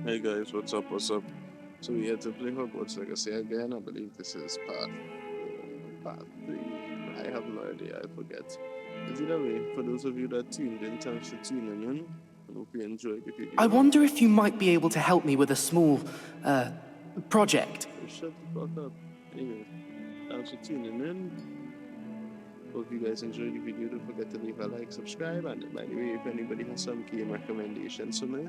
Hey guys, what's up? What's up? So we had to play Hogwarts Legacy again. I believe this is part 3. I have no idea. I forget. But either way, for those of you that tuned in, thanks for tuning in. I hope you enjoyed the video. I wonder if you might be able to help me with a small, project. So shut the fuck up. Anyway, thanks for tuning in. Hope you guys enjoyed the video. Don't forget to leave a like, subscribe, and by the way, if anybody has some game recommendations for me,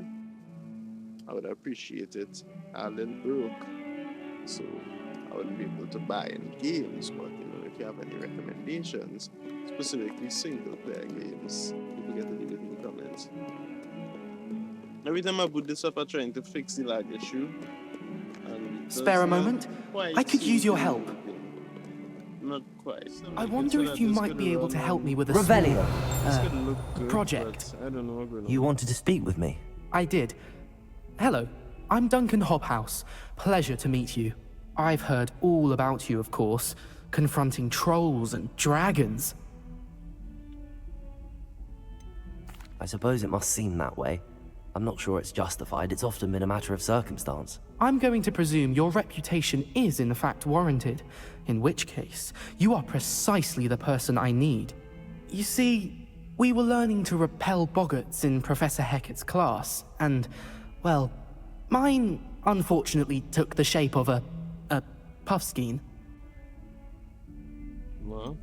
I would appreciate it. Alan broke, so I wouldn't be able to buy any games. But if you have any recommendations, specifically single-player games, don't forget to leave it in the comments. Every time I boot this up, I'm trying to fix the lag issue. And Spare a moment? I could use your help. Not quite. I wonder if you might be able to help me with a small, project. I don't know. You wanted to speak with me? I did. Hello, I'm Duncan Hobhouse. Pleasure to meet you. I've heard all about you, of course, confronting trolls and dragons. I suppose it must seem that way. I'm not sure it's justified. It's often been a matter of circumstance. I'm going to presume your reputation is in fact warranted, in which case, you are precisely the person I need. You see, we were learning to repel boggarts in Professor Hecat's class, and, well, mine unfortunately took the shape of a puffskein. What?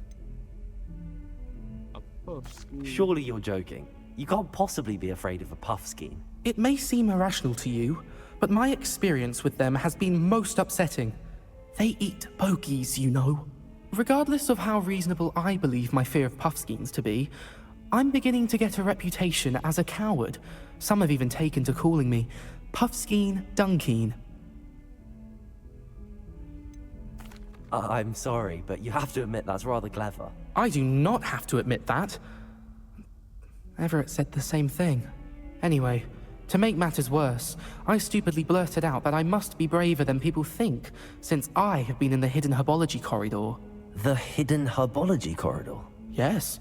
A puffskein? Surely you're joking. You can't possibly be afraid of a puffskein. It may seem irrational to you, but my experience with them has been most upsetting. They eat bogies, you know. Regardless of how reasonable I believe my fear of puffskeins to be, I'm beginning to get a reputation as a coward. Some have even taken to calling me Puffskein Dunkeen. I'm sorry, but you have to admit that's rather clever. I do not have to admit that. Everett said the same thing. Anyway, to make matters worse, I stupidly blurted out that I must be braver than people think, since I have been in the hidden herbology corridor. The hidden herbology corridor? Yes.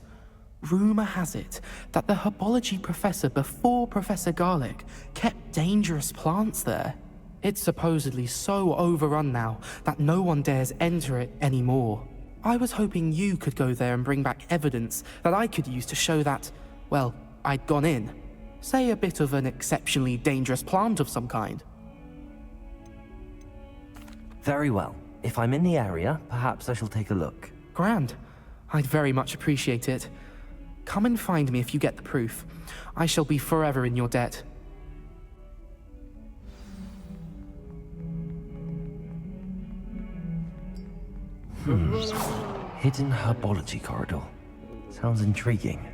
Rumor has it that the herbology professor before Professor Garlic kept dangerous plants there. It's supposedly so overrun now that no one dares enter it anymore. I was hoping you could go there and bring back evidence that I could use to show that, well, I'd gone in. Say a bit of an exceptionally dangerous plant of some kind. Very well. If I'm in the area, perhaps I shall take a look. Grand. I'd very much appreciate it. Come and find me if you get the proof. I shall be forever in your debt. Hidden herbology corridor. Sounds intriguing.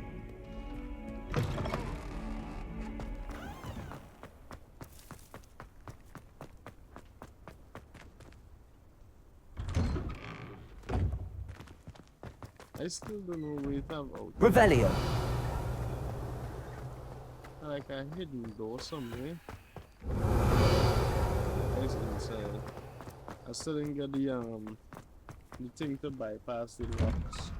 I still don't know what you have out. Revelio! Like a hidden door somewhere. It's inside. I still didn't get the thing to bypass the locks.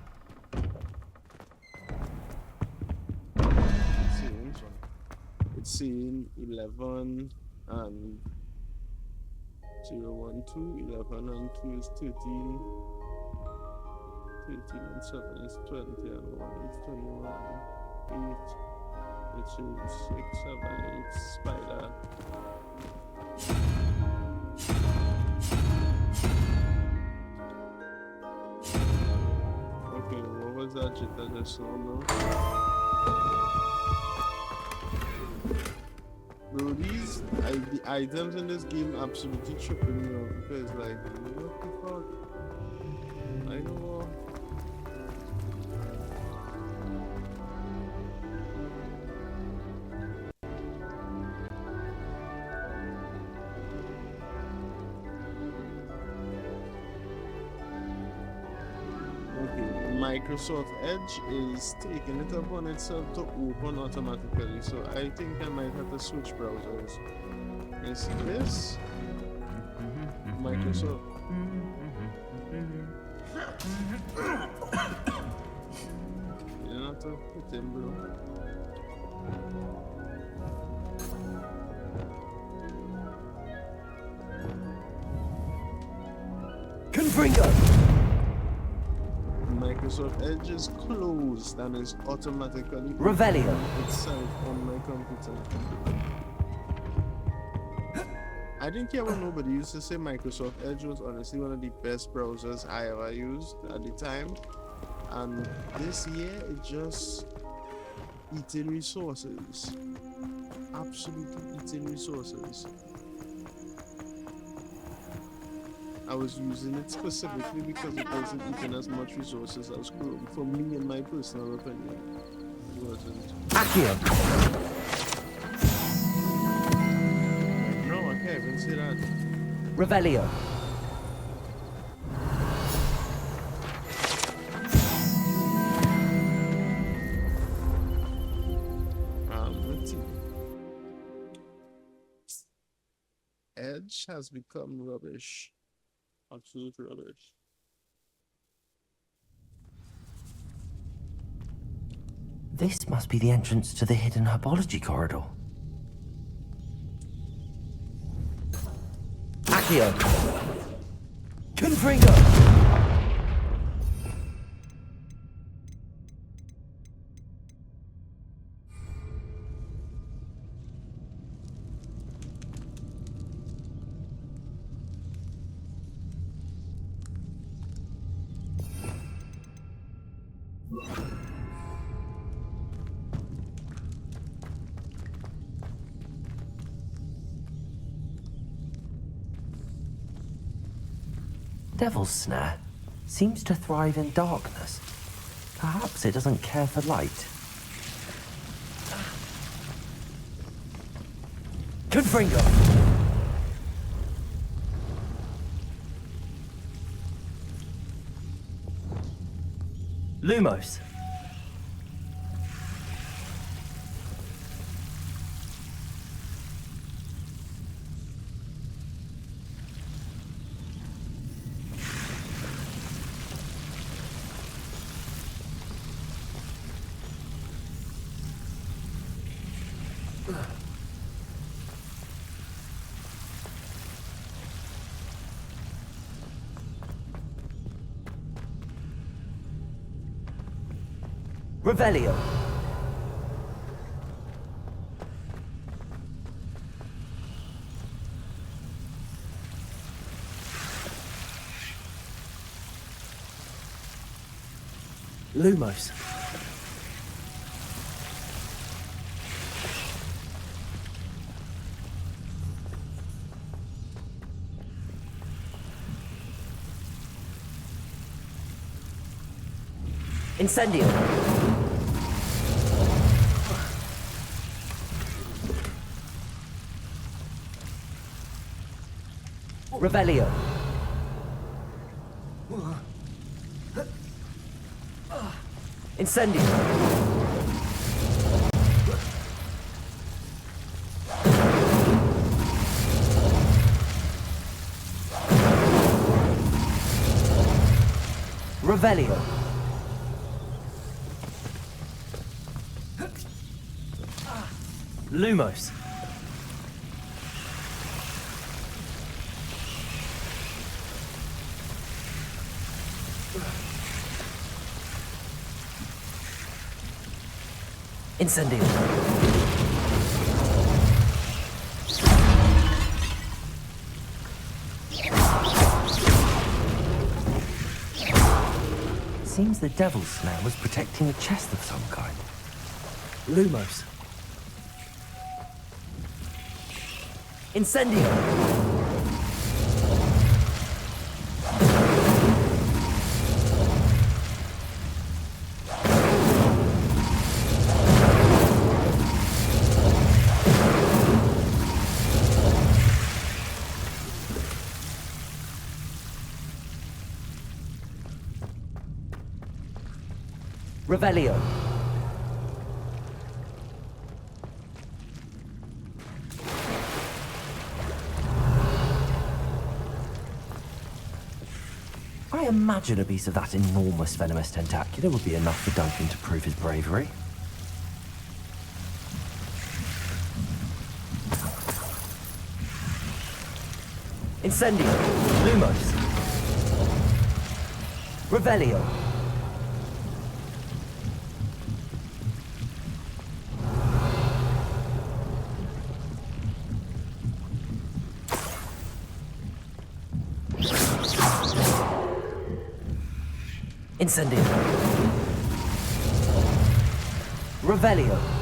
It's seen 11 and 0, 1, 2, 11 and 2 is 13. 13 and 7 is 20 and 1 is 21. 8, which is 6, 7, 8, spider. Okay, what was that shit I just saw now? Bro, the items in this game absolutely tripping me out because like, what the fuck? I know. Microsoft Edge is taking it upon itself to open automatically, so I think I might have to switch browsers. You see this? Microsoft. You don't have to put in, bro. Confringo! Microsoft Edge is closed and is automatically Revelio. opening itself on my computer. I didn't care when nobody used to say Microsoft Edge was honestly one of the best browsers I ever used at the time. And this year, it just eating resources. Absolutely eating resources. I was using it specifically because it wasn't eating as much resources as Chrome. For me, in my personal opinion, it wasn't. Accio! No, I can't even say that. Revelio. Let's see. Edge has become rubbish. Absolute rubbish. This must be the entrance to the hidden herbology corridor. Accio! Confringo! Devil's Snare seems to thrive in darkness. Perhaps it doesn't care for light. Confringo! Lumos. Revelio. Lumos. Incendio. Revelio. Incendio. Revelio. Lumos. Incendio. Seems the Devil's Snare was protecting a chest of some kind. Lumos. Incendio. Revelio. I imagine a piece of that enormous venomous tentacular would be enough for Duncan to prove his bravery. Incendio. Lumos. Revelio. Incendio. Revelio.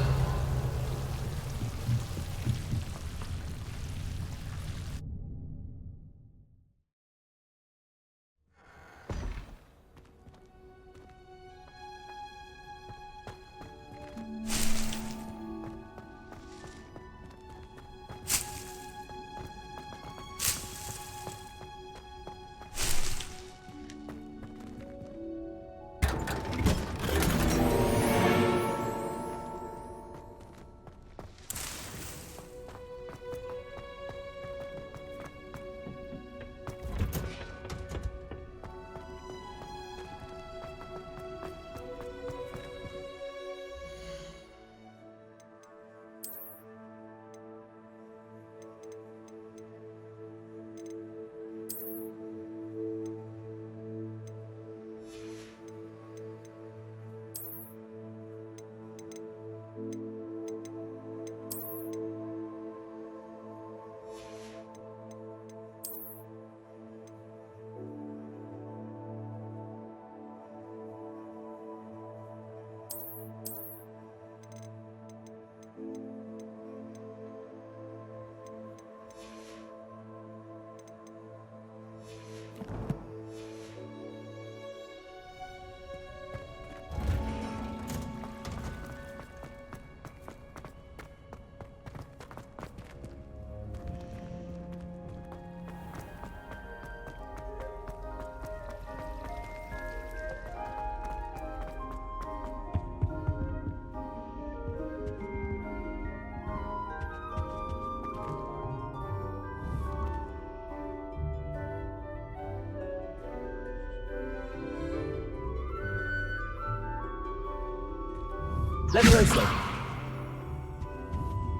Levioso.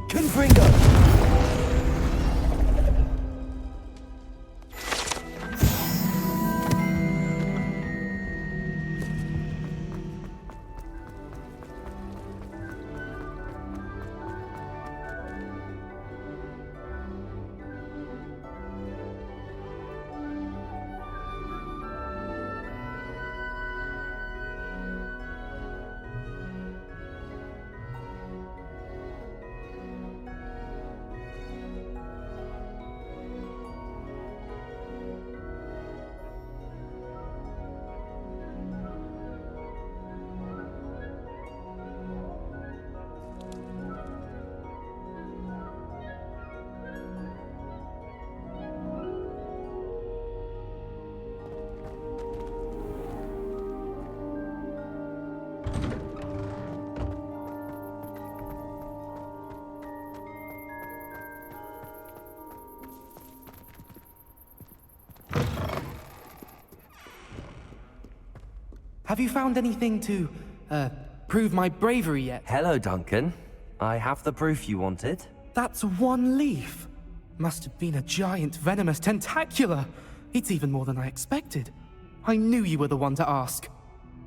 Confringo. Have you found anything to, prove my bravery yet? Hello, Duncan. I have the proof you wanted. That's one leaf. Must have been a giant venomous tentacula. It's even more than I expected. I knew you were the one to ask.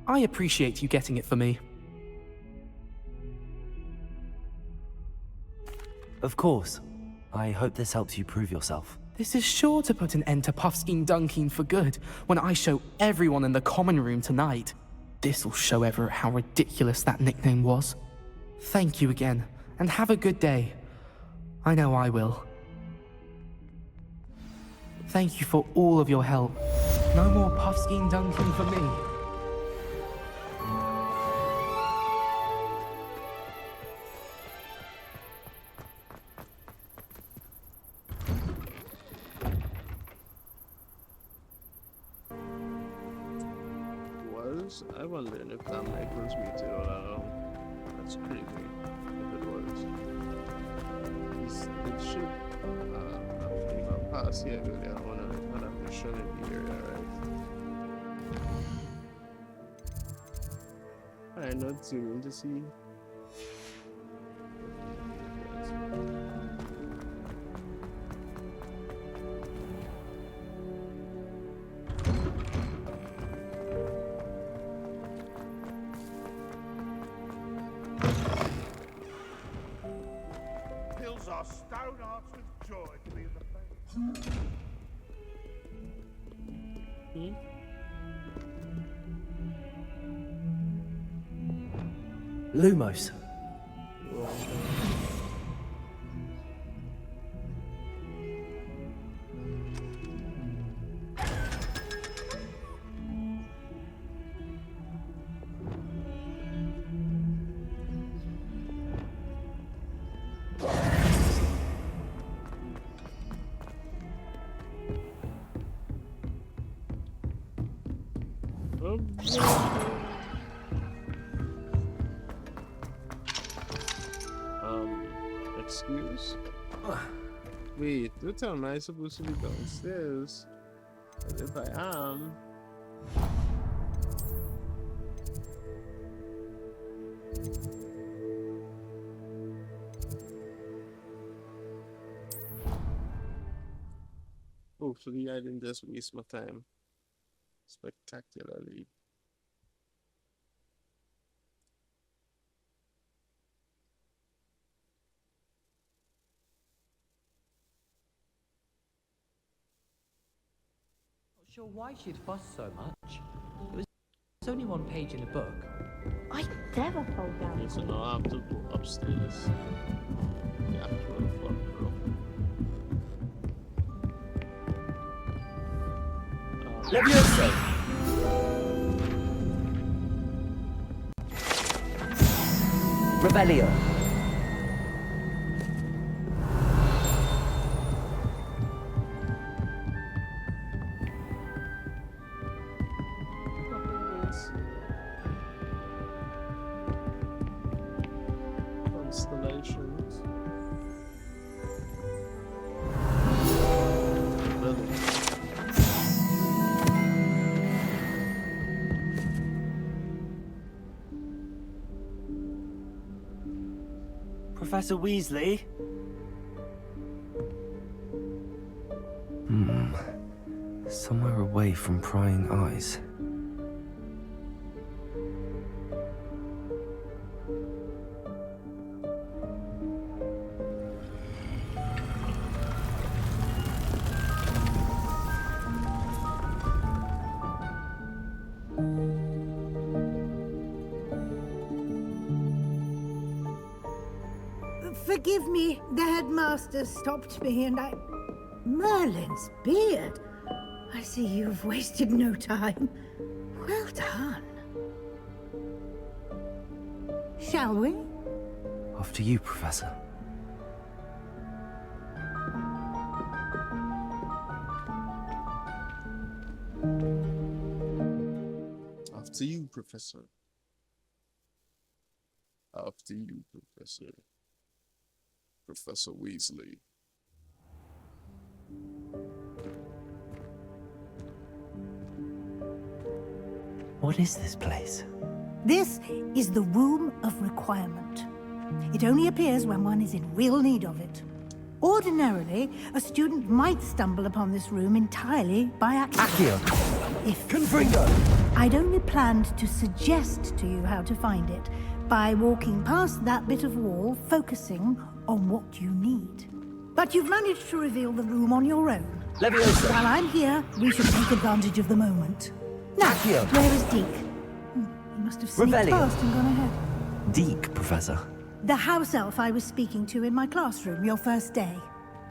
I appreciate you getting it for me. Of course. I hope this helps you prove yourself. This is sure to put an end to Puffskein Dunkeen for good when I show everyone in the common room tonight. This'll show Everett how ridiculous that nickname was. Thank you again, and have a good day. I know I will. Thank you for all of your help. No more Puffskein Dunkeen for me. I wonder if that mic was muted all along. That's creepy. If it was. It should have pass here earlier. I wanna have to show in the area, right? I'm not zooming to see. Lumos. Excuse? Wait, what time am I supposed to be downstairs? And if I am... Hopefully I didn't just waste my time spectacularly. Not sure why she'd fuss so much. It was only one page in a book. I never fall down. Okay, so now I have to go upstairs. The actual front room. Levioso! Revelio. Constellations. Really? Professor Weasley? Somewhere away from prying eyes. Forgive me, the headmaster stopped me and I... Merlin's beard! I see you've wasted no time. Well done. Shall we? After you, Professor. After you, Professor. After you, Professor. Professor Weasley. What is this place? This is the Room of Requirement. It only appears when one is in real need of it. Ordinarily, a student might stumble upon this room entirely by accident. Accio! If Confringo! I'd only planned to suggest to you how to find it by walking past that bit of wall, focusing on what you need. But you've managed to reveal the room on your own. Leviosa! While I'm here, we should take advantage of the moment. Now, Accio! where is Deke? He must have sneaked Revelio. past and gone ahead. Deke, Professor. The house elf I was speaking to in my classroom your first day.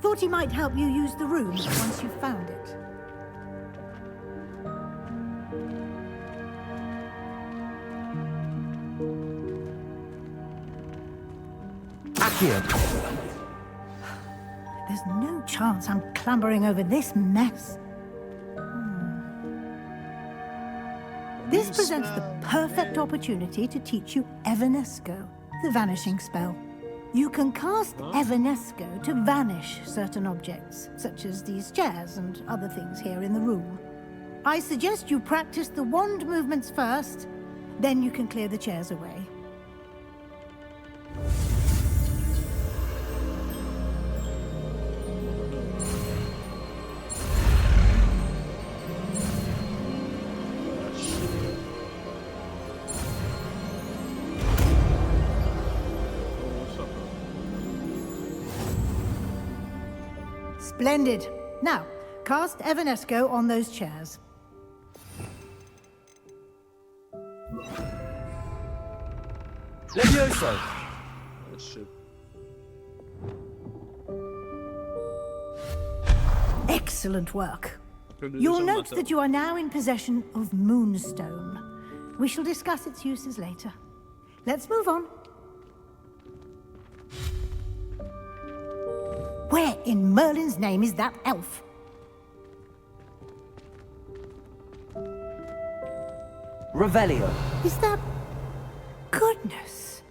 Thought he might help you use the room once you've found it. Accio! There's no chance I'm clambering over this mess. This presents the perfect opportunity to teach you Evanesco, the vanishing spell. You can cast Evanesco to vanish certain objects, such as these chairs and other things here in the room. I suggest you practice the wand movements first, then you can clear the chairs away. Splendid. Now, cast Evanesco on those chairs. Levioso! Oh shit. Excellent work. Could do You'll some note matter. that you are now in possession of Moonstone. We shall discuss its uses later. Let's move on. Where in Merlin's name is that elf? Revelio. Is that... Goodness.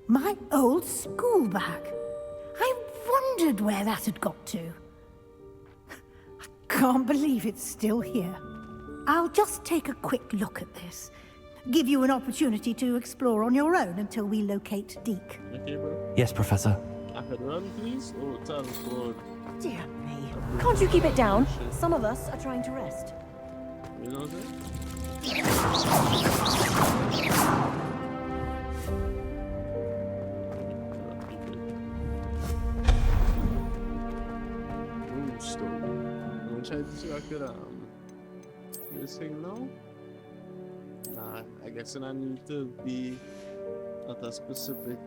My old school bag. I wondered where that had got to. I can't believe it's still here. I'll just take a quick look at this. Give you an opportunity to explore on your own until we locate Deke. Okay, bro. Yes, Professor. I could run, please? Oh, transport. Dear me. Can't you keep it down? Some of us are trying to rest. You know what I'm saying? Moonstone. I'm gonna try to see if I could, do this thing now? Nah, I guess I need to be at a specific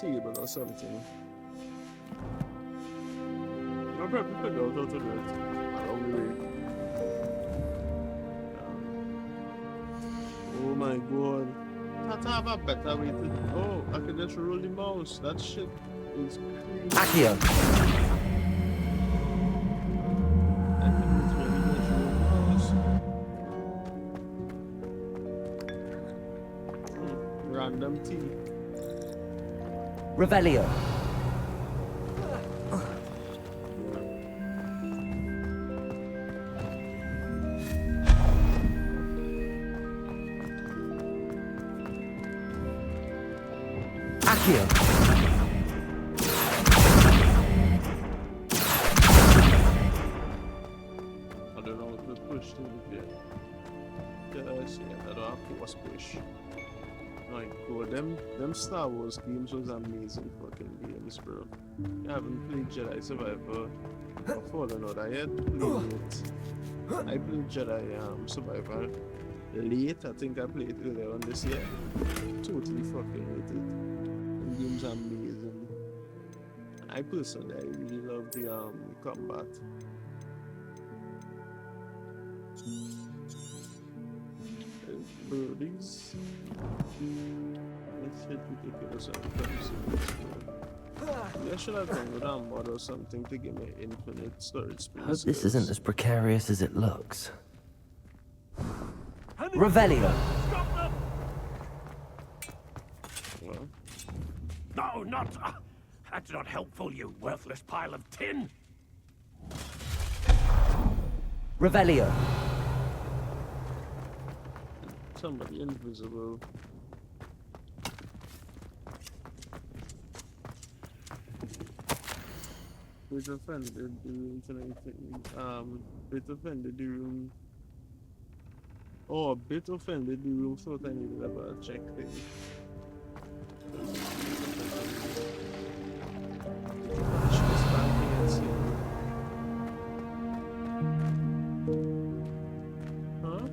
table or something. I'll probably figure out how to do it along the way. Oh my god. That have a better way to. Oh, I can just roll the mouse. That shit is crazy. Accio. I can literally just roll the mouse. Random T. Revelio. Accio. I don't know what to push to here. Yeah, I see. I don't have force push. Like, cool. Them Star Wars games was amazing fucking games, bro. I haven't played Jedi Survivor or Fallen Order yet. Played it. I played Jedi Survivor late. I think I played it earlier on this year. Totally fucking hate it. The game's amazing. I personally, I really love the combat. Bro, these shit ridiculous sometimes. I should have gone with a mod or something to give me infinite storage space. Hope this isn't as precarious as it looks. Revelio. Well, No, not. That's not helpful, you worthless pile of tin. Revelio. somebody invisible. Bit offended the room tonight. Bit offended the room. Oh, a bit offended the room. Thought I needed a check thing. She's back here, see. Huh?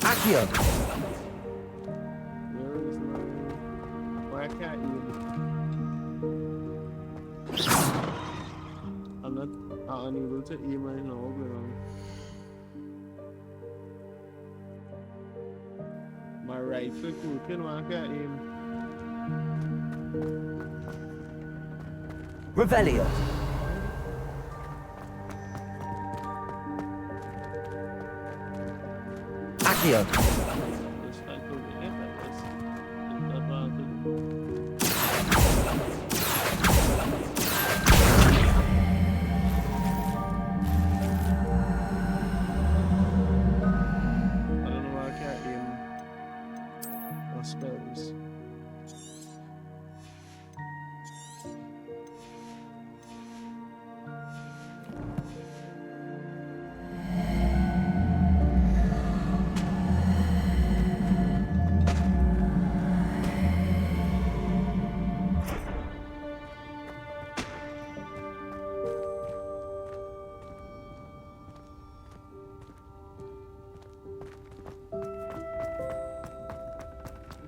Accio! There is no. Why can't you? I'm not unable to aim right now, my right foot cooking, why can't aim? Revelio! Accio! It's fine for me, I guess. It's not bad to do. I don't know why I can't aim my spells.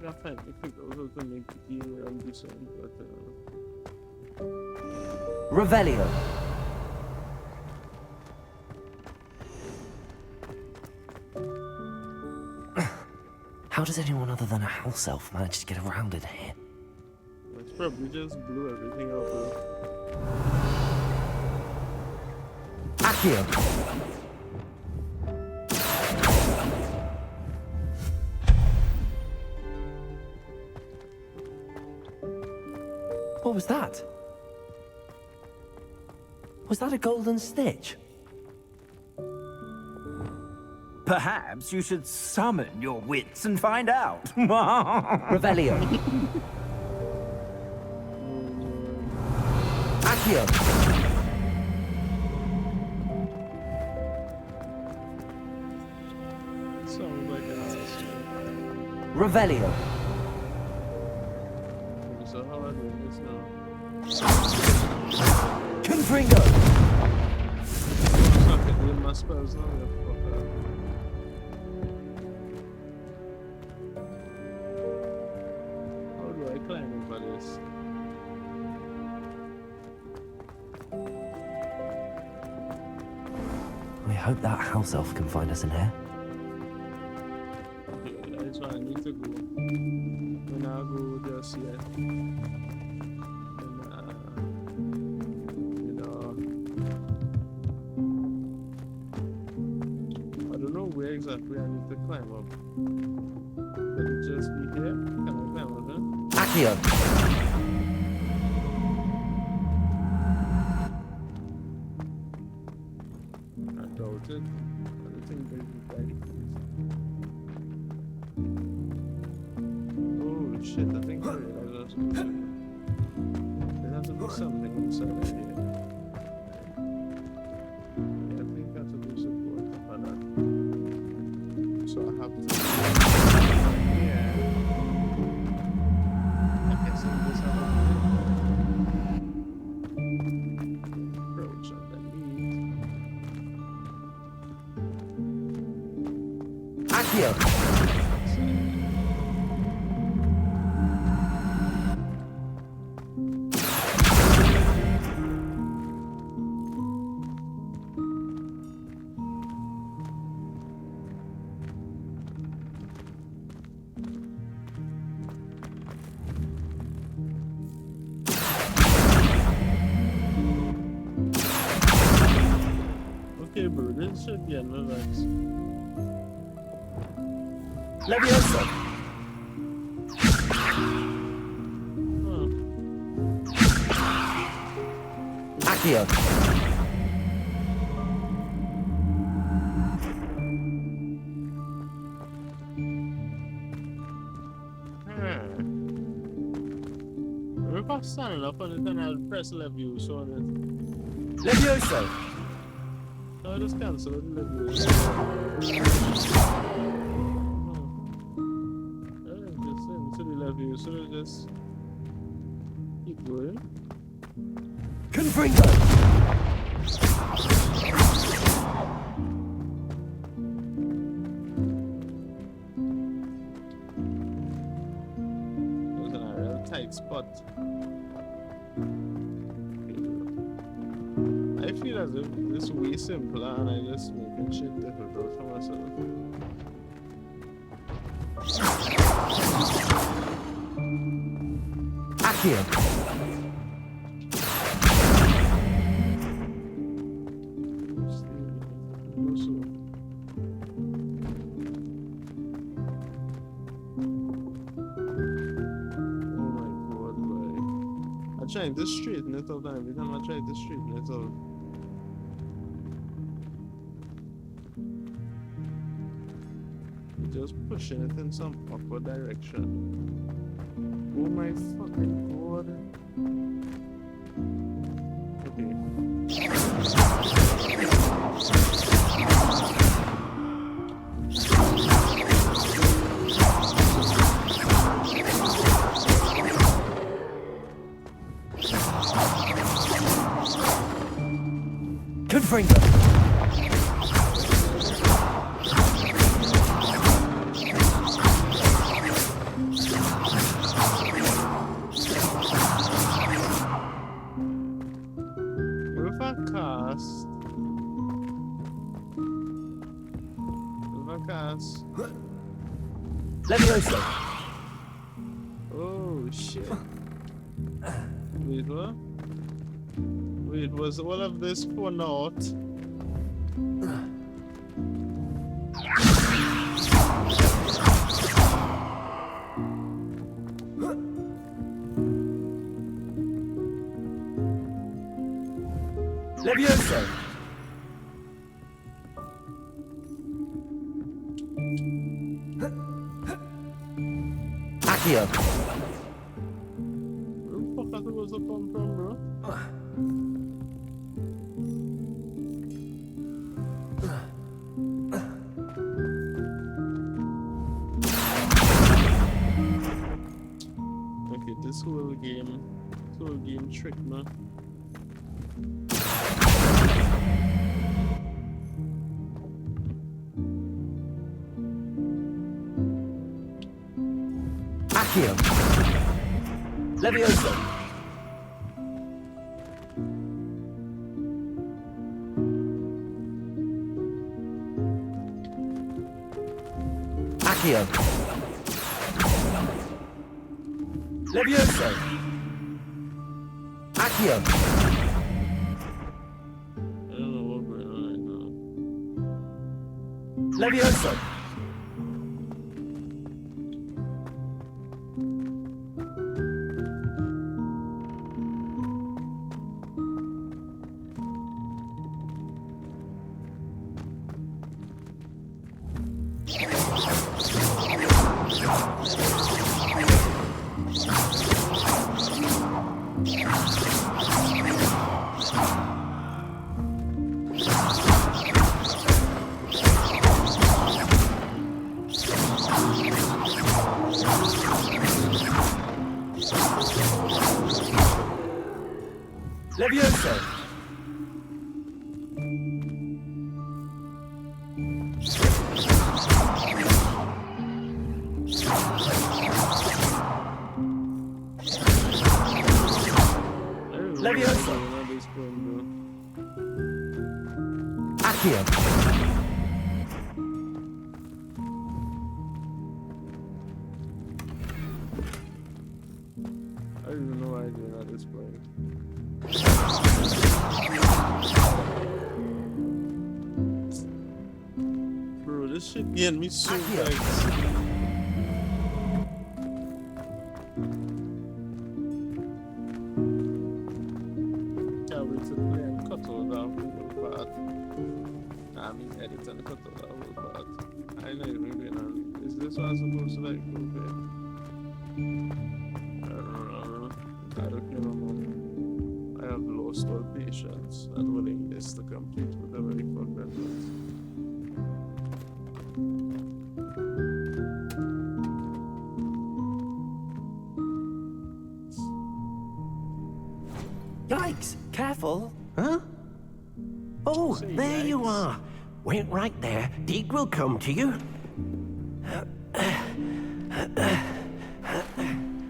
I finally figured out how to make the gear on this one, but Revelio. How does anyone other than a house elf manage to get around in here? it's probably just blew everything up. Accio. What was that? Was that a golden stitch? Perhaps you should summon your wits and find out. Revelio. Accio. Sounds like an ass. Revelio. So how are I doing this now? Confringo. Stop it with my spells now, you fucker. How do I climb over this? We hope that house elf can find us in here. Okay, that's where I need to go. When I go just yet. I don't know where exactly I need to climb up. Could it just be here? Can I climb up there? Accio. I doubt it. I don't think there's a guy. Oh shit, I think I realized there has to be something inside of here. Yeah, I think I have to do support for that. So I have to. Yeah. I guess I'm just having to approach underneath. Accio. Okay, bro, this should be another axe. Levioso. Huh. Accio. If I stand up on it, then I'll press Levioso on it. Levioso. So I just cancel it, Levioso. Just into the Levioso, just keep going. Confringo. It was in a real tight spot. I feel as if this is way simpler and I just making shit difficult for myself. Accio. Trying to straighten it out, and every time I try to straighten it out, just pushing it in some upward direction. Oh my fucking god. Confringo. Levioso! Oh shit. Wait, what? Wait, was all of this for naught? Levioso! Accio! Where the fuck are those come from, bro? Okay, this whole game trick, man. Accio! Levioso! Accio! Levioso! Accio! I don't know what we're on right now. Levioso! Levioso! Levioso! Accio! I have no idea how this playing. Bro, this shit getting me so vexed. Can't wait to play and cut all that whole part. I mean, edit and cut all that whole part. I know you're doing it. Is this one supposed to like go bad? I don't know. I have lost all patience and willingness to complete whatever the fuck that was. Yikes! Careful! Huh? Oh, Say there you yikes. are. Wait right there. Deke will come to you.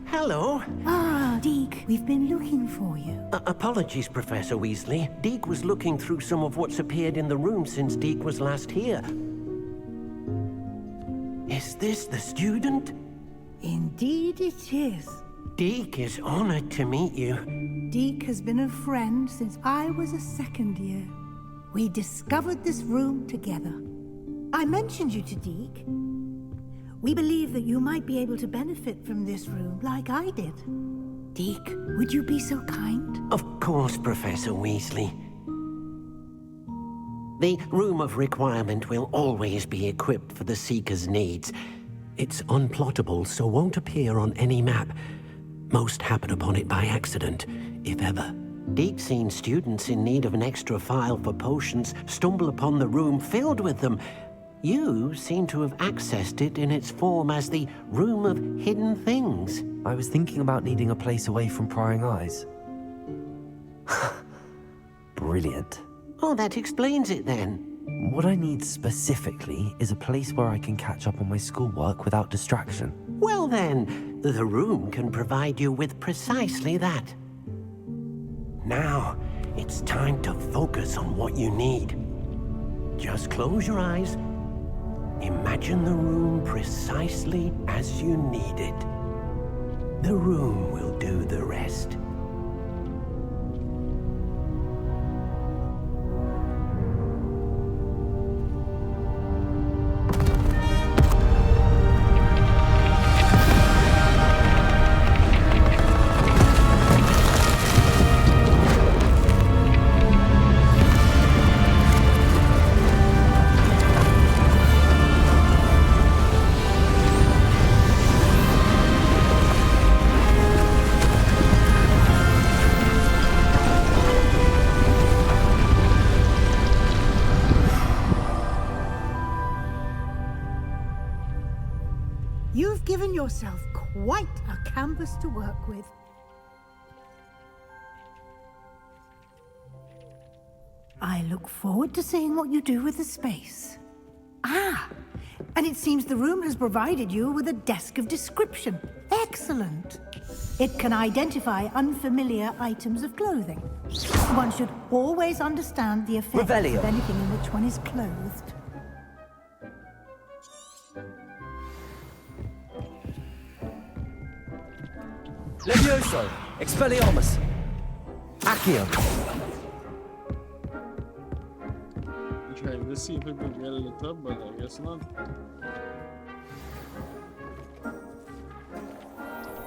Hello. Ah, Deke, we've been looking for you. Apologies, Professor Weasley. Deke was looking through some of what's appeared in the room since Deke was last here. Is this the student? Indeed it is. Deke is honored to meet you. Deke has been a friend since I was a second year. We discovered this room together. I mentioned you to Deke. We believe that you might be able to benefit from this room like I did. Deke, would you be so kind? Of course, Professor Weasley. The Room of Requirement will always be equipped for the Seeker's needs. It's unplottable, so won't appear on any map. Most happen upon it by accident, if ever. Deke's seen students in need of an extra file for potions stumble upon the room filled with them. You seem to have accessed it in its form as the Room of Hidden Things. I was thinking about needing a place away from prying eyes. Brilliant. Oh, that explains it then. What I need specifically is a place where I can catch up on my schoolwork without distraction. Well then, the room can provide you with precisely that. Now, it's time to focus on what you need. Just close your eyes Imagine the room precisely as you need it. The room will do the rest. You've given yourself quite a canvas to work with. I look forward to seeing what you do with the space. Ah, and it seems the room has provided you with a desk of description. Excellent. It can identify unfamiliar items of clothing. One should always understand the effects Revelio. of anything in which one is clothed. Levioso! Expelliarmus! Accio! I'm trying to see if we can get it lit up, but I guess not.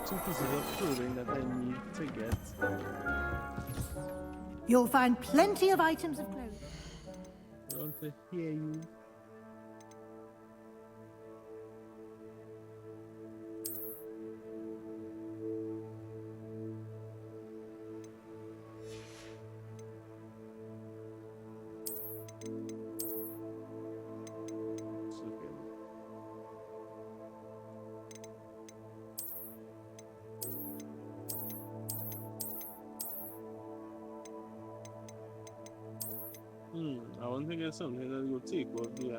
Two pieces of clothing that I need to get. You'll find plenty of items of clothing. I want to hear you. I want to get something that will take off the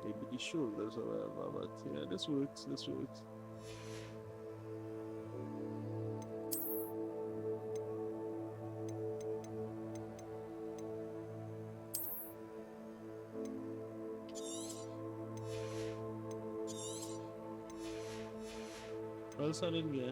maybe the shoulders or whatever, but yeah, this works, this works. All solid, yeah.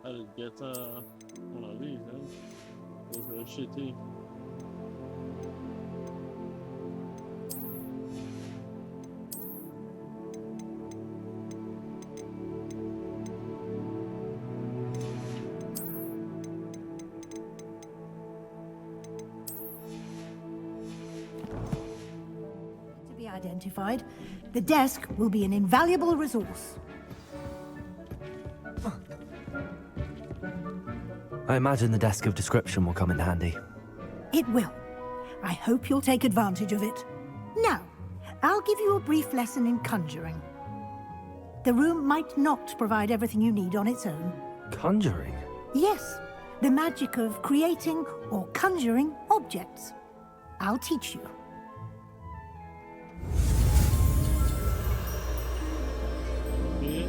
I'll get one of these, huh? Those are shitty. To be identified, the desk will be an invaluable resource. I imagine the desk of description will come in handy. It will. I hope you'll take advantage of it. Now, I'll give you a brief lesson in conjuring. The room might not provide everything you need on its own. Conjuring? Yes, the magic of creating or conjuring objects. I'll teach you. Yeah.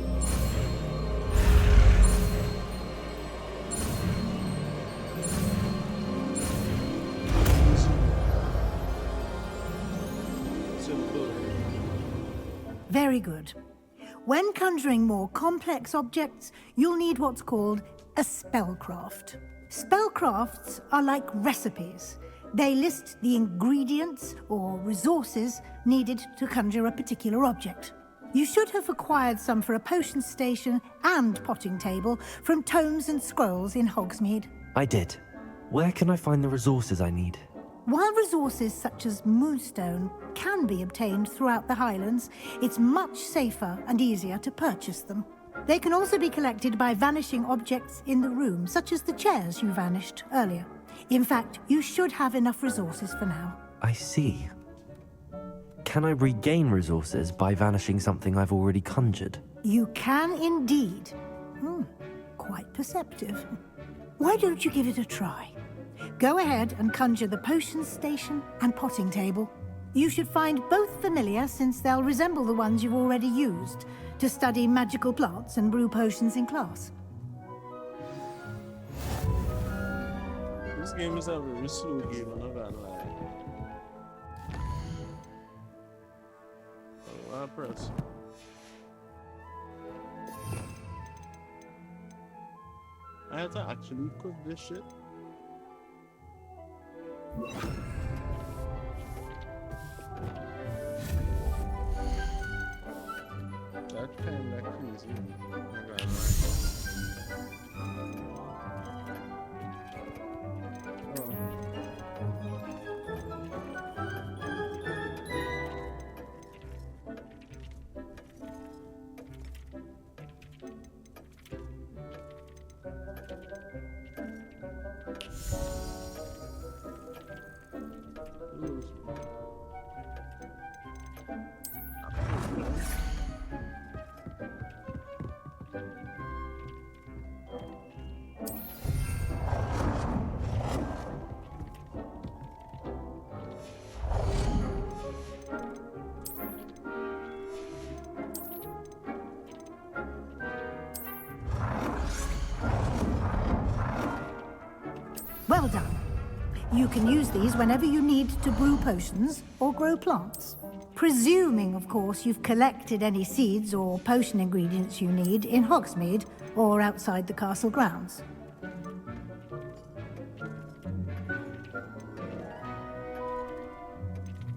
Very good. When conjuring more complex objects, you'll need what's called a spellcraft. Spellcrafts are like recipes. They list the ingredients or resources needed to conjure a particular object. You should have acquired some for a potion station and potting table from tomes and scrolls in Hogsmeade. I did. Where can I find the resources I need? While resources such as moonstone can be obtained throughout the Highlands, it's much safer and easier to purchase them. They can also be collected by vanishing objects in the room, such as the chairs you vanished earlier. In fact, you should have enough resources for now. I see. Can I regain resources by vanishing something I've already conjured? You can indeed. Quite perceptive. Why don't you give it a try? Go ahead and conjure the potion station and potting table. You should find both familiar, since they'll resemble the ones you've already used to study magical plants and brew potions in class. This game is a very slow game, I'm not gonna lie. Oh, I press. I had to actually cook this shit. That's kind of crazy. Oh my God, Well done. You can use these whenever you need to brew potions or grow plants. Presuming, of course, you've collected any seeds or potion ingredients you need in Hogsmeade or outside the castle grounds.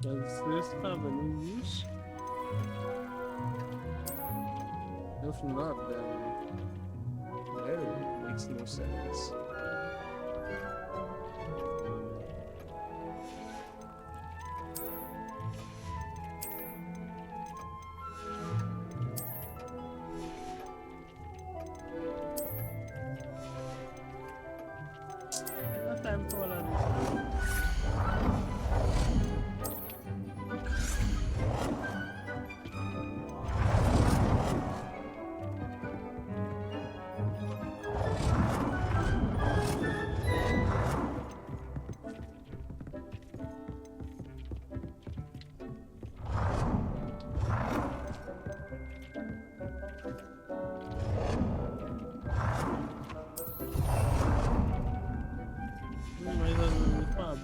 does this have any use? If not, then it makes no sense.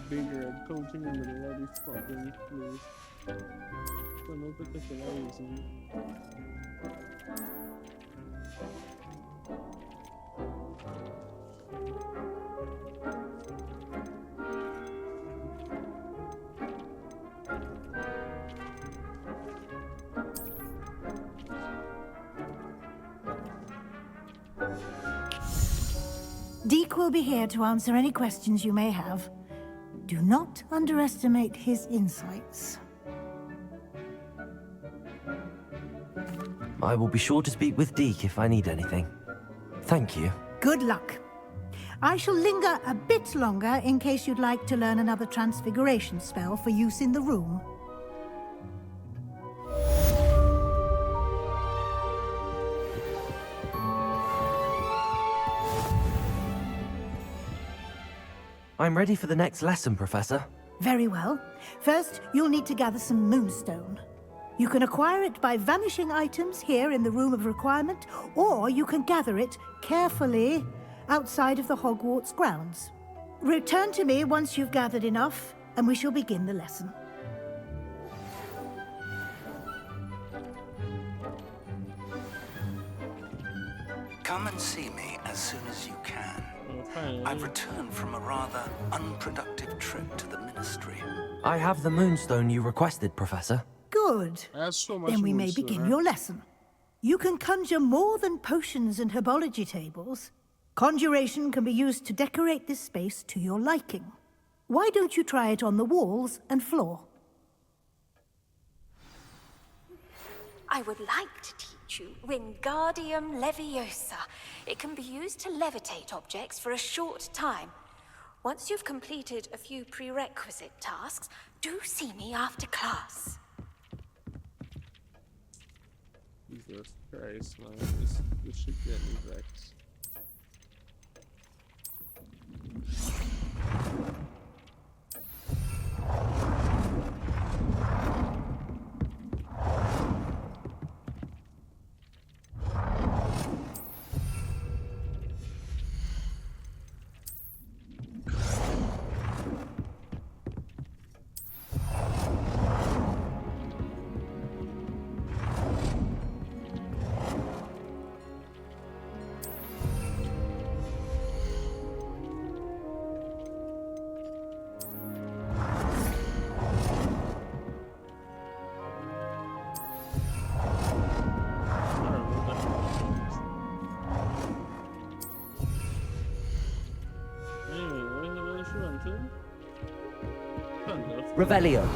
Bigger coaching in the middle of this fucking place for no particular reason. Deke will be here to answer any questions you may have. Do not underestimate his insights. I will be sure to speak with Deke if I need anything. Thank you. Good luck. I shall linger a bit longer in case you'd like to learn another transfiguration spell for use in the room. I'm ready for the next lesson, Professor. Very well. First, you'll need to gather some moonstone. You can acquire it by vanishing items here in the Room of Requirement, or you can gather it carefully outside of the Hogwarts grounds. Return to me once you've gathered enough, and we shall begin the lesson. Come and see me as soon as you can. I've returned from a rather unproductive trip to the Ministry. I have the moonstone you requested, Professor. Good. So much Then we may moonstone, begin huh? your lesson. You can conjure more than potions and herbology tables. Conjuration can be used to decorate this space to your liking. Why don't you try it on the walls and floor? I would like to teach you Wingardium Leviosa. It can be used to levitate objects for a short time. Once you've completed a few prerequisite tasks, do see me after class. Jesus Christ, man. This shit get me vexed. something? Revelio.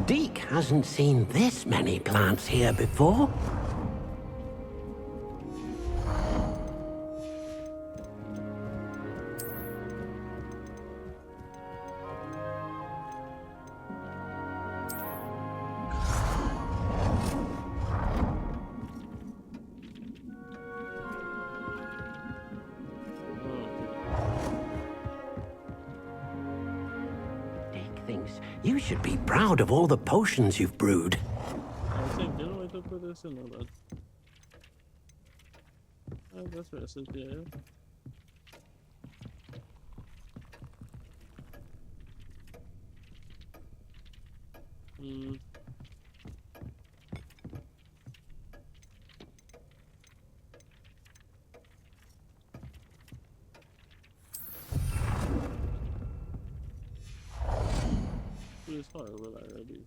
Deke hasn't seen this many plants here before. You should be proud of all the potions you've brewed. I think the way to put this in that. That's message, yeah. It's horrible already.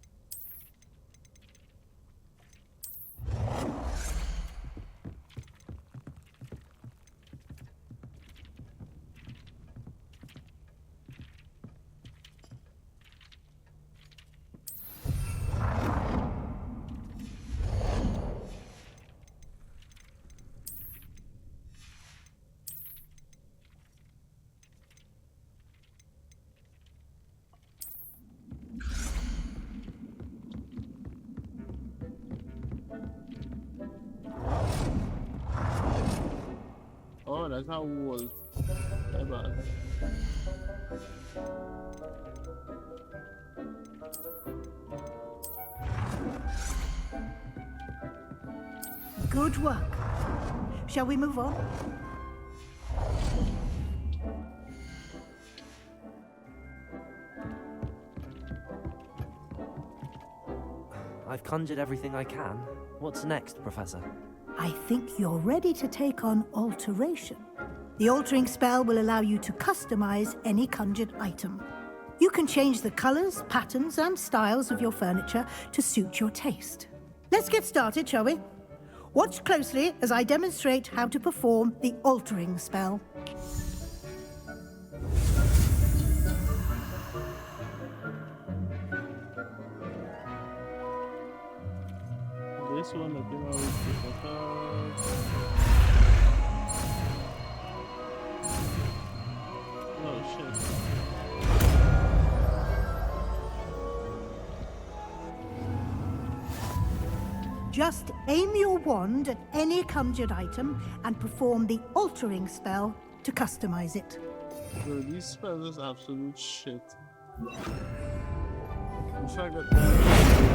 Oh, that's how old. That bad. Good work. Shall we move on? I've conjured everything I can. What's next, Professor? I think you're ready to take on alteration. The altering spell will allow you to customize any conjured item. You can change the colors, patterns, and styles of your furniture to suit your taste. Let's get started, shall we? Watch closely as I demonstrate how to perform the altering spell. This one, I think I will keep it Oh shit. Just aim your wand at any conjured item and perform the altering spell to customize it. Bro, these spells is absolute shit. If I got that.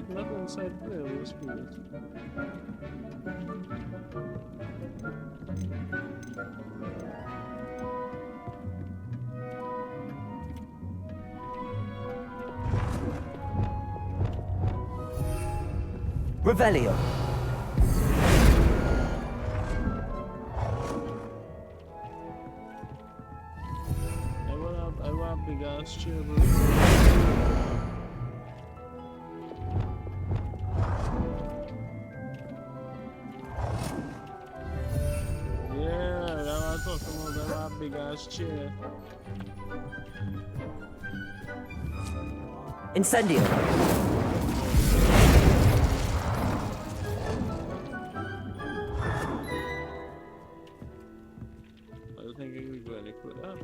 Nothing inside there, let's do it. Revelio. I want big ass chair, bro. Big ass chair. Incendio! I don't think I can go any further.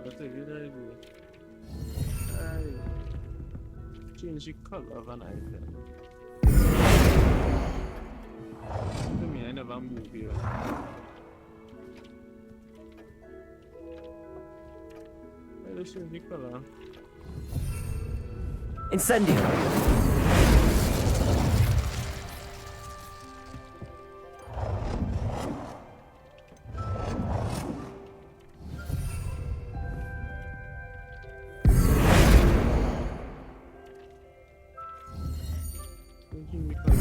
That's a good idea. Change the color of an item. To me, I never move here. Let's change the color. Incendio! Changing the color.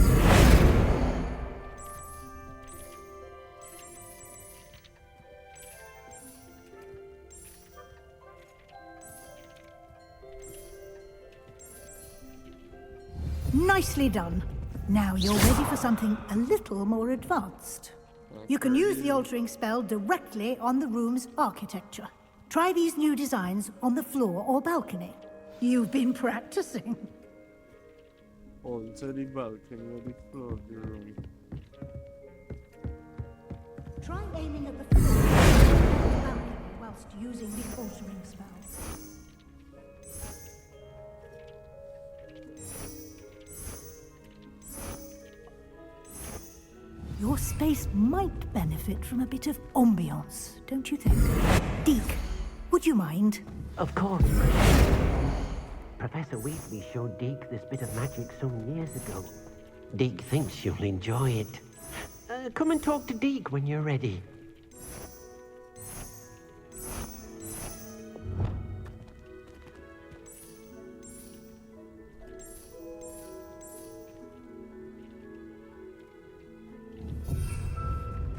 Nicely done. Now you're ready for something a little more advanced. You can use the altering spell directly on the room's architecture. Try these new designs on the floor or balcony. You've been practicing. Alter the balcony or the floor of the room. Try aiming at the floor or the balcony whilst using the altering spell. Your space might benefit from a bit of ambiance, don't you think? Deke, would you mind? Of course. Professor Weasley showed Deke this bit of magic some years ago. Deke thinks you'll enjoy it. Come and talk to Deke when you're ready.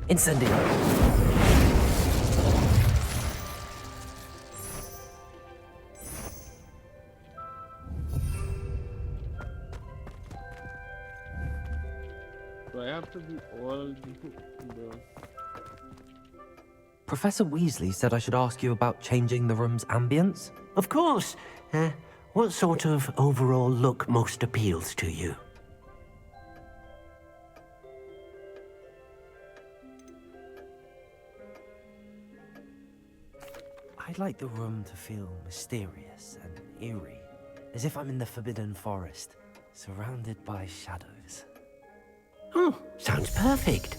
Incendio! Do I have to do all the Professor Weasley said I should ask you about changing the room's ambience? Of course. What sort of overall look most appeals to you? I'd like the room to feel mysterious and eerie, as if I'm in the Forbidden Forest, surrounded by shadows. Oh, sounds perfect.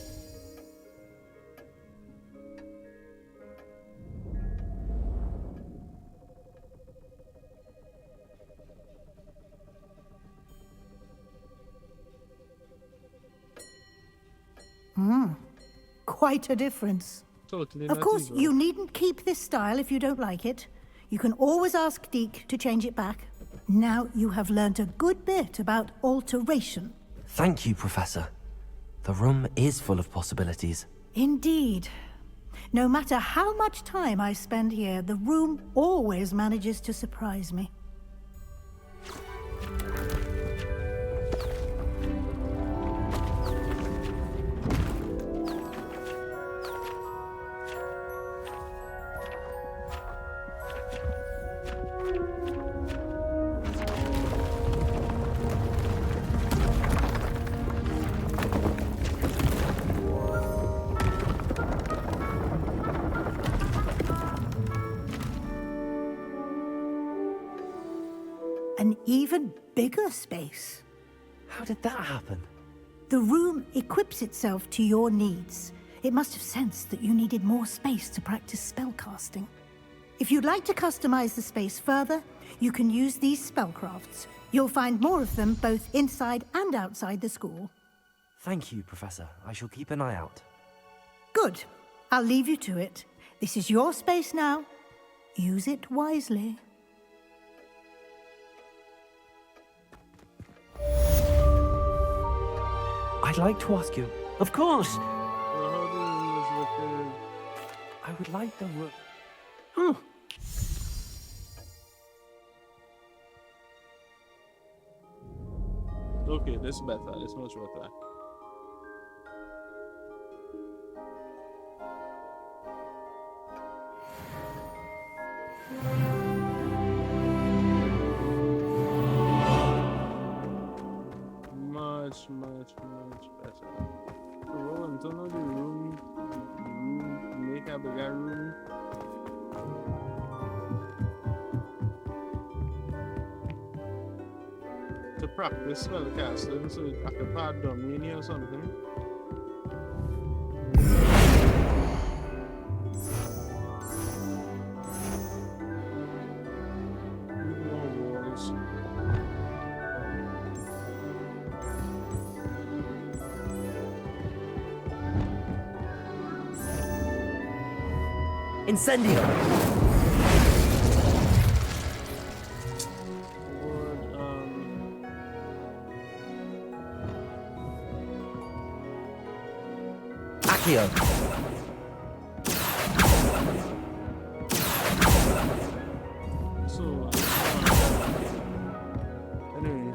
Quite a difference. Totally Of not course, evil. you needn't keep this style if you don't like it. You can always ask Deke to change it back. Now you have learnt a good bit about alteration. Thank you, Professor. The room is full of possibilities. Indeed. No matter how much time I spend here, the room always manages to surprise me. An even bigger space. How did that happen? The room equips itself to your needs. It must have sensed that you needed more space to practice spellcasting. If you'd like to customize the space further, you can use these spellcrafts. You'll find more of them both inside and outside the school. Thank you, Professor. I shall keep an eye out. Good. I'll leave you to it. This is your space now. Use it wisely. I'd like to ask you... Of course. I would like the room... Oh. Okay, this is better. This is much better. bigger room. To practice spellcasting, so I can pad dummy in here or something. Incendio! Accio! So, anyway,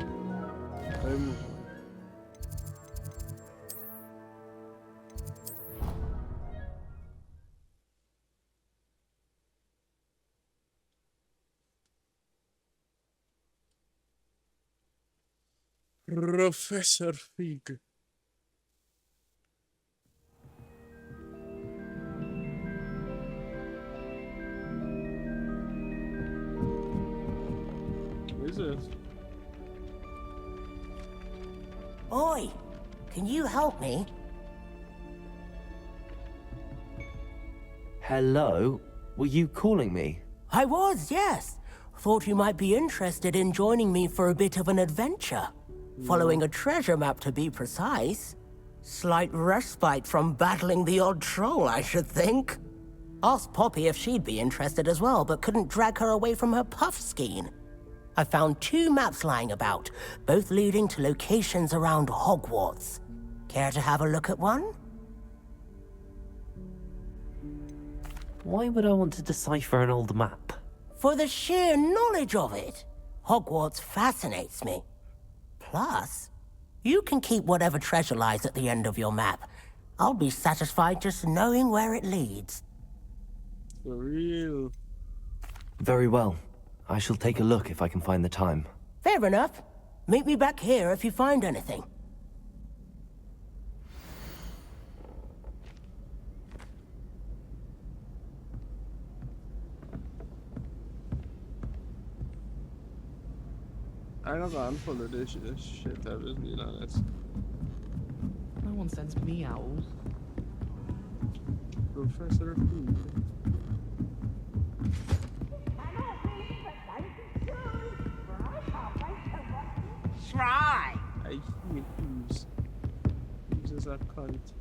Professor Fig. What is it? Oi! Can you help me? Hello? Were you calling me? I was, yes. Thought you might be interested in joining me for a bit of an adventure. Following a treasure map, to be precise. Slight respite from battling the odd troll, I should think. Asked Poppy if she'd be interested as well, but couldn't drag her away from her puff skein. I found 2 maps lying about, both leading to locations around Hogwarts. Care to have a look at one? Why would I want to decipher an old map? For the sheer knowledge of it. Hogwarts fascinates me. Plus, you can keep whatever treasure lies at the end of your map. I'll be satisfied just knowing where it leads. For real. Very well. I shall take a look if I can find the time. Fair enough. Meet me back here if you find anything. I don't know, I'm full of this shit, I'm just being honest. No one sends me owls. Professor Fig. Try. I hate Hughes. Hughes is a cunt.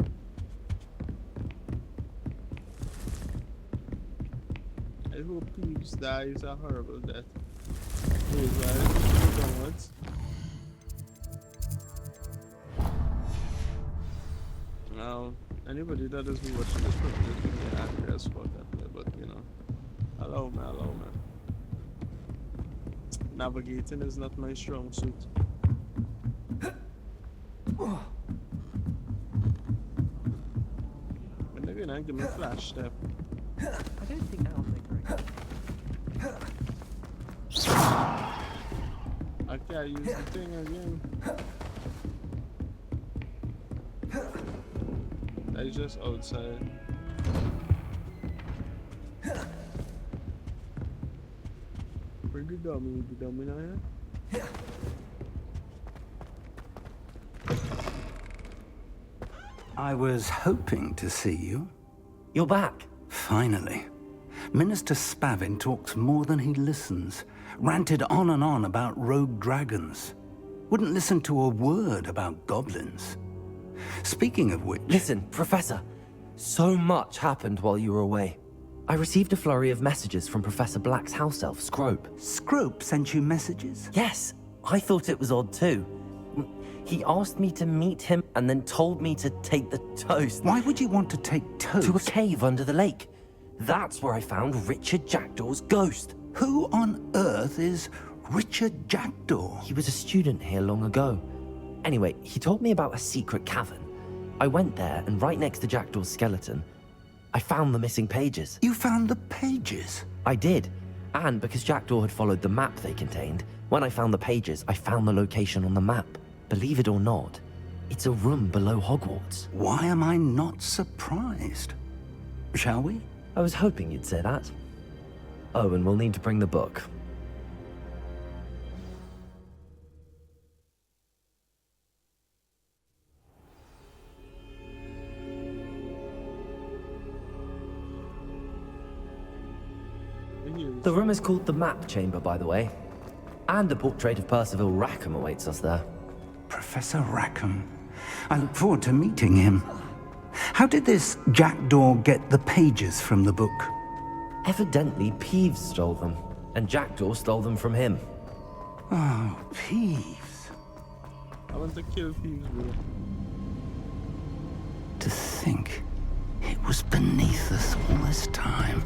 I hope Hughes dies a horrible death. Now, anybody that doesn't watch this probably is going to get angry as fuck at me, but you know, allow me. Navigating is not my strong suit. When they're gonna give me a flash step. I don't think that'll make great. I can't use the thing again. That's just outside. Bring the dummy now, yeah? I was hoping to see you. You're back. Finally. Minister Spavin talks more than he listens. Ranted on and on about rogue dragons. Wouldn't listen to a word about goblins. Speaking of which... Listen, Professor. So much happened while you were away. I received a flurry of messages from Professor Black's house elf, Scrope. Scrope sent you messages? Yes. I thought it was odd too. He asked me to meet him and then told me to take the toast. Why would you want to take toast? To a cave under the lake. That's where I found Richard Jackdaw's ghost. Who on earth is Richard Jackdaw? He was a student here long ago. Anyway, he told me about a secret cavern. I went there, and right next to Jackdaw's skeleton, I found the missing pages. You found the pages? I did. And because Jackdaw had followed the map they contained, when I found the pages, I found the location on the map. Believe it or not, it's a room below Hogwarts. Why am I not surprised? Shall we? I was hoping you'd say that. Oh, and we'll need to bring the book. The room is called the Map Chamber, by the way. And a portrait of Percival Rackham awaits us there. Professor Rackham. I look forward to meeting him. How did this jackdaw get the pages from the book? Evidently, Peeves stole them, and Jackdaw stole them from him. Oh, Peeves. I want to kill Peeves, bro. To think it was beneath us all this time.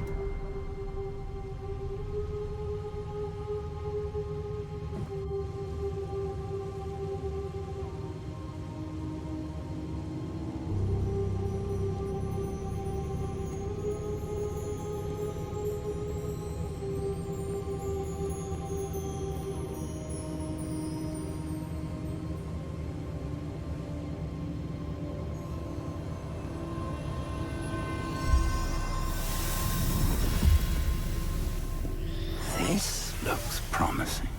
This looks promising.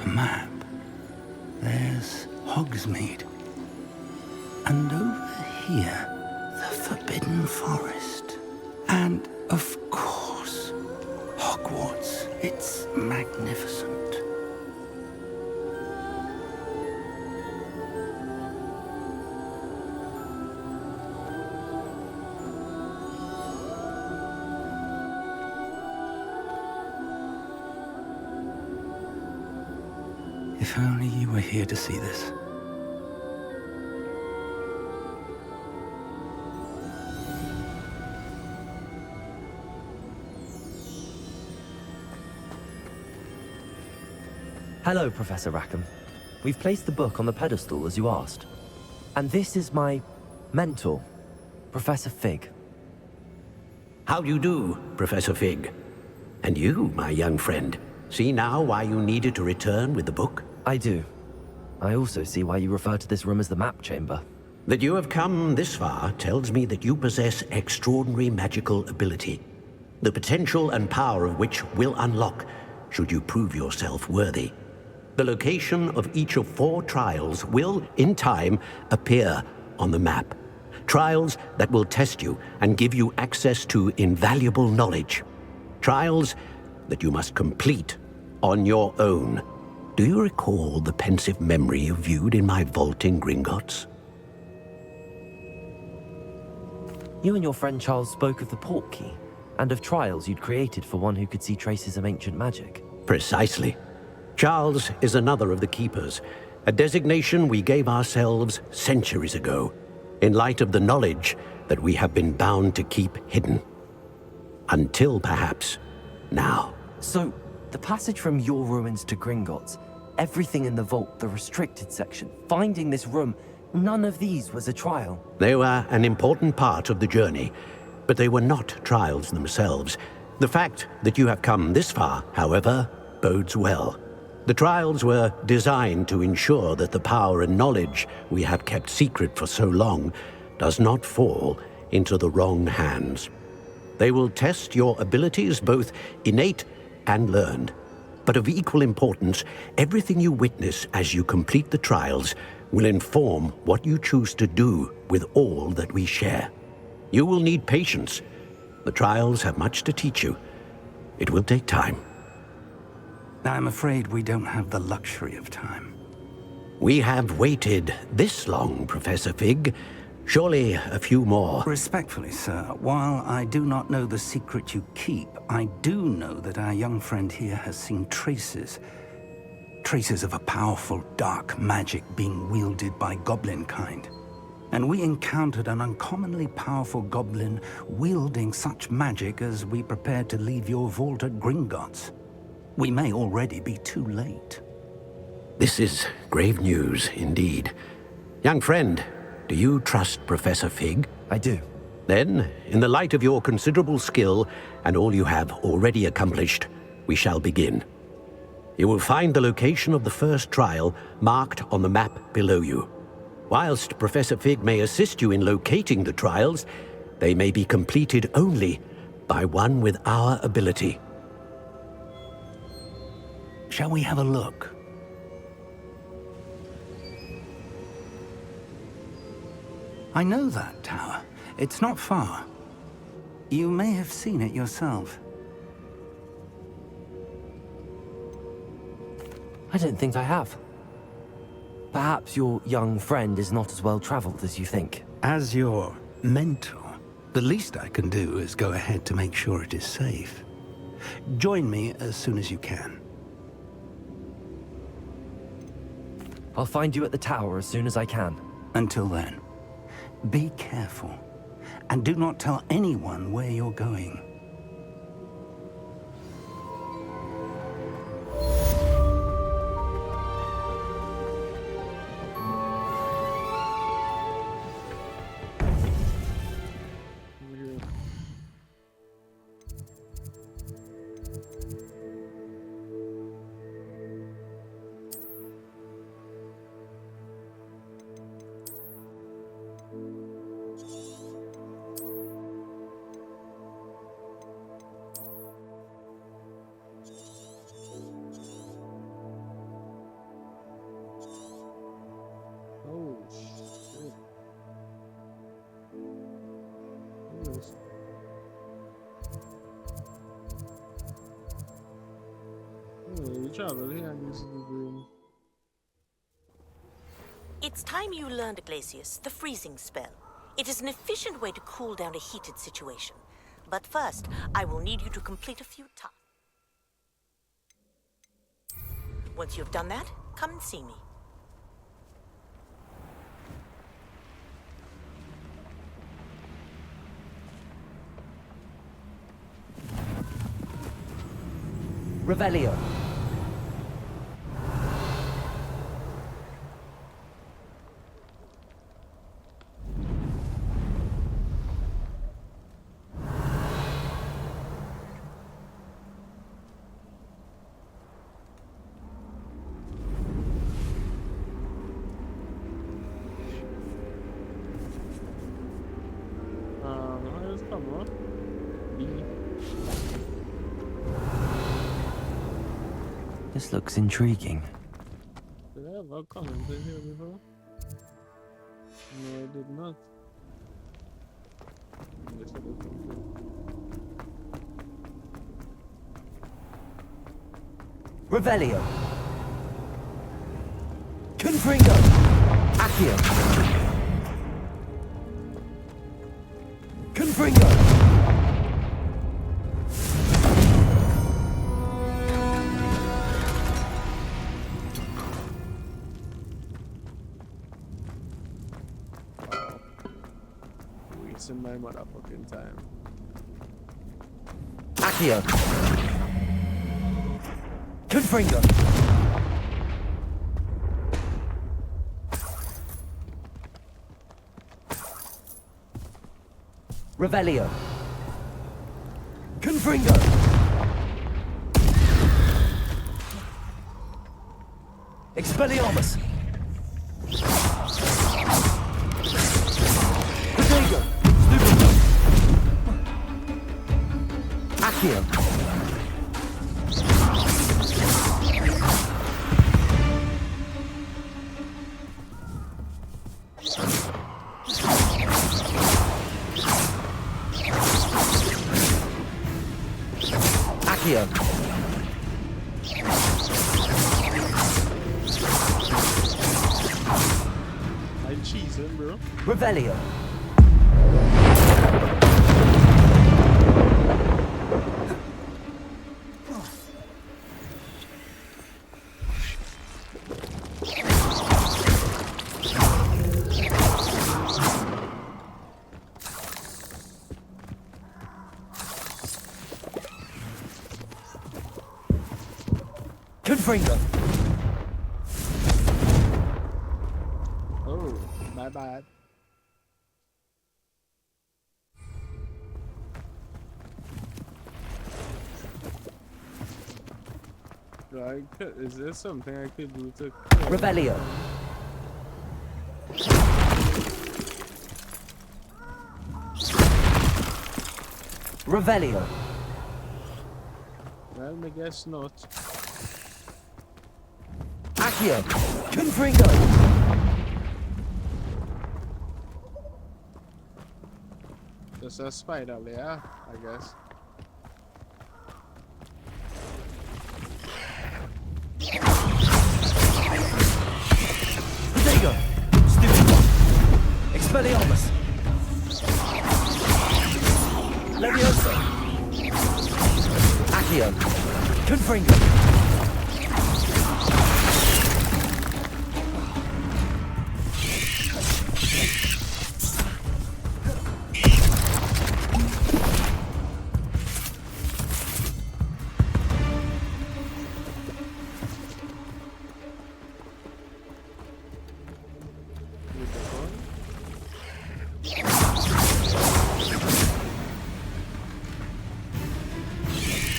Map. There's Hogsmeade. And over here, the Forbidden Forest. And, of course, Hogwarts. It's magnificent. If only you were here to see this. Hello, Professor Rackham. We've placed the book on the pedestal as you asked. And this is my mentor, Professor Fig. How do you do, Professor Fig? And you, my young friend, see now why you needed to return with the book? I do. I also see why you refer to this room as the Map Chamber. That you have come this far tells me that you possess extraordinary magical ability, the potential and power of which will unlock should you prove yourself worthy. The location of each of 4 trials will, in time, appear on the map. Trials that will test you and give you access to invaluable knowledge. Trials that you must complete on your own. Do you recall the pensive memory you viewed in my vault in Gringotts? You and your friend Charles spoke of the Portkey, and of trials you'd created for one who could see traces of ancient magic. Precisely. Charles is another of the Keepers, a designation we gave ourselves centuries ago, in light of the knowledge that we have been bound to keep hidden. Until, perhaps, now. So, the passage from your ruins to Gringotts, everything in the vault, the restricted section, finding this room, none of these was a trial. They were an important part of the journey, but they were not trials themselves. The fact that you have come this far, however, bodes well. The trials were designed to ensure that the power and knowledge we have kept secret for so long does not fall into the wrong hands. They will test your abilities, both innate and learned. But of equal importance, everything you witness as you complete the trials will inform what you choose to do with all that we share. You will need patience. The trials have much to teach you. It will take time. I'm afraid we don't have the luxury of time. We have waited this long, Professor Fig. Surely a few more. Respectfully, sir, while I do not know the secret you keep, I do know that our young friend here has seen traces of a powerful dark magic being wielded by goblin kind. and we encountered an uncommonly powerful goblin wielding such magic as we prepared to leave your vault at Gringotts. We may already be too late. This is grave news indeed. Young friend, do you trust Professor Fig? I do. Then, in the light of your considerable skill and all you have already accomplished, we shall begin. You will find the location of the first trial marked on the map below you. Whilst Professor Fig may assist you in locating the trials, they may be completed only by one with our ability. Shall we have a look? I know that tower. It's not far. You may have seen it yourself. I don't think I have. Perhaps your young friend is not as well traveled as you think. As your mentor, the least I can do is go ahead to make sure it is safe. Join me as soon as you can. I'll find you at the tower as soon as I can. Until then, be careful, and do not tell anyone where you're going. It's time you learned, Glacius, the freezing spell. It is an efficient way to cool down a heated situation. But first, I will need you to complete a few tasks. Once you've done that, come and see me. Revelio. This looks intriguing. Did I have a comment in here before? No, I did not. Yes, I did. Revelio. Confringo. Accio. Confringo. In my motherfucking time. Accio. Confringo. Revelio. Confringo. Expelliarmus. Protego. Accio. Accio. I'm cheesing, bro. Revelio. Confringo. Oh, my bad. Is there something I could do to... Rebellion. Revelio. Well, I guess not. Accio. Confringo. Just a spider layer, I guess. Protego. Stupid one. Expelliarmus. Levioso. Accio. Confringo.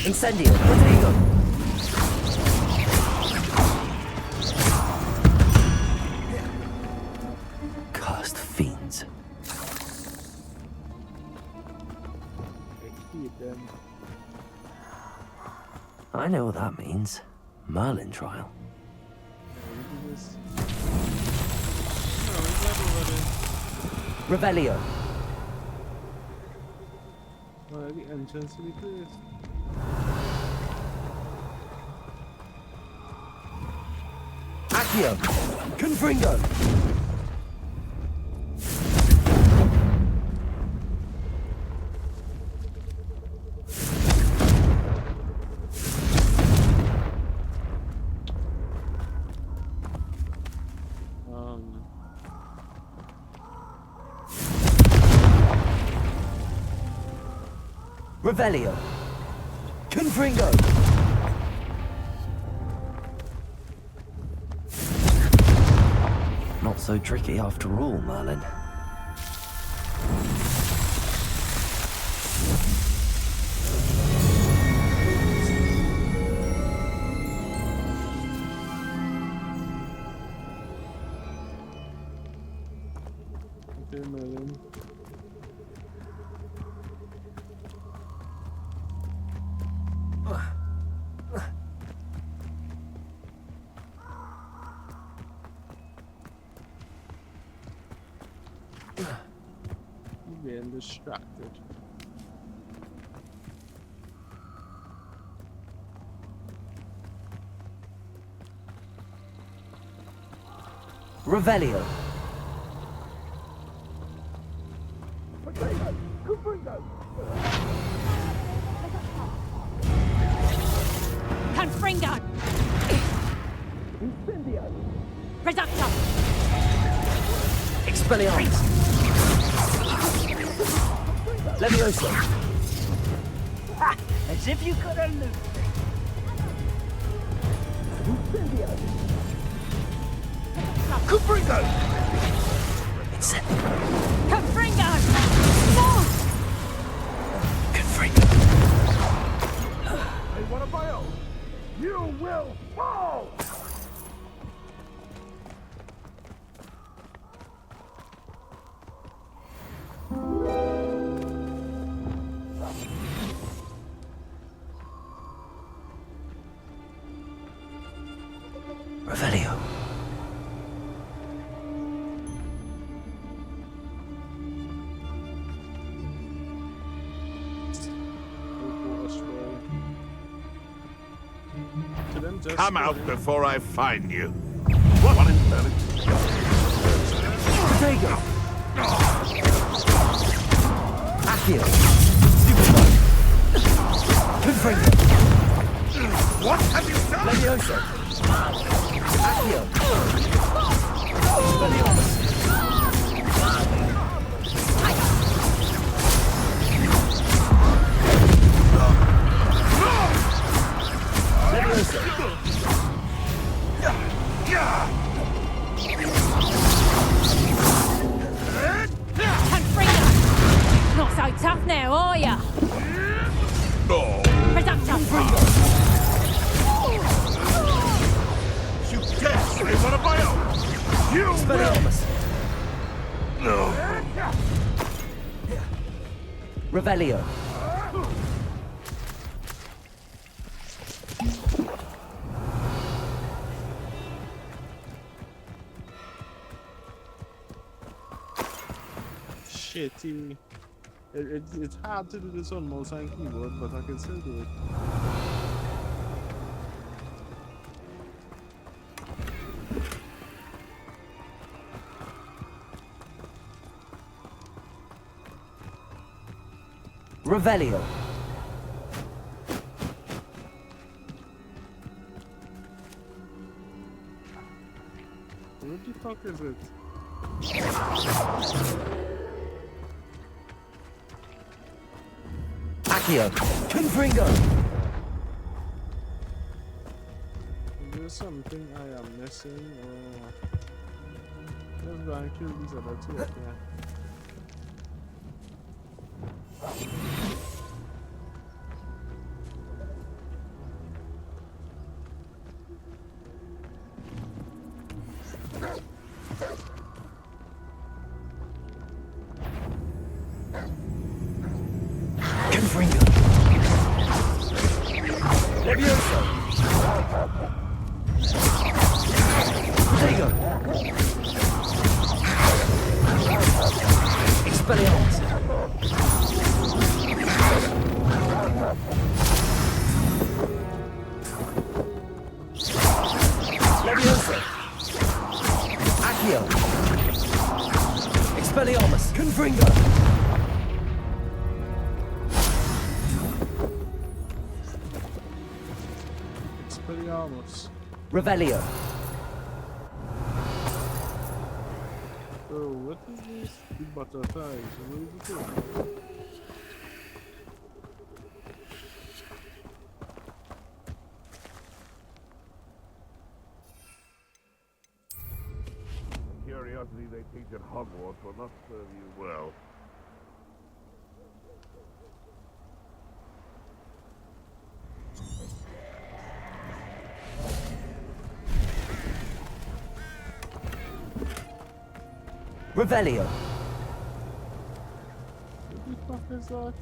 Incendio. Protego. Cursed fiends. I know what that means. Merlin trial. Revelio. Oh, the entrance to the place. Accio. Confringo. Revelio. Confringo. Not so tricky after all, Merlin. Okay, Merlin. Being distracted. Revelio. Confringo! Reductor! Expelliarmus. Levioso. As if you could elude Confringo. Confringo! No! Confringo. Hey, one of my own. You will fall! Revelio. Come out before I find you. What in the... Protego. Accio. Stupid. Confringo. What have you done? Levioso. Accio. Expelliarmus. Levioso. Revelio. Shitty. It's hard to do this on mouse and keyboard, but I can still do it. Revelio. What the fuck is it? Accio. Confringo. Is there something I am missing, or let's go and kill these other two up there. Confringo. Levioso. Digo. Expelliarmus. Levioso. Accio. Expelliarmus. Confringo. Expelliarmus. Revelio. Oh, what is this? The butterflies. What is it? Curiosity they teach at Hogwarts will not serve you well. Revelio. What the fuck is that?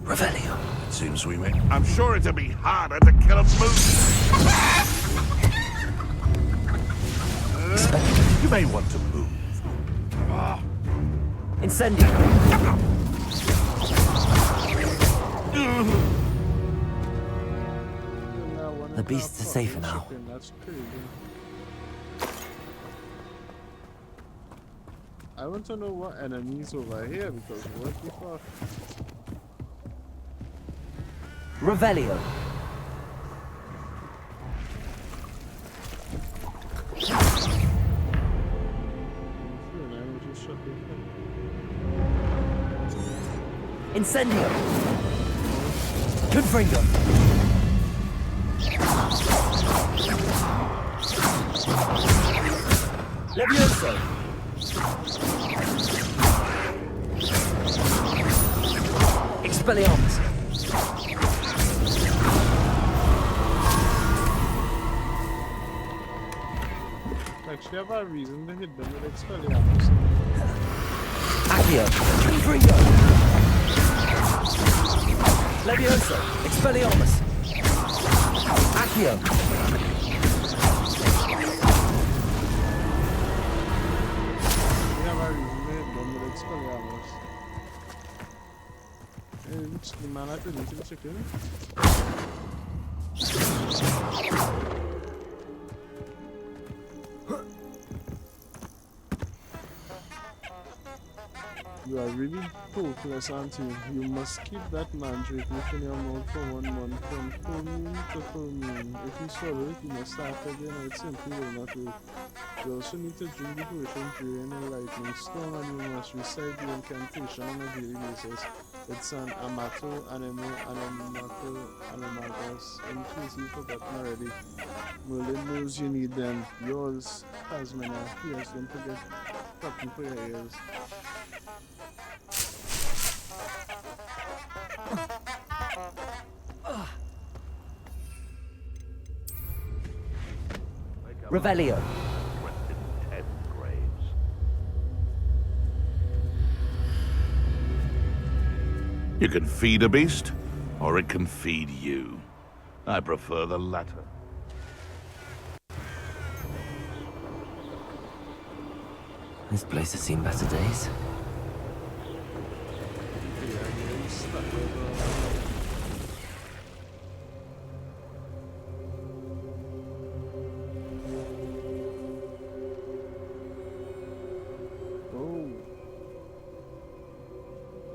Revelio. It seems we may. I'm sure it'll be harder to kill a moose. You may want to move. Incendio. The beasts are safer now. That's crazy. I want to know what enemies over here because what the fuck? Revelio. Incendio. Confringo. Levioso. Expelliarmus. Actually, I have a reason to hit them with Expelliarmus. Accio. Confringo. Levioso. Expelliarmus. Accio. We have a reason to hit them with Expelliarmus. Hey, which the man I didn't see the chicken? You are really hopeless, aren't you? You must keep that mandrake within your mouth for 1 month, from full moon to full moon. If you swallow it, you must start again, or it simply will not work. You also need to drink the potion during a lightning storm, and you must recite the incantation on a daily basis. It's an amato, animagus. In case you've forgotten already, Merlin knows you need them. Yours, Hasmina. Yes, don't forget, cotton for your ears. Revelio. You can feed a beast, or it can feed you. I prefer the latter. This place has seen better days. Oh.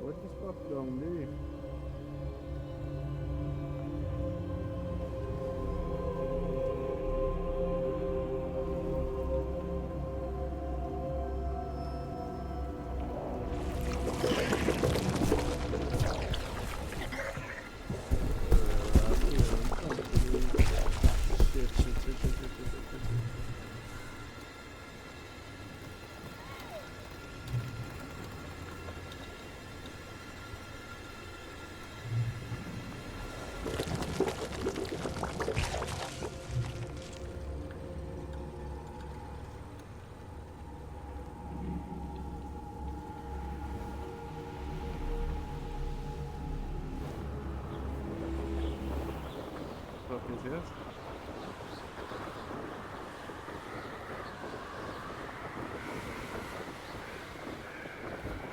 What the fuck down there? Fuck is this?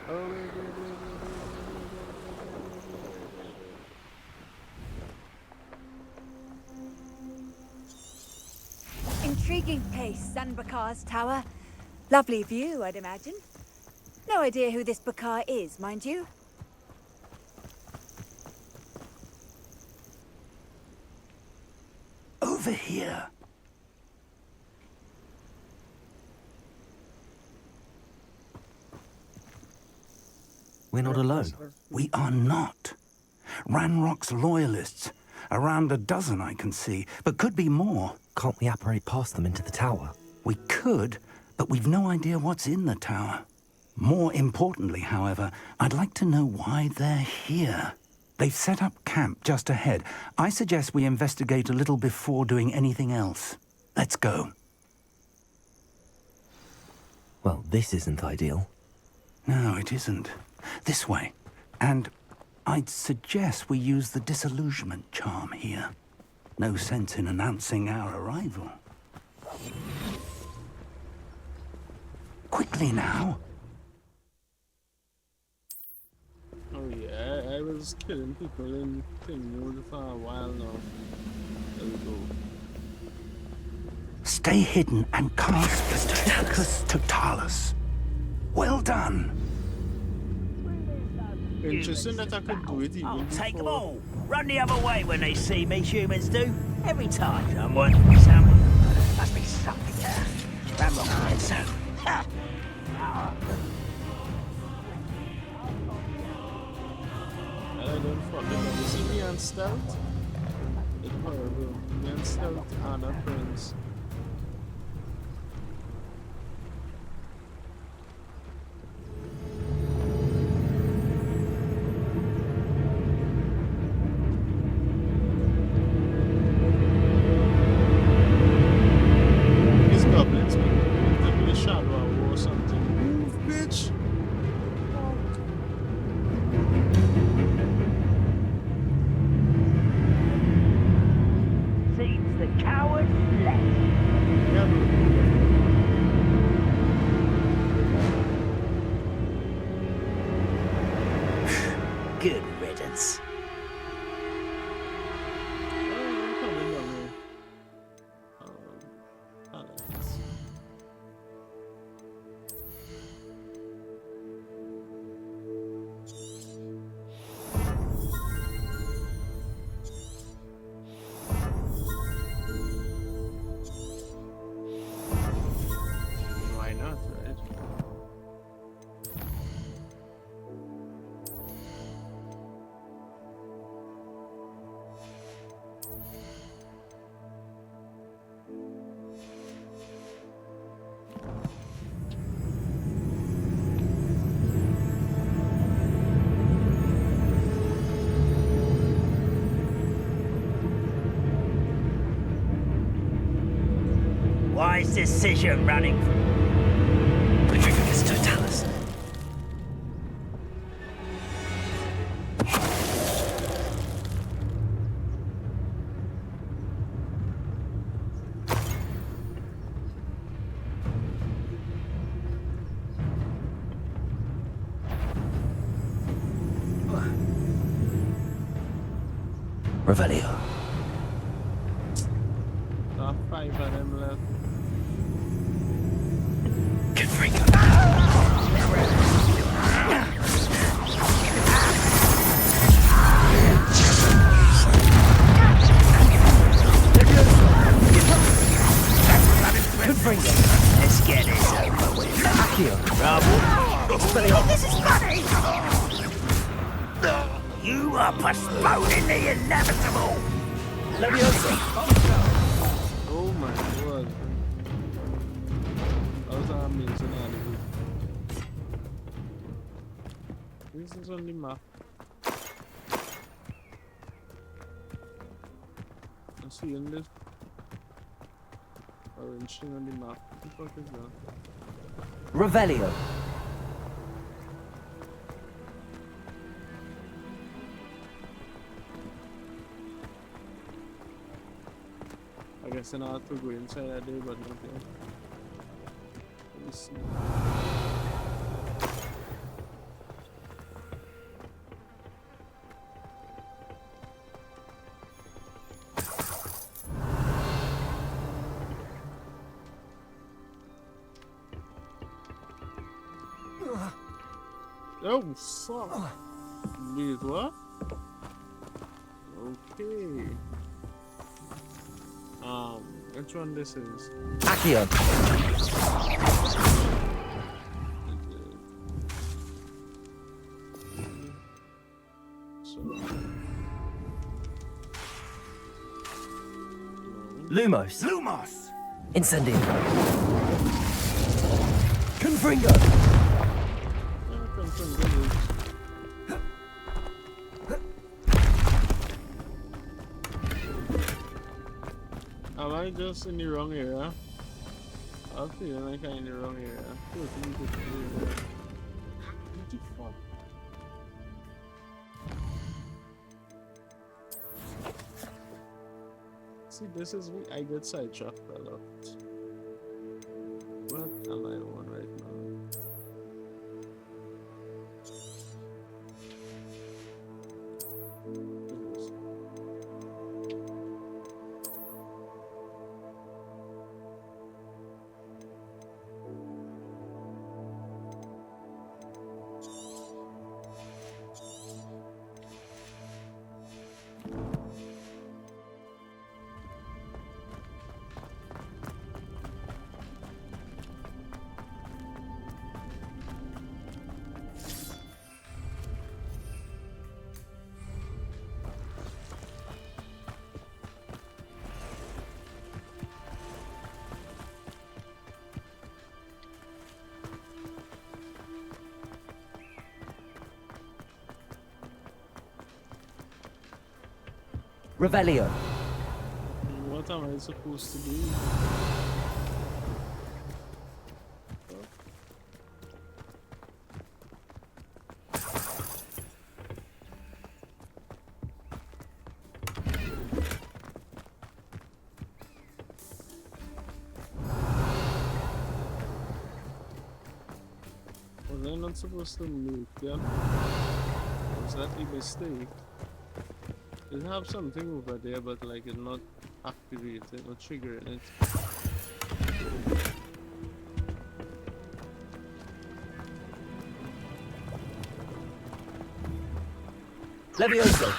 Oh, wait. Intriguing place, Sanbakar's tower. Lovely view, I'd imagine. No idea who this Bakar is, mind you. Over here. We're not alone. We are not. Ranrock's loyalists. Around a dozen I can see, but could be more. Can't we apparate past them into the tower? We could, but we've no idea what's in the tower. More importantly, however, I'd like to know why they're here. They've set up camp just ahead. I suggest we investigate a little before doing anything else. Let's go. Well, this isn't ideal. No, it isn't. This way. And I'd suggest we use the disillusionment charm here. No sense in announcing our arrival. Quickly now. Oh yeah, I was killing people in thing mode for a while now. There we go. Stay hidden and cast Tacticus Totalis. Well done. Interesting that I could do it even I'll take them before. all. Run the other way when they see me, humans do. Every time. Someone. Must be something there. Ramrock said so. Ha! I don't fucking know. You see me on stealth? It's horrible. Me on stealth and a prince. These goblins, man. Give me a shadow or something. Move, bitch! Seems the coward left. Good riddance. Wise decision running. Petrificus totalis. Revelio. 5 of them left. Let's get this over with. Trouble? This is funny! You are postponing the inevitable! Leviosa! Oh my god. That was amazing, animal. This is on the map. I see in this orange thing on the map. What the fuck is that? Revelio. I guess I have to go inside that day, but not yet. Let me see. Oh, fuck. Wait, what? Okay. Which one this is? Accio. Lumos. Lumos! Incendio. Confringo. Am I just in the wrong area? I feel like I'm in the wrong area. What the fuck? See, this is me. I get sidetracked a lot. What am I on right now? Revelio. What am I supposed to do? Was I not supposed to move them? Was that a mistake? It have something over there, but like it's not activated or triggering it. Levioso.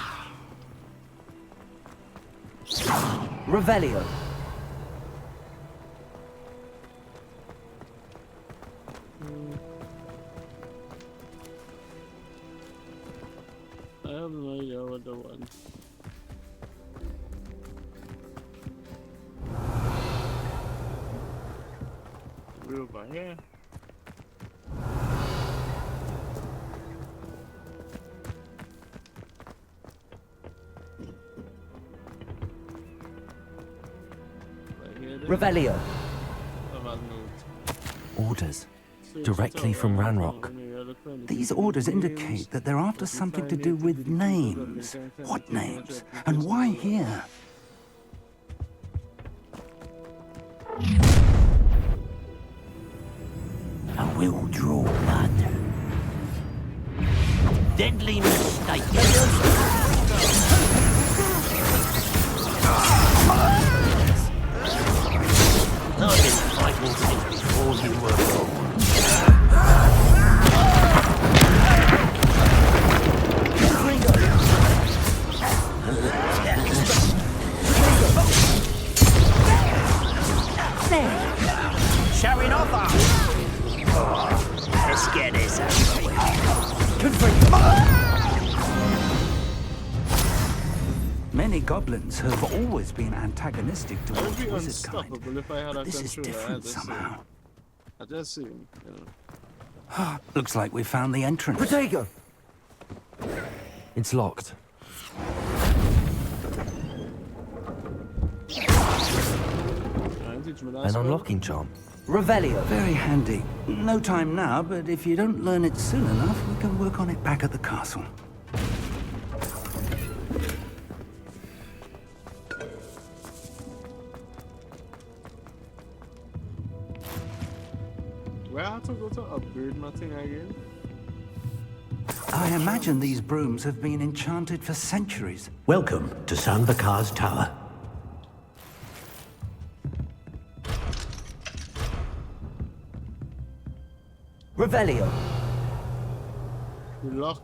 Revelio. I have no idea what the one. We're over here. Revelio. Orders. Directly from Ranrock. These orders indicate that they're after something to do with names. What names? And why here? I will draw blood. Deadly mistake. I've been fighting since before you were born. Showing off us. Let's get this out of the way. Many goblins have always been antagonistic towards wizard kind, but this is different somehow. I just see him, Looks like we found the entrance. Protego! It's locked. An unlocking charm. Revelio. Very handy. No time now, but if you don't learn it soon enough, we can work on it back at the castle. Where I have to go to upgrade my thing again? I imagine these brooms have been enchanted for centuries. Welcome to San Bakar's Tower. Revelio. Lock.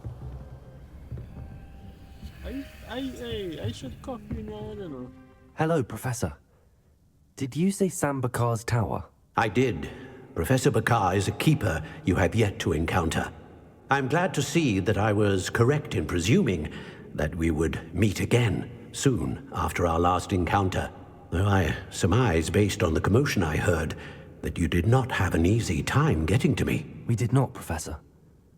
I should copy you now, I don't know. Hello, Professor. Did you say San Bakar's Tower? I did. Professor Bakar is a keeper you have yet to encounter. I'm glad to see that I was correct in presuming that we would meet again soon after our last encounter, though I surmise, based on the commotion I heard, that you did not have an easy time getting to me. We did not, Professor.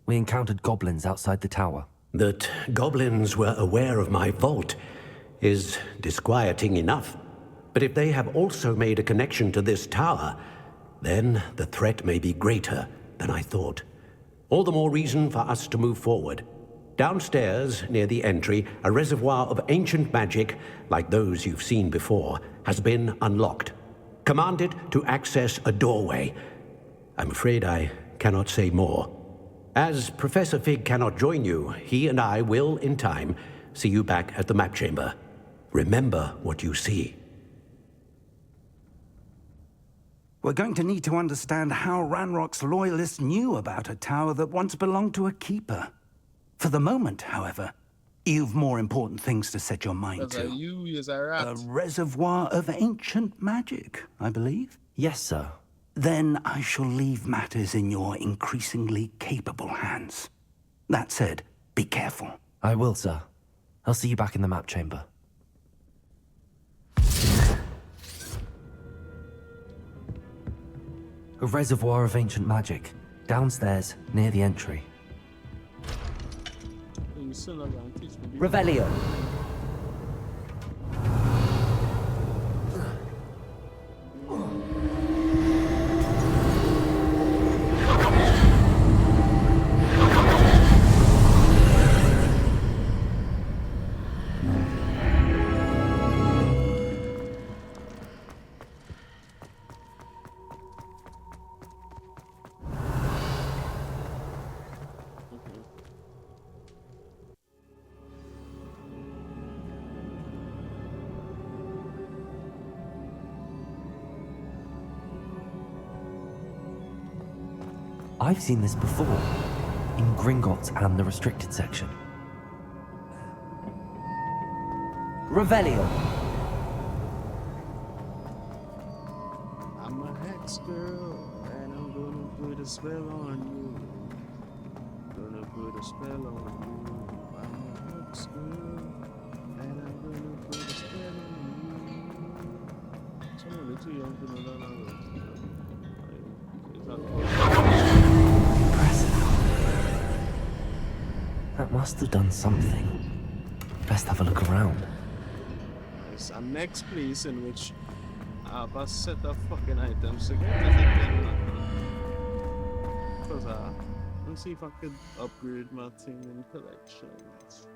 We encountered goblins outside the tower. That goblins were aware of my vault is disquieting enough. But if they have also made a connection to this tower, then the threat may be greater than I thought. All the more reason for us to move forward. Downstairs, near the entry, a reservoir of ancient magic, like those you've seen before, has been unlocked. Commanded to access a doorway. I'm afraid I cannot say more. As Professor Fig cannot join you, he and I will, in time, see you back at the map chamber. Remember what you see. We're going to need to understand how Ranrock's loyalists knew about a tower that once belonged to a keeper. For the moment, however, you've more important things to set your mind to. A reservoir of ancient magic, I believe? Yes, sir. Then I shall leave matters in your increasingly capable hands. That said, be careful. I will, sir. I'll see you back in the map chamber. A reservoir of ancient magic, downstairs, near the entry. Revelio. I've seen this before, in Gringotts and the restricted section. Revelio. I'm a hex girl, and I'm gonna put a spell on you. Gonna put a spell on you. I'm a hex girl, and I'm gonna put a spell on you. Someone is too young to know that language. That must have done something. Best have a look around. Our next place in which I have a set of fucking items to get. I think then because let's see if I could upgrade my thing in collections.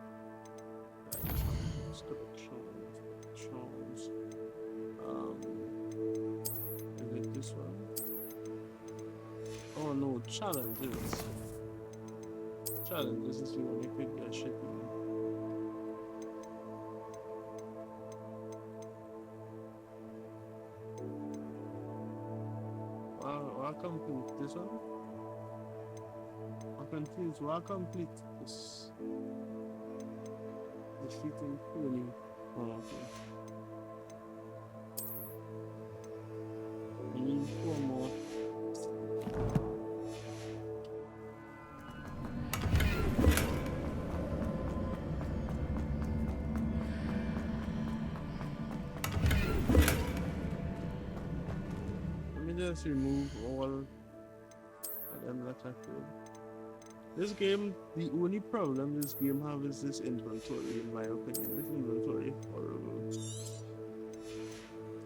Collections. Is it this one? Oh no, challenges. Challenges is the only thing that shit in. Why complete this one? I'm confused. Why complete this? Defeating Pony. Oh, okay. I need 4 more. Just remove all of them that I could. This game, the only problem this game have is this inventory, in my opinion. This inventory is horrible.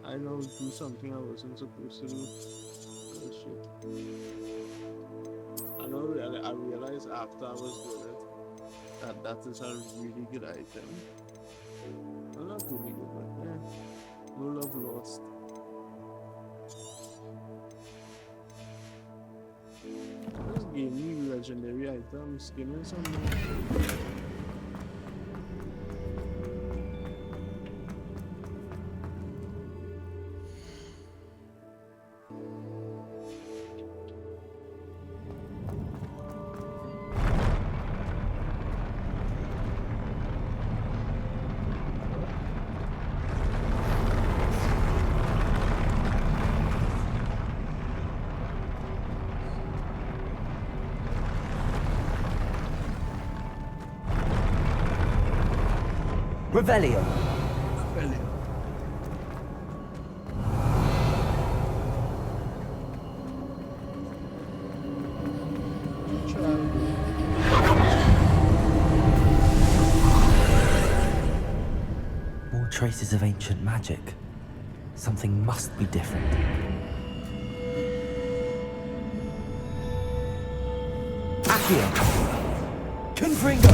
I now do something I wasn't supposed to do. Oh shit. I realized after I was doing it that is a really good item. Well, not really good, but yeah. No love lost. Just give me legendary items, give me some more. Revelio. More traces of ancient magic. Something must be different. Accio. Confringo.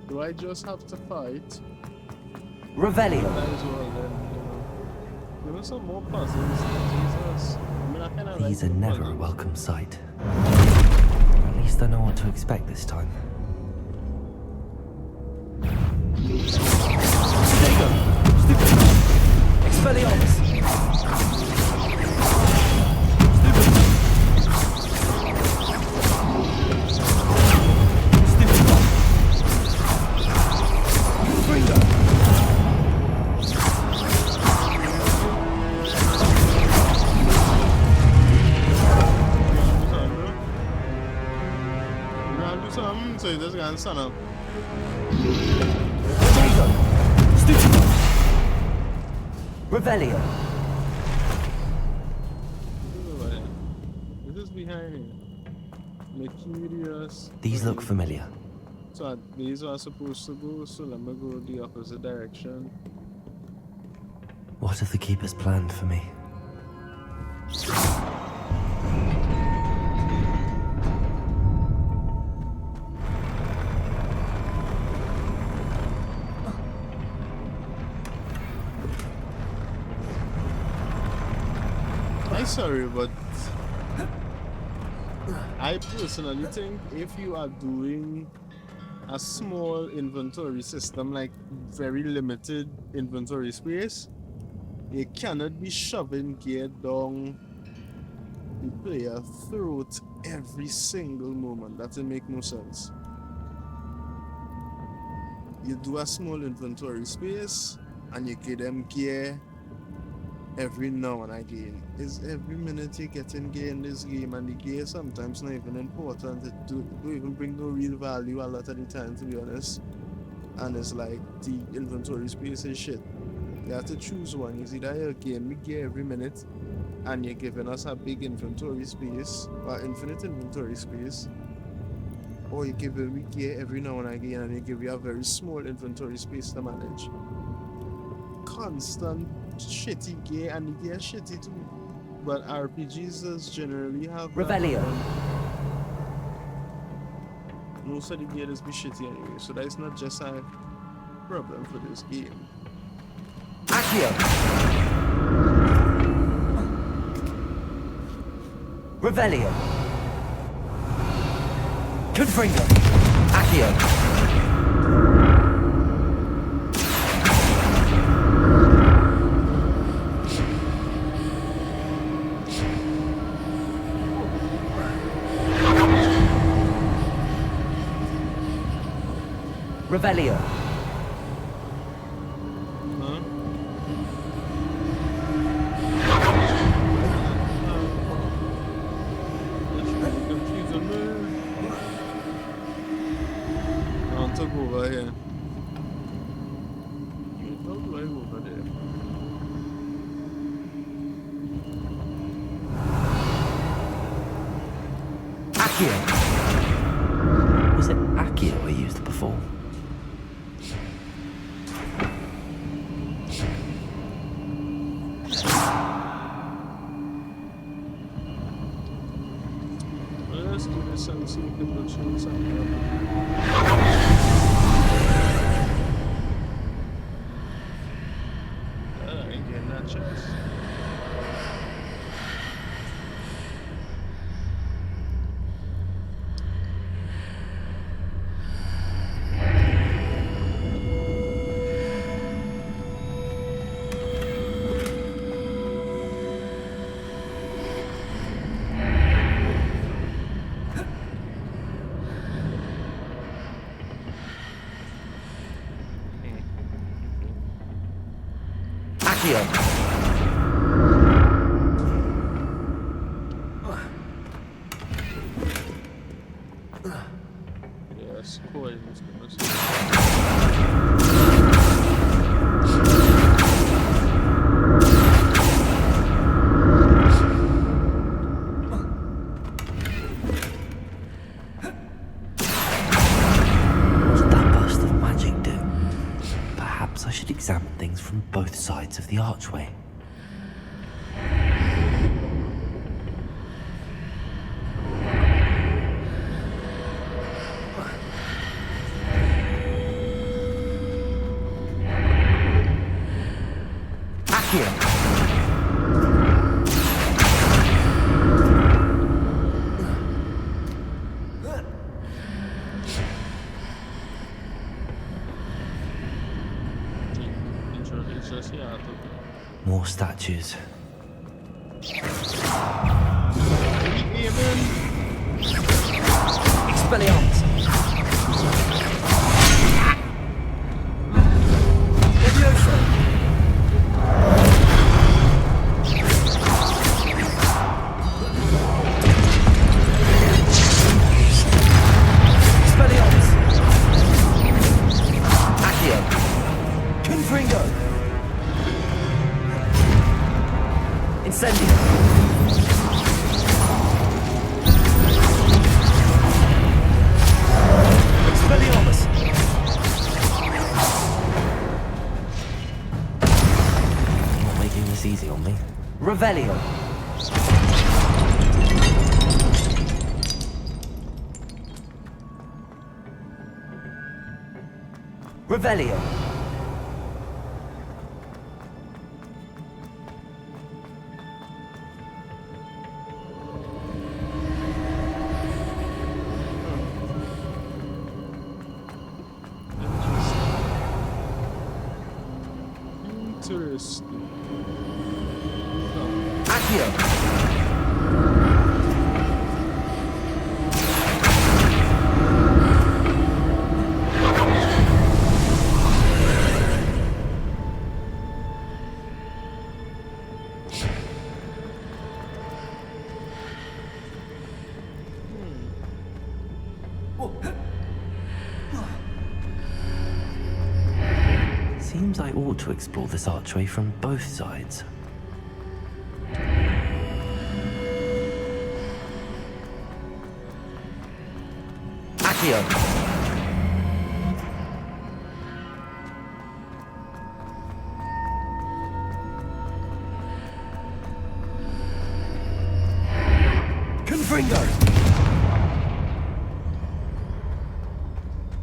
Do I just have to fight? Revelio. Well, then, give me some more puzzles. Jesus. I mean, I kinda These like are the never a puzzles. welcome sight. At least I know what to expect this time. Expelliarmus! So you just gonna stand up. Revelio. This is behind here. Mercurius. These look familiar. So these are supposed to go, so let me go the opposite direction. What have the keepers planned for me? I'm sorry, but I personally think if you are doing a small inventory system, like very limited inventory space, you cannot be shoving gear down the player throat every single moment. That doesn't make no sense. You do a small inventory space and you give them gear every now and again. Is every minute you get in gear in this game, and the gear sometimes not even important. It don't even bring no real value a lot of the time, to be honest. And it's like the inventory space is shit. You have to choose one. It's either you're getting me gear every minute and you're giving us a big inventory space or infinite inventory space, or you give it weak gear every now and again, and you give you a very small inventory space to manage. Constant shitty gear, and the gear shitty too. But RPGs does generally have Revelio. Most of the gear does be shitty anyway, so that's not just a problem for this game. Accio. Revelio. Confringo. Accio. Revelio. Was it Accio I used before? Let's do this and see if we can change something. Again, that checks. Yes, coin is gonna see. What did that burst of magic do? Perhaps I should examine things from both sides of the archway. More statues. Expelliarmus. Leviosa. Expelliarmus. Accio. Confringo. Incendio. Expelliarmus. You're not making this easy on me. Revelio. Revelio. Interesting. Accio. Seems I ought to explore this archway from both sides. Accio. Accio. Confringo.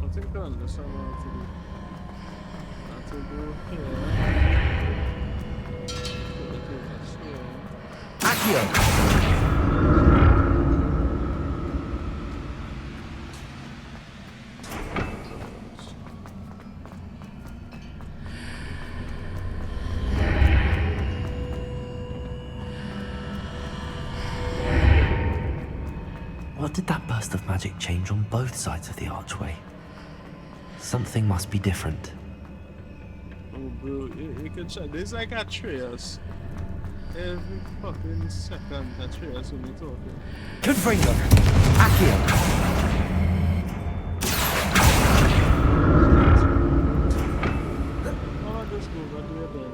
I think I understand what to do here. Accio. What did that burst of magic change on both sides of the archway? Something must be different. Oh, bro, you can check. There's like a trails. Every fucking second, a trails when you're talking. Confringo. Accio. Oh, just go over there then.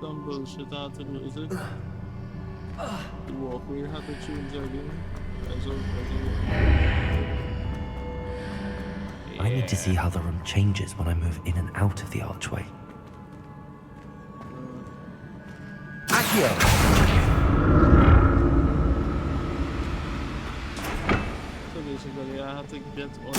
Some bullshit out to do, is it? The walkway had to change again. I need to see how the room changes when I move in and out of the archway. Accio. So basically I had to get on.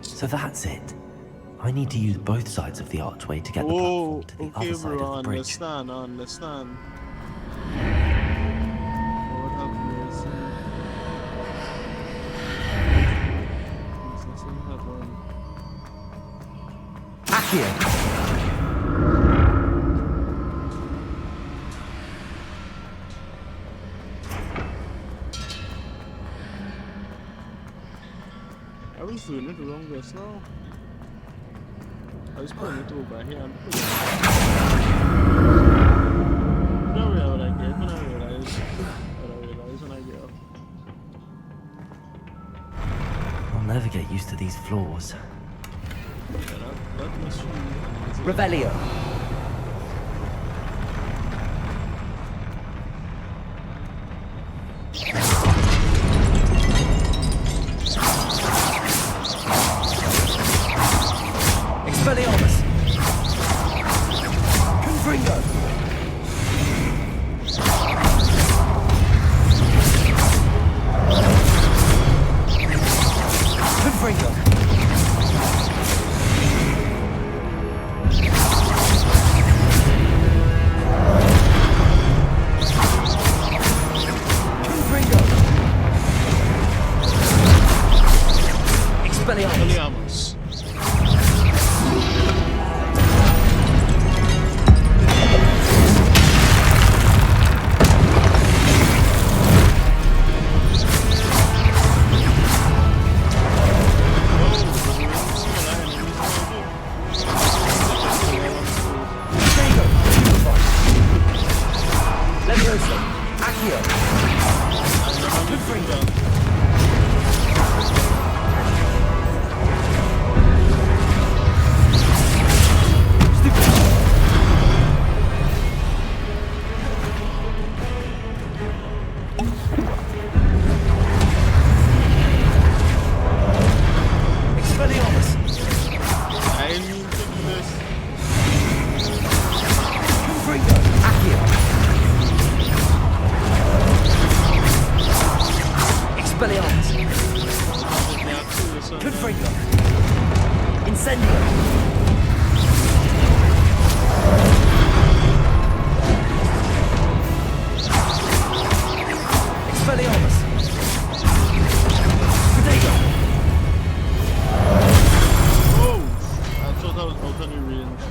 So that's it. I need to use both sides of the archway to get the platform to the other side of the bridge. Understand. Accio. I was doing it wrong just now. I was putting it over here and putting it. Don't realize what I get when I realize when I get up. I'll never get used to these floors. Yeah, that must be Revelio. Expelliarmus. Confringo. Confringo. Expelliarmus. Leviosa. Accio. Confringo. Expelliarmus. I mean to do this. Confringo. Accio. Expelliarmus. Confringo. Incendio. Expelliarmus. Protego. Oh! I thought I was out of the range.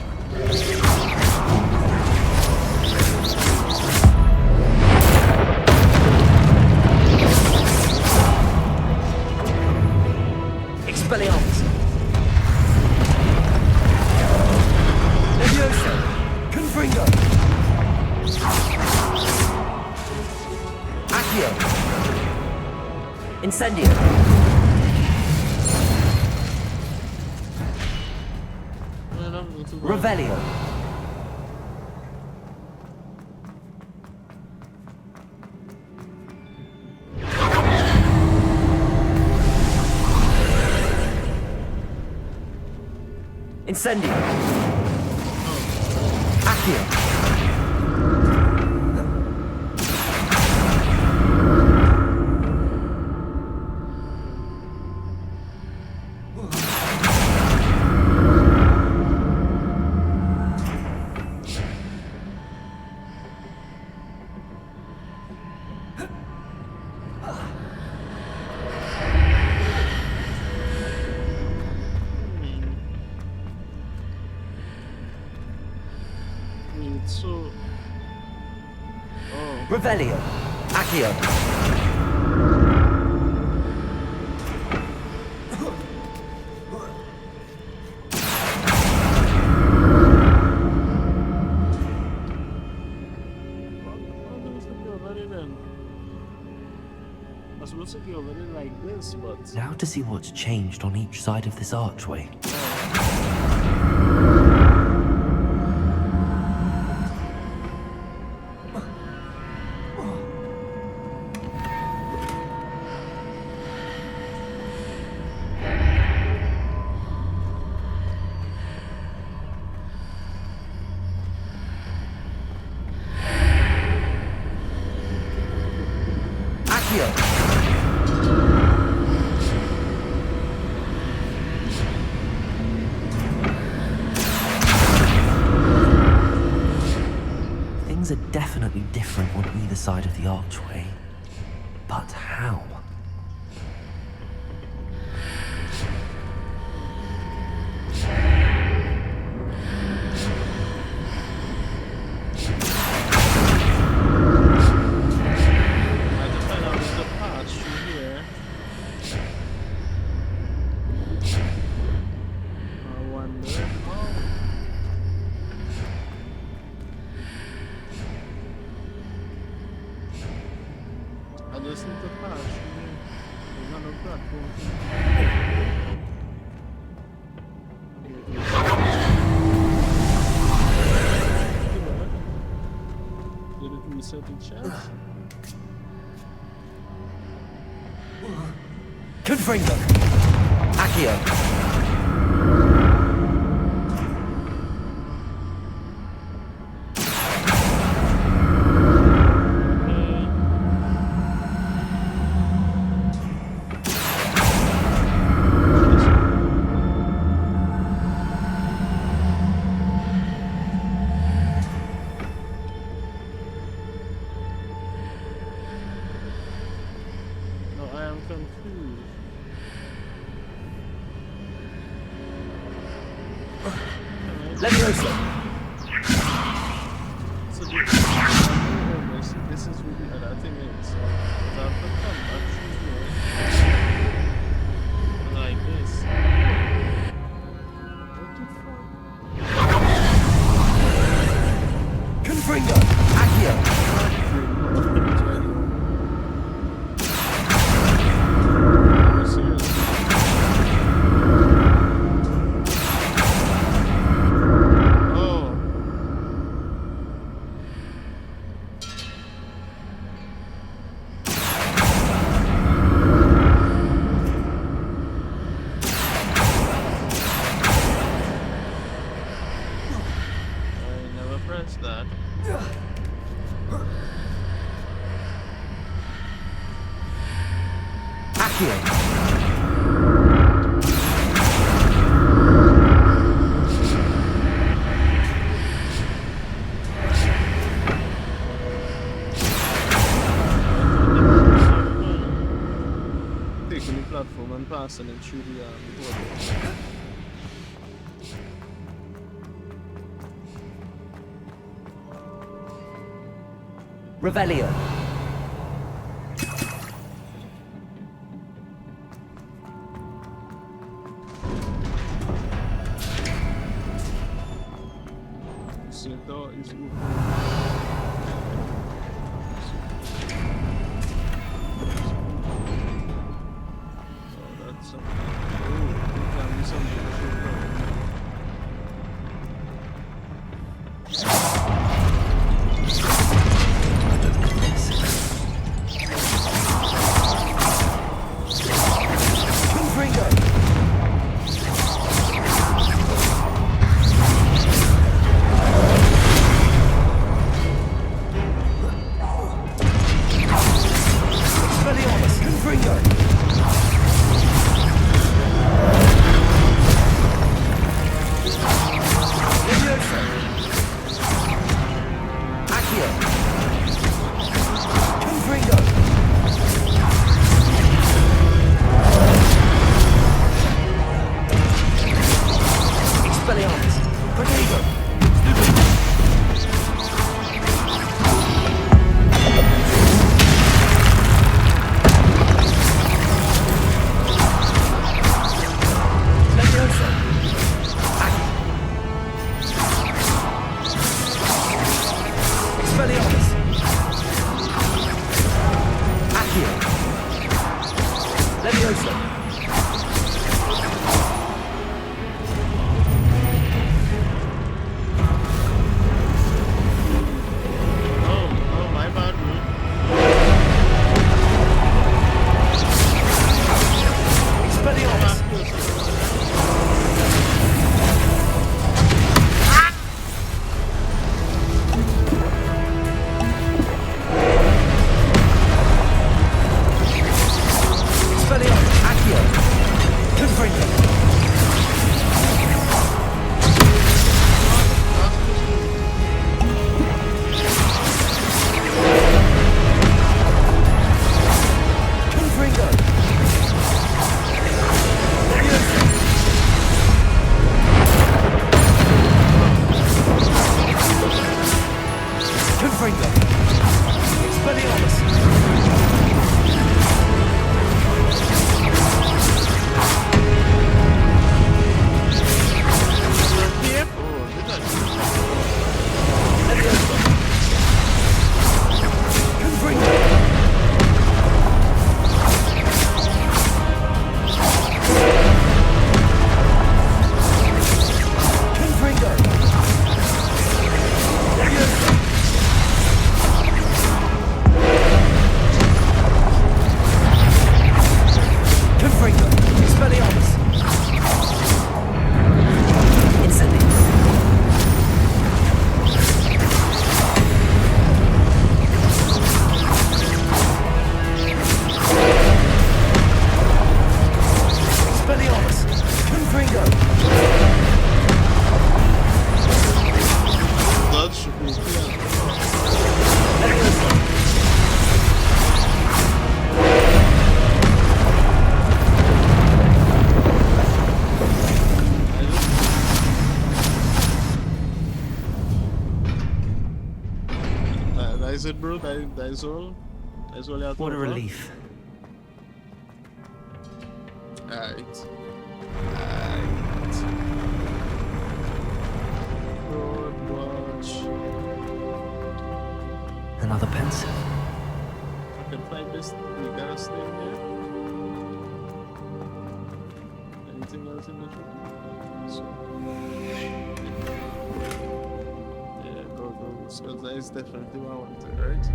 Expelliarmus! Leviosa! Confringo! Accio! Incendio! Revelio! Incendio! Accio! So, Revelio! Accio! I was supposed to go over it like this, but Now to see what's changed on each side of this archway. Things are definitely different on either side of the archway. But how? I just need to pass through here. There's not no platform. Did it reset the chest? Confringo! Accio! No, I am confused. Leviosa! So this is really what I think is. I have to come back through here. Like this. What the fuck? Confringo! Accio! That. Accio! Taking the platform and passing it through the board. Revelio! Ancient door is open. Oh, that's something. Oh, it can be some beautiful color. Is it, bro? That is all. That's all you have to What a offer? relief. Alright. Watch. Another pencil. I can find this. We gotta stay here. Anything else in the shop? So. Yeah, go. Because that is definitely what I wanted, right?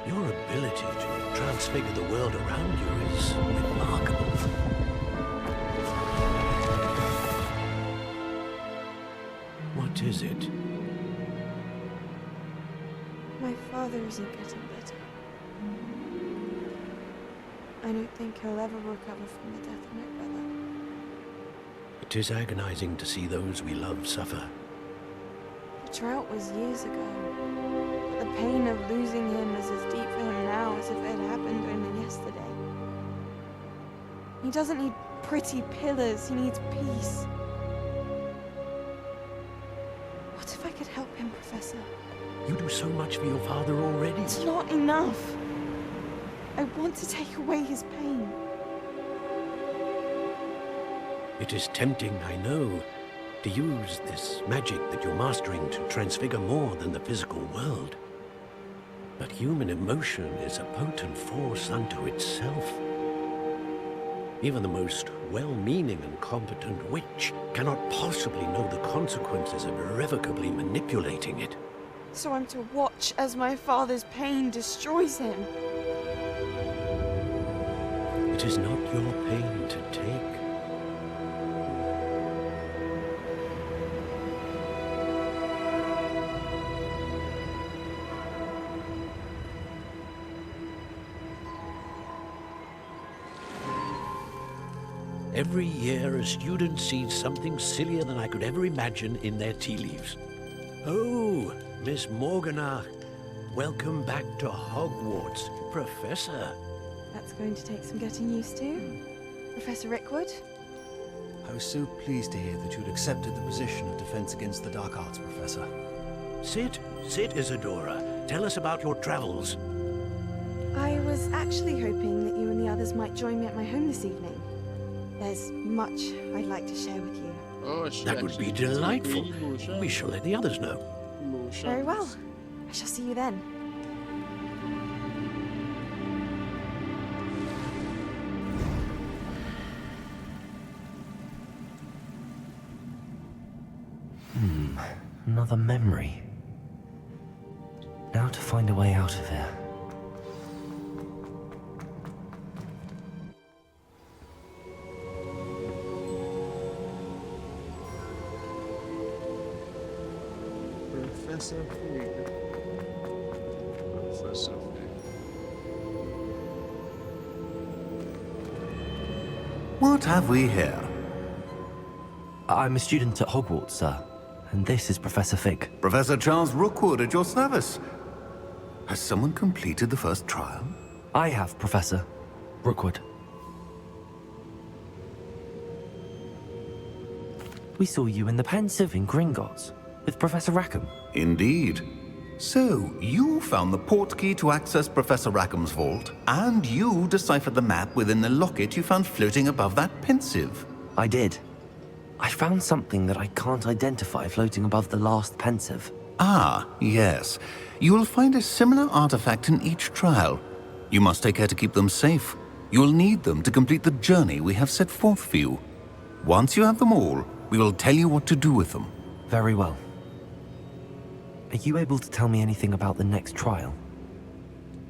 Your ability to transfigure the world around you is remarkable. What is it? My father isn't getting better. I don't think he'll ever recover from the death of my brother. It is agonizing to see those we love suffer. The drought was years ago, but the pain of losing him is as deep for him now as if it had happened only yesterday. He doesn't need pretty pillars, he needs peace. What if I could help him, Professor? You do so much for your father already. It's not enough. I want to take away his pain. It is tempting, I know, to use this magic that you're mastering to transfigure more than the physical world. But human emotion is a potent force unto itself. Even the most well-meaning and competent witch cannot possibly know the consequences of irrevocably manipulating it. So I'm to watch as my father's pain destroys him. It is not your pain to take. Every year, a student sees something sillier than I could ever imagine in their tea leaves. Oh, Miss Morganach, welcome back to Hogwarts, Professor. That's going to take some getting used to. Professor Rickwood? I was so pleased to hear that you'd accepted the position of Defense Against the Dark Arts, Professor. Sit, Isadora. Tell us about your travels. I was actually hoping that you and the others might join me at my home this evening. There's much I'd like to share with you. Oh, that would be delightful. We shall let the others know. Very well. I shall see you then. Another memory. Now to find a way out of here. Professor Fig. Professor Fig. What have we here? I'm a student at Hogwarts, sir. And this is Professor Fig. Professor Charles Rookwood at your service. Has someone completed the first trial? I have, Professor Rookwood. We saw you in the Pensive in Gringotts with Professor Rackham. Indeed. So, you found the portkey to access Professor Rackham's vault, and you deciphered the map within the locket you found floating above that Pensive. I did. I found something that I can't identify floating above the last Pensive. Ah, yes. You will find a similar artifact in each trial. You must take care to keep them safe. You will need them to complete the journey we have set forth for you. Once you have them all, we will tell you what to do with them. Very well. Are you able to tell me anything about the next trial?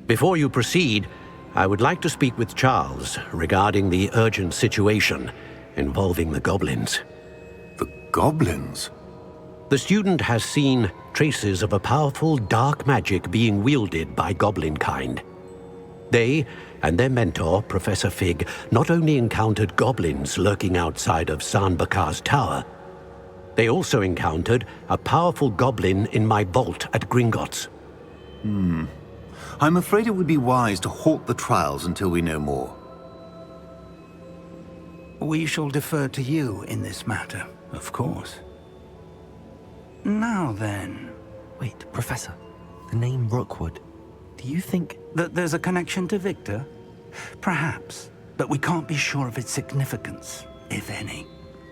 Before you proceed, I would like to speak with Charles regarding the urgent situation involving the goblins. The goblins? The student has seen traces of a powerful dark magic being wielded by goblin kind. They and their mentor, Professor Fig, not only encountered goblins lurking outside of Sanbakar's tower, they also encountered a powerful goblin in my vault at Gringotts. I'm afraid it would be wise to halt the trials until we know more. We shall defer to you in this matter, of course. Now then... Wait, Professor. The name Rookwood. Do you think... that there's a connection to Victor? Perhaps, but we can't be sure of its significance, if any.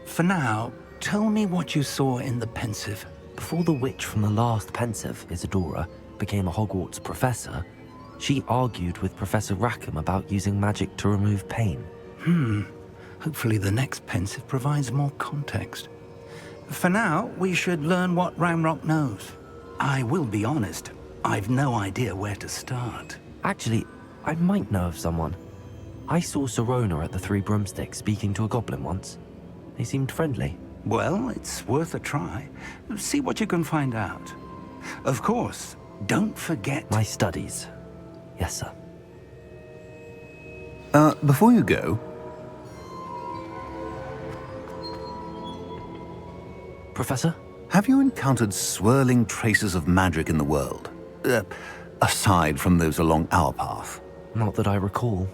For now, tell me what you saw in the Pensive. Before the witch from the last Pensive, Isadora, became a Hogwarts professor, she argued with Professor Rackham about using magic to remove pain. Hopefully the next Pensive provides more context. For now, we should learn what Ramrock knows. I will be honest, I've no idea where to start. Actually, I might know of someone. I saw Serona at the Three Broomsticks speaking to a goblin once. They seemed friendly. Well, it's worth a try. See what you can find out. Of course, don't forget... My studies. Yes, sir. Before you go... Professor? Have you encountered swirling traces of magic in the world? Aside from those along our path? Not that I recall.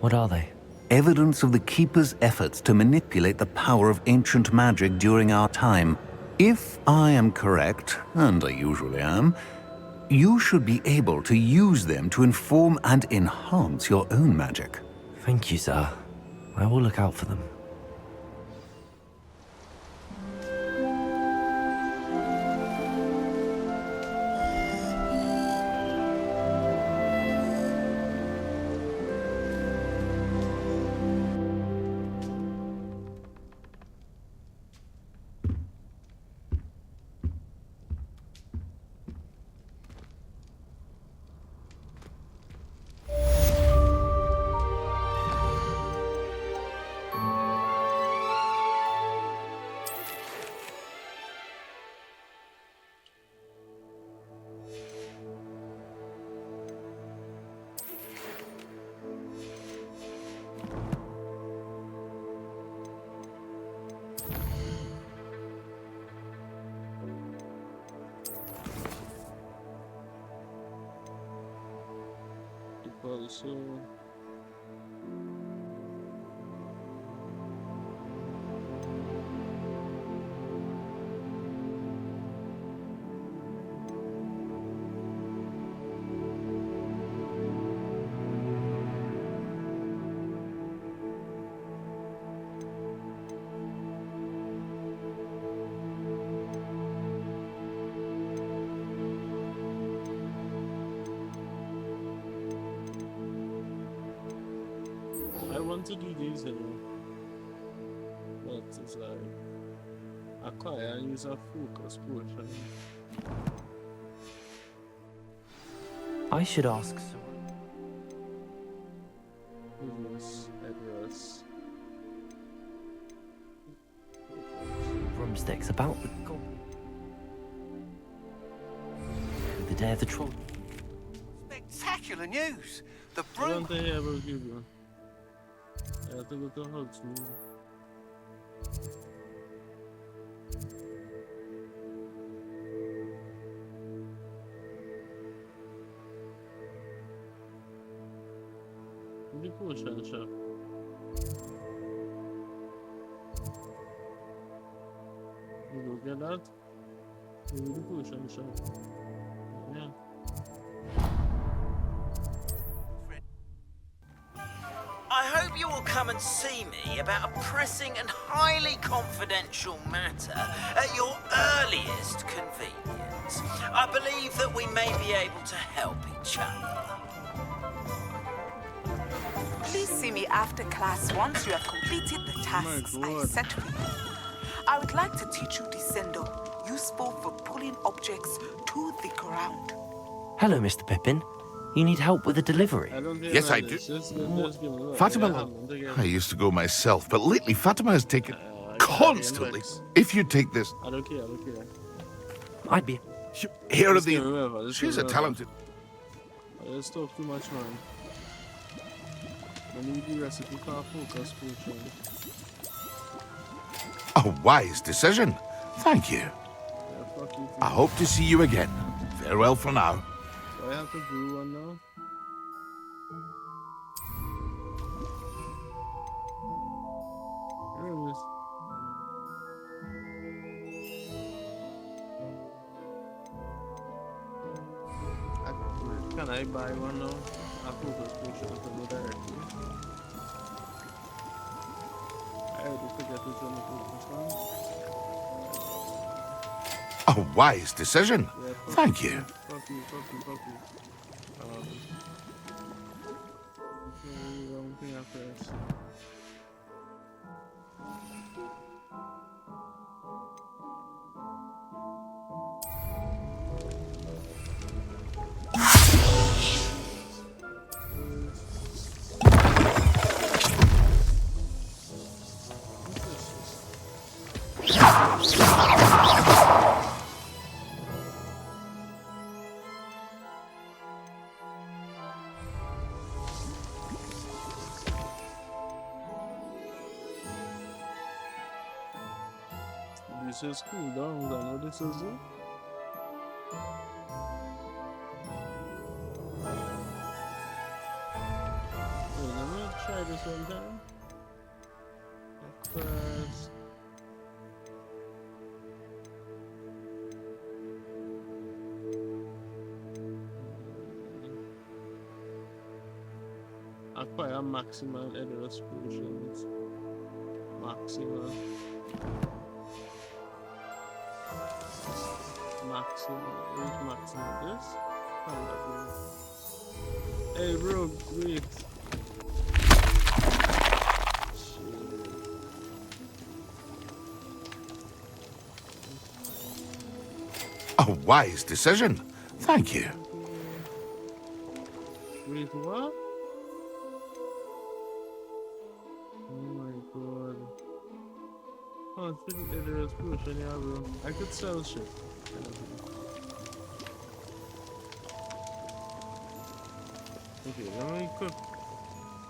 What are they? Evidence of the Keeper's efforts to manipulate the power of ancient magic during our time. If I am correct, and I usually am, you should be able to use them to inform and enhance your own magic. Thank you, sir. I will look out for them. Also, I want to do these, but it's like acquire and use a focus potion. I should ask. Who's Edwards? Broomsticks about the goblin. The day of the troll. Spectacular news! The I broom... don't think I will give you. I have to go to Hogwarts. The potion shop. You go get that? You the potion shop. Yeah. I hope you will come and see me about a pressing and highly confidential matter at your earliest convenience. I believe that we may be able to help each other. Please see me after class once you have completed the tasks I set for you. I would like to teach you Descendo, useful for pulling objects to the ground. Hello, Mr. Pippin. You need help with the delivery? Yes, I do. Fatima, I used to go myself, but lately Fatima has taken constantly. If you take this, I don't care, I don't care. I'd be. Here are the. She's a talented. Let's talk too much, man. I need the recipe for a focus potion. A wise decision. Thank you. I hope to see you again. Farewell for now. Do I have to brew one now? Where is this? Can I buy one now? A focus potion from the directly. I already forget which one the focus one. A wise decision. Yeah, Thank you. Fuck you. Okay, wrong thing I pressed. this is cool down. I know this is it. Wait, I'm gonna try this one time. First. Acquire maximal errors potions. Maximal. Where's maximal? This? Hey bro, wait. A wise decision. Thank you. Wait, what? Oh my god. Oh, it's pretty errors potion, yeah bro. I could sell shit. Okay, let me cook.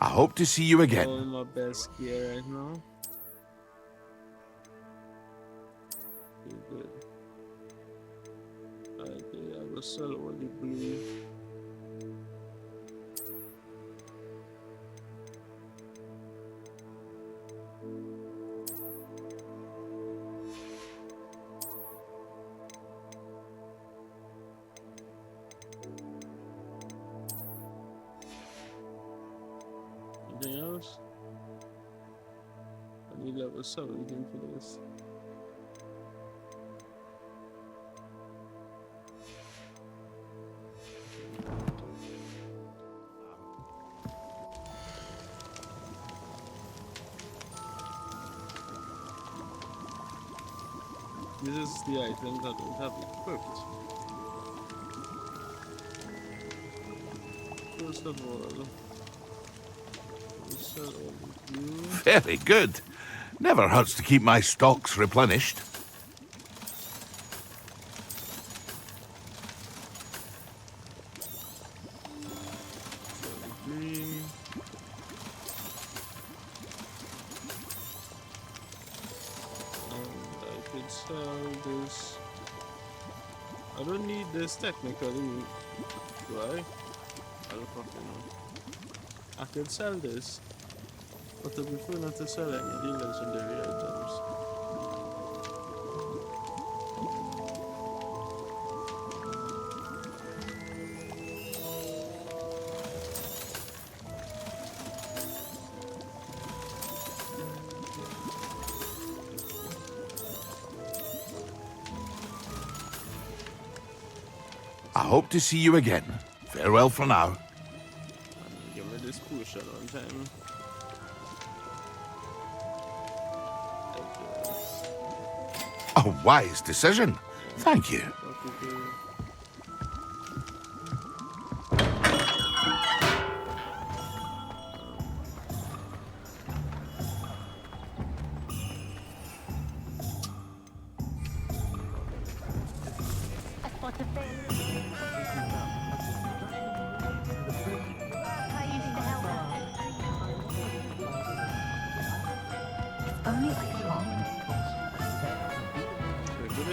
I hope to see you again. All my best gear right now. Okay, good. Okay, I will sell all the blue. Anything else? I need level 17 for this. This is the item that don't have equipped. First of all, we sell all the blue. Very good. Never hurts to keep my stocks replenished. Green. And I could sell this. I don't need this technically, do I? I don't fucking know. I could sell this, but I prefer not to sell any of the legendary items. I hope to see you again. Farewell for now. Give me this potion on time. A wise decision. Thank you.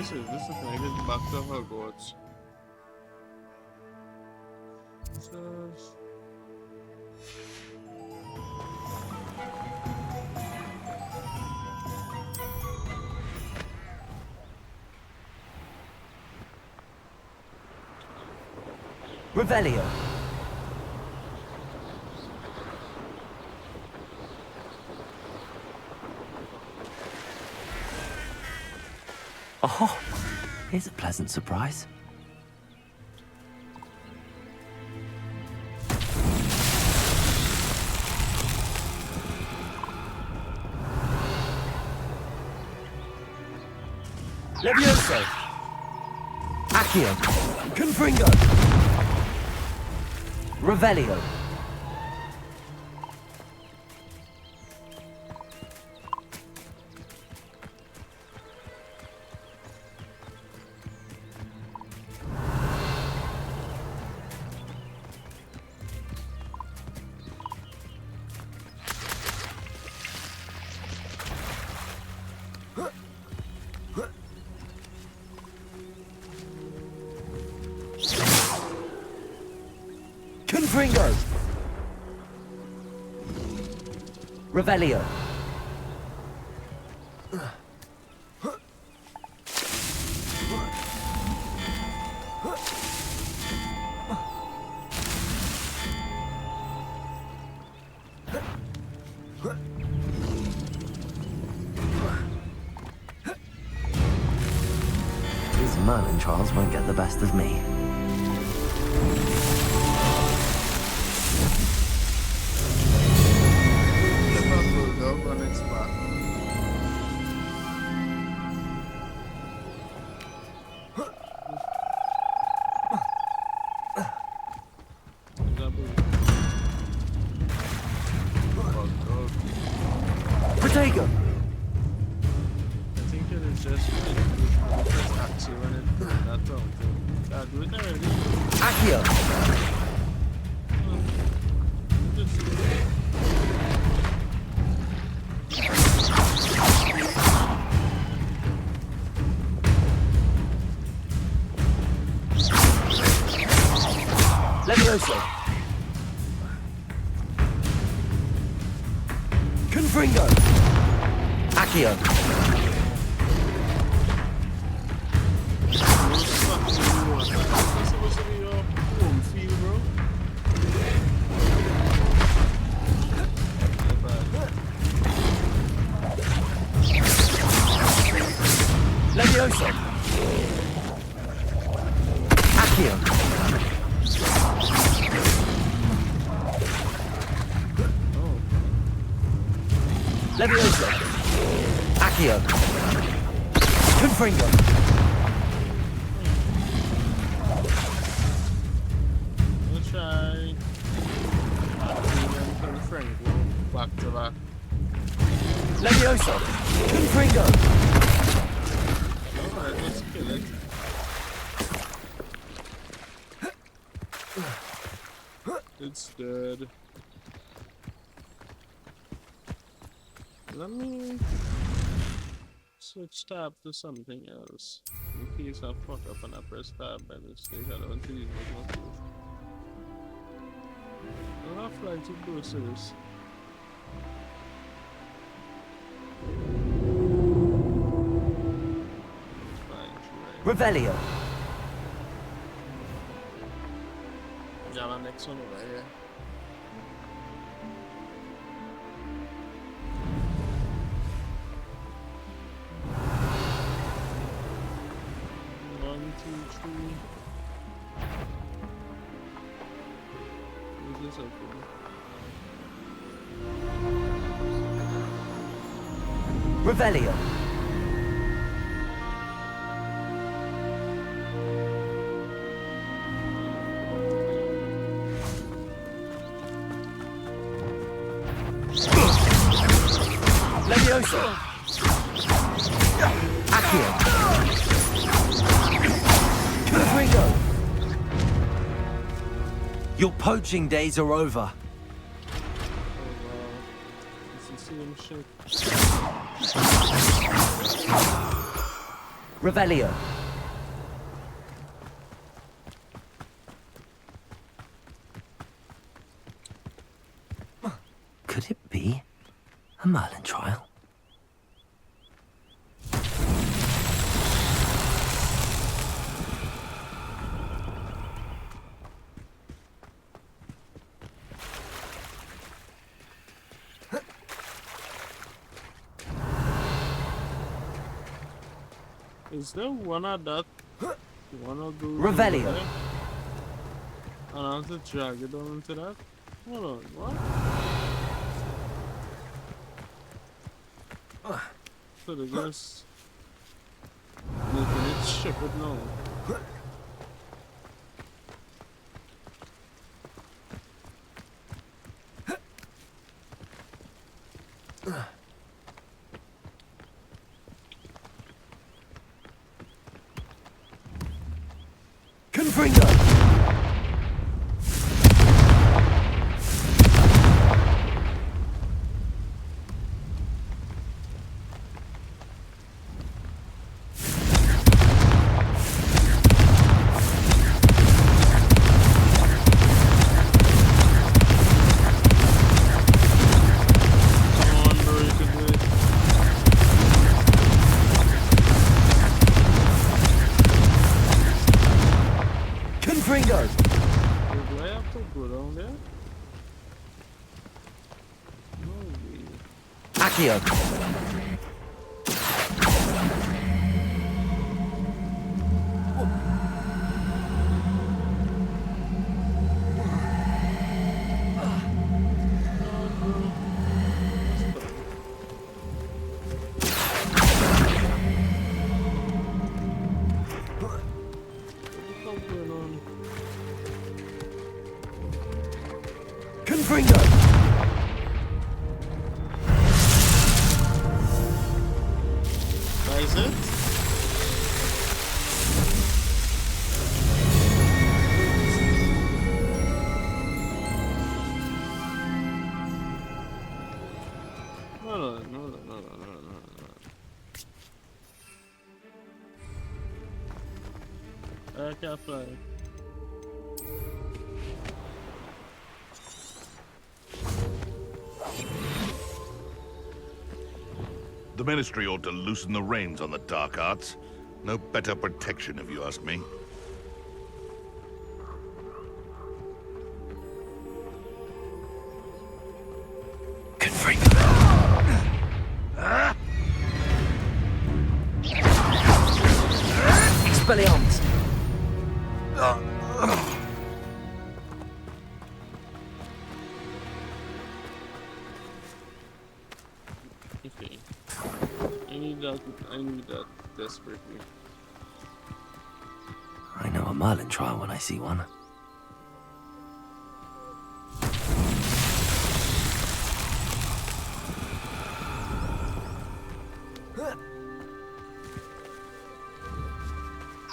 This is when I get back to Hogwarts. Revelio. Oh, here's a pleasant surprise. Levioso! Accio! Confringo! Revelio! Confringo! Revelio! These Merlin trials won't get the best of me. I Protego! think it is just axi when it that round. Do it already. Accio! Levioso! Confringo! Accio! Levioso! Accio! Levioso! Accio! Confringo! We'll try Confringo back to back. Levioso! Confringo! Alright, let's kill it. It's dead. Let me switch tab to something else. In case I fuck up and I press tab by mistake, I don't want to use it. I'll fly to Brussels. Revelio! Yeah, my next one over here. One, two, three. Is this open? Revelio! Levioso! Accio! Confringo! Your poaching days are over. It's the same shit. Revelio! Could it be a Merlin trial? Is there one of that? One of those? Revelio! And I have to drag it down into that? Hold on, what? So they're just making it ship it now. Confringo! Confringo! Do I have to go down there? No way. Accio! Confringo! Is it? No. I can't fly. The Ministry ought to loosen the reins on the dark arts. No better protection, if you ask me. Expelliarmus! Okay. I need that desperately. I know a Merlin trial when I see one.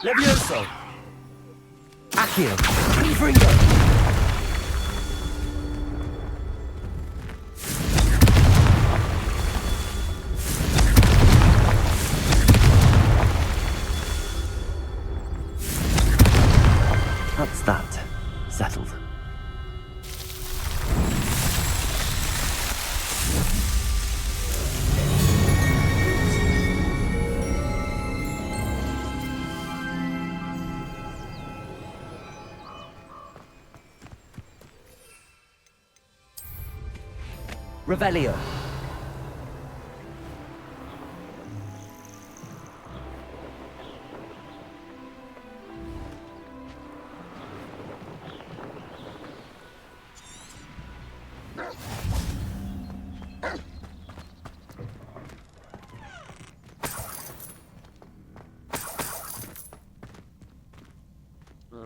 Levioso! Accio! Confringo! That's that. Settled. Revelio.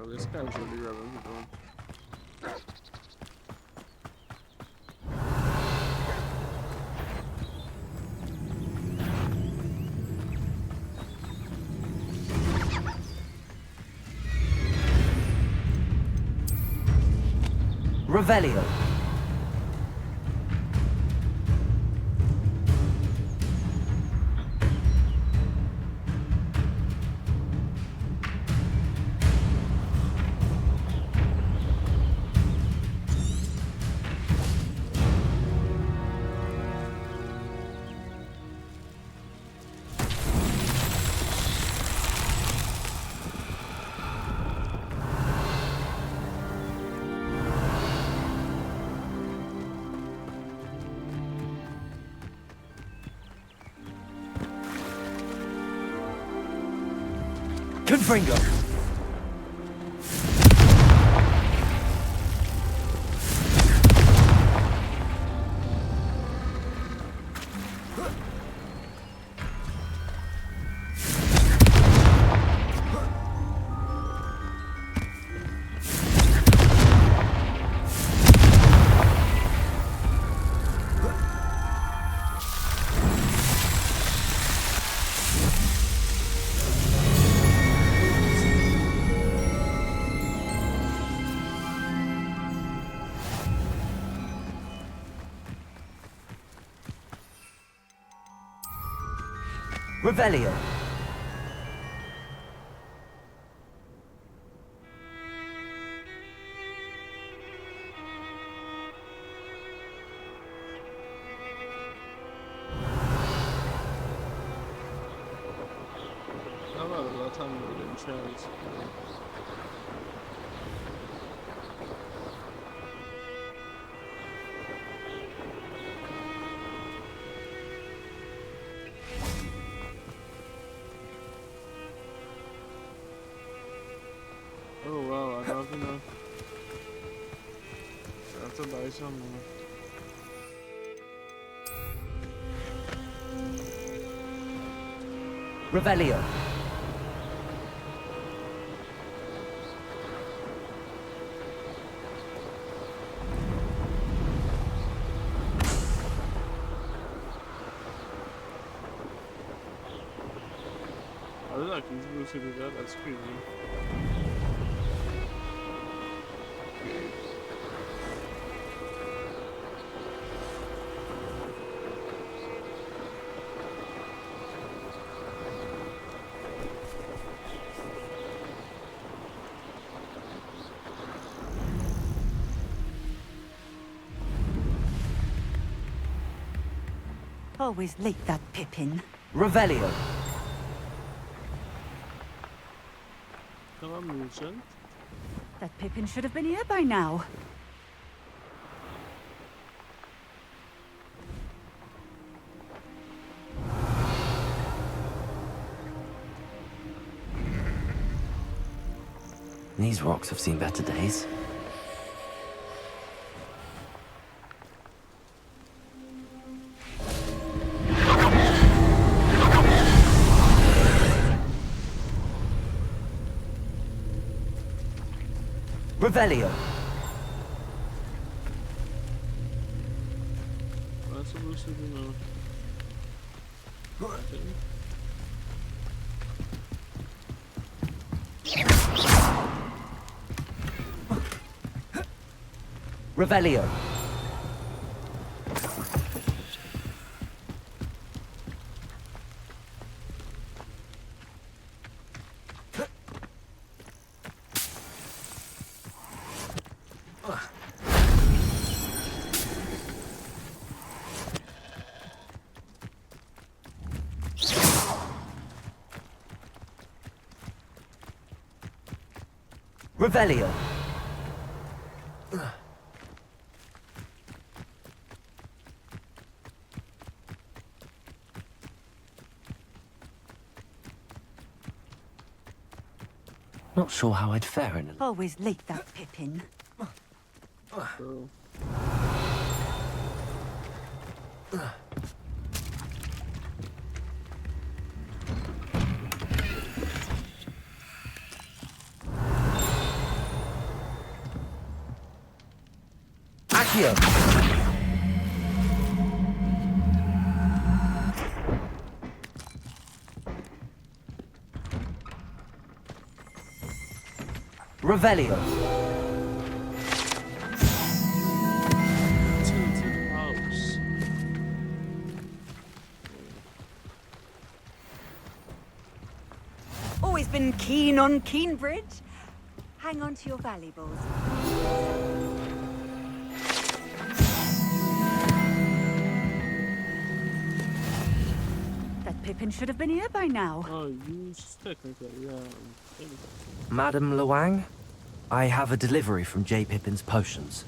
This guy's really relevant. Revelio. Confringo! Revelio. I've had a lot of time with them trials. Oh wow, I have enough. I have to buy some more. Revelio. I was actually supposed to do that, that's crazy. Always late, that Pippin. Revelio. Come on, Musen. That Pippin should have been here by now. These rocks have seen better days. Revelio. What's supposed to do now? Revelio. Revelio. Not sure how I'd fare in an... Always late, that Pippin. Oh. Accio. Revelio. Tilted house. Always been keen on Keenbridge. Hang on to your valuables. That Pippin should have been here by now. Oh, you technically, yeah. Madam Luang, I have a delivery from J. Pippin's potions.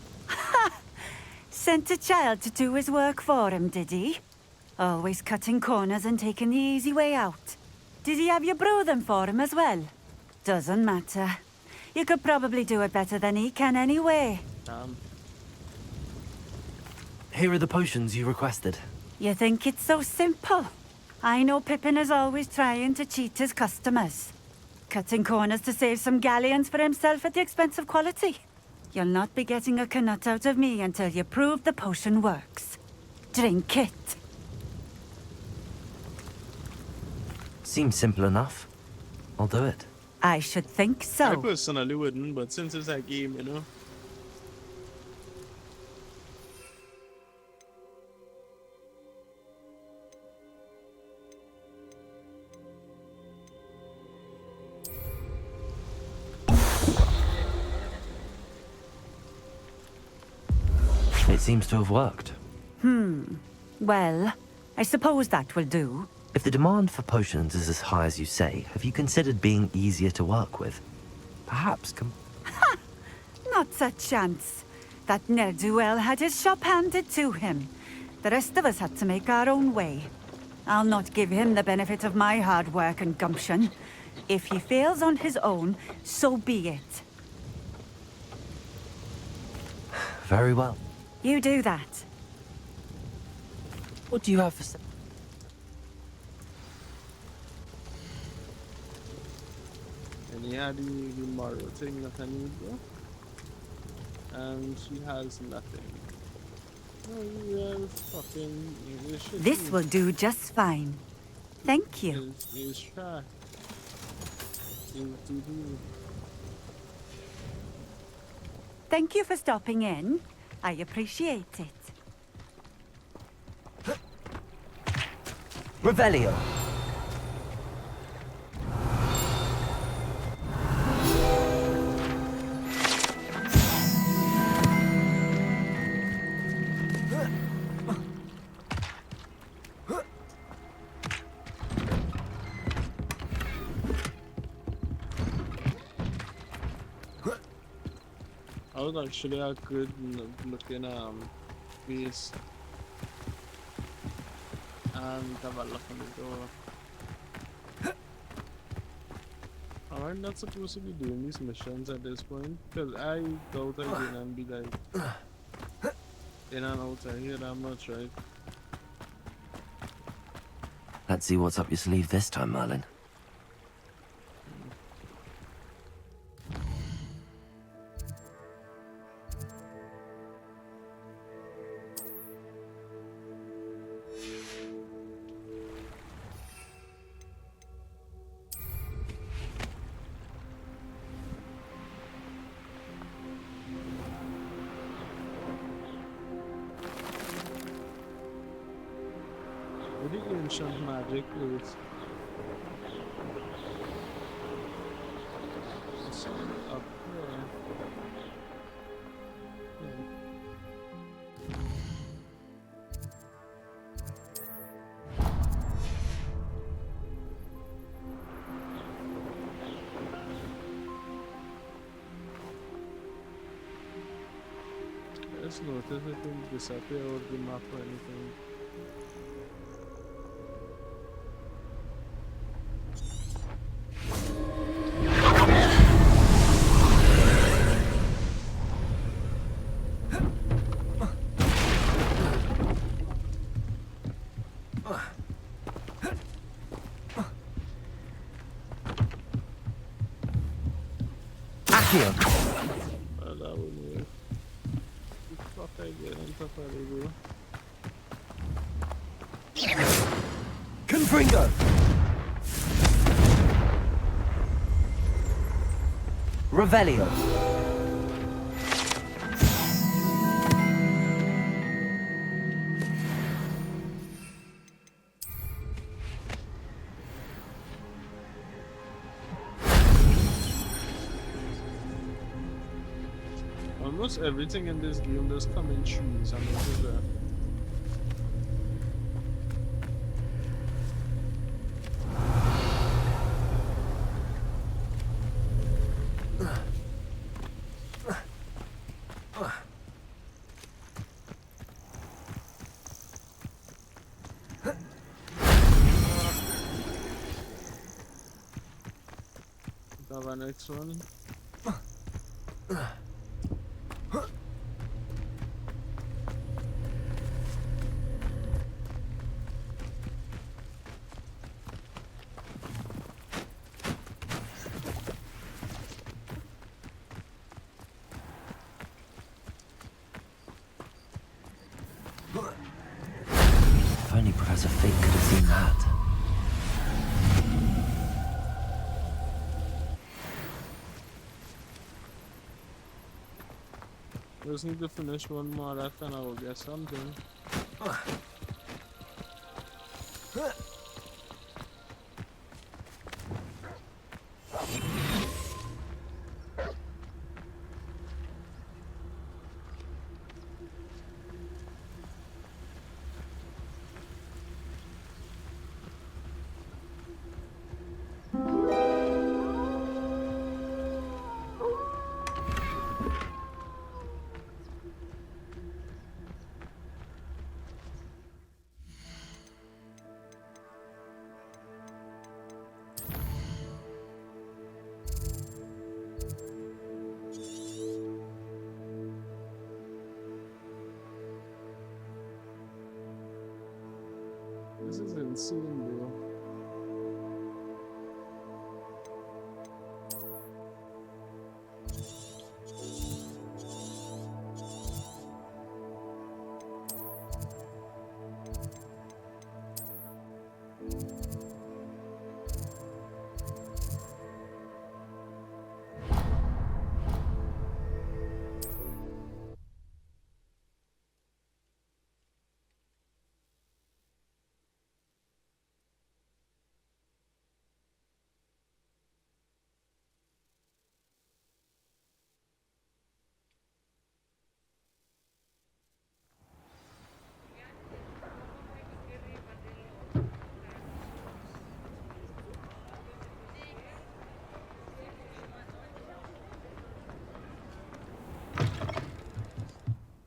Sent a child to do his work for him, did he? Always cutting corners and taking the easy way out. Did he have you brew them for him as well? Doesn't matter. You could probably do it better than he can anyway. Here are the potions you requested. You think it's so simple? I know Pippin is always trying to cheat his customers. Cutting corners to save some galleons for himself at the expense of quality. You'll not be getting a canut out of me until you prove the potion works. Drink it. Seems simple enough. I'll do it. I should think so. I personally wouldn't, but since it's a game, you know. It seems to have worked. Well, I suppose that will do. If the demand for potions is as high as you say, have you considered being easier to work with? Perhaps Not a chance. That ne'er-do-well had his shop handed to him. The rest of us had to make our own way. I'll not give him the benefit of my hard work and gumption. If he fails on his own, so be it. Very well. You do that. What do you have for... And he had the moral thing that I need, bro. And she has nothing. Oh, you have fucking English. This will do just fine. Thank you. Is try. To do. Thank you for stopping in. I appreciate it. Revelio. I was actually a good looking face and have a look on the door. I'm not supposed to be doing these missions at this point because I doubt I didn't be like in and out of here that much, right? Let's see what's up your sleeve this time, Merlin. What the ancient magic is. It's up there. Let's notice if it will disappear or the map or anything. Accio. Well, that wouldn't work. The fuck I get on top of it, bro. Confringo. Revelio. Almost everything in this game does come in trees, I noticed that. Have our next one. If only Professor Fig could have seen that. Just need to finish one more left and I will get something. This is insane, bro.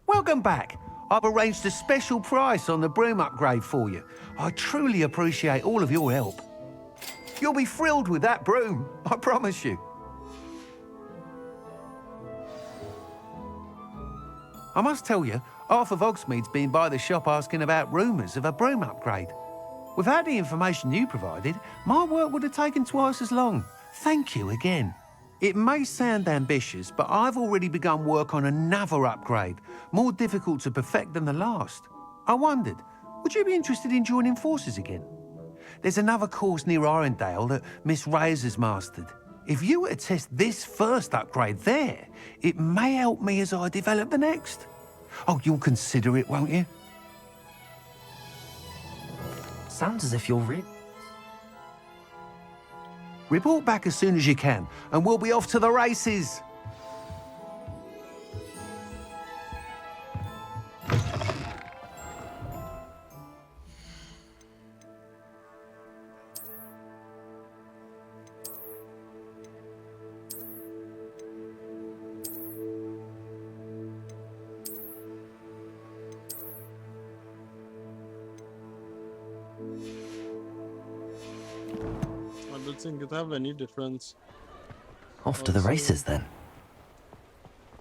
Welcome back. I've arranged a special price on the broom upgrade for you. I truly appreciate all of your help. You'll be thrilled with that broom, I promise you. I must tell you, half of Hogsmeade's been by the shop asking about rumours of a broom upgrade. Without the information you provided, my work would have taken twice as long. Thank you again. It may sound ambitious, but I've already begun work on another upgrade, more difficult to perfect than the last. I wondered, would you be interested in joining forces again? There's another course near Arendale that Miss Reyes has mastered. If you were to test this first upgrade there, it may help me as I develop the next. Oh, you'll consider it, won't you? Sounds as if you're really... Report back as soon as you can, and we'll be off to the races. I don't think it have any difference. Off to the races, then.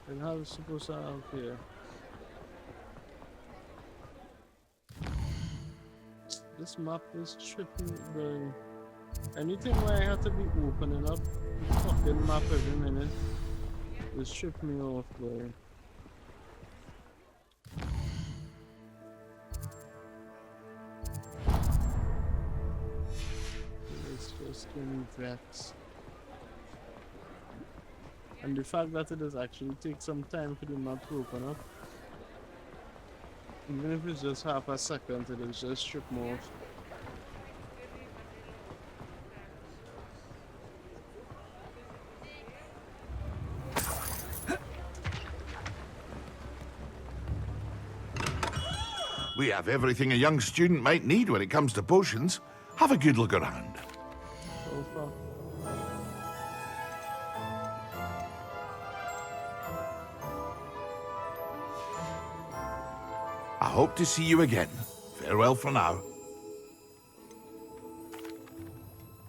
And how is it supposed to have here? This map is tripping, bro. Anything where I have to be opening up the fucking map every minute is tripping me off, bro. It's just getting vexed. And the fact that it does actually take some time for the map to open up, even if it's just half a second, it is just strip me off. We have everything a young student might need when it comes to potions. Have a good look around. So far. I hope to see you again. Farewell for now.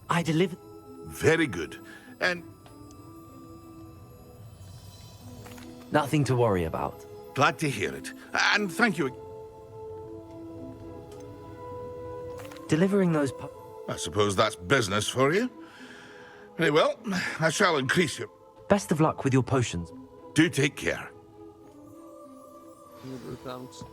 I delivered... Very good. And Nothing to worry about. glad to hear it. And thank you. Delivering those... I suppose that's business for you. Very well. I shall increase you. Best of luck with your potions. Do take care. Thanks.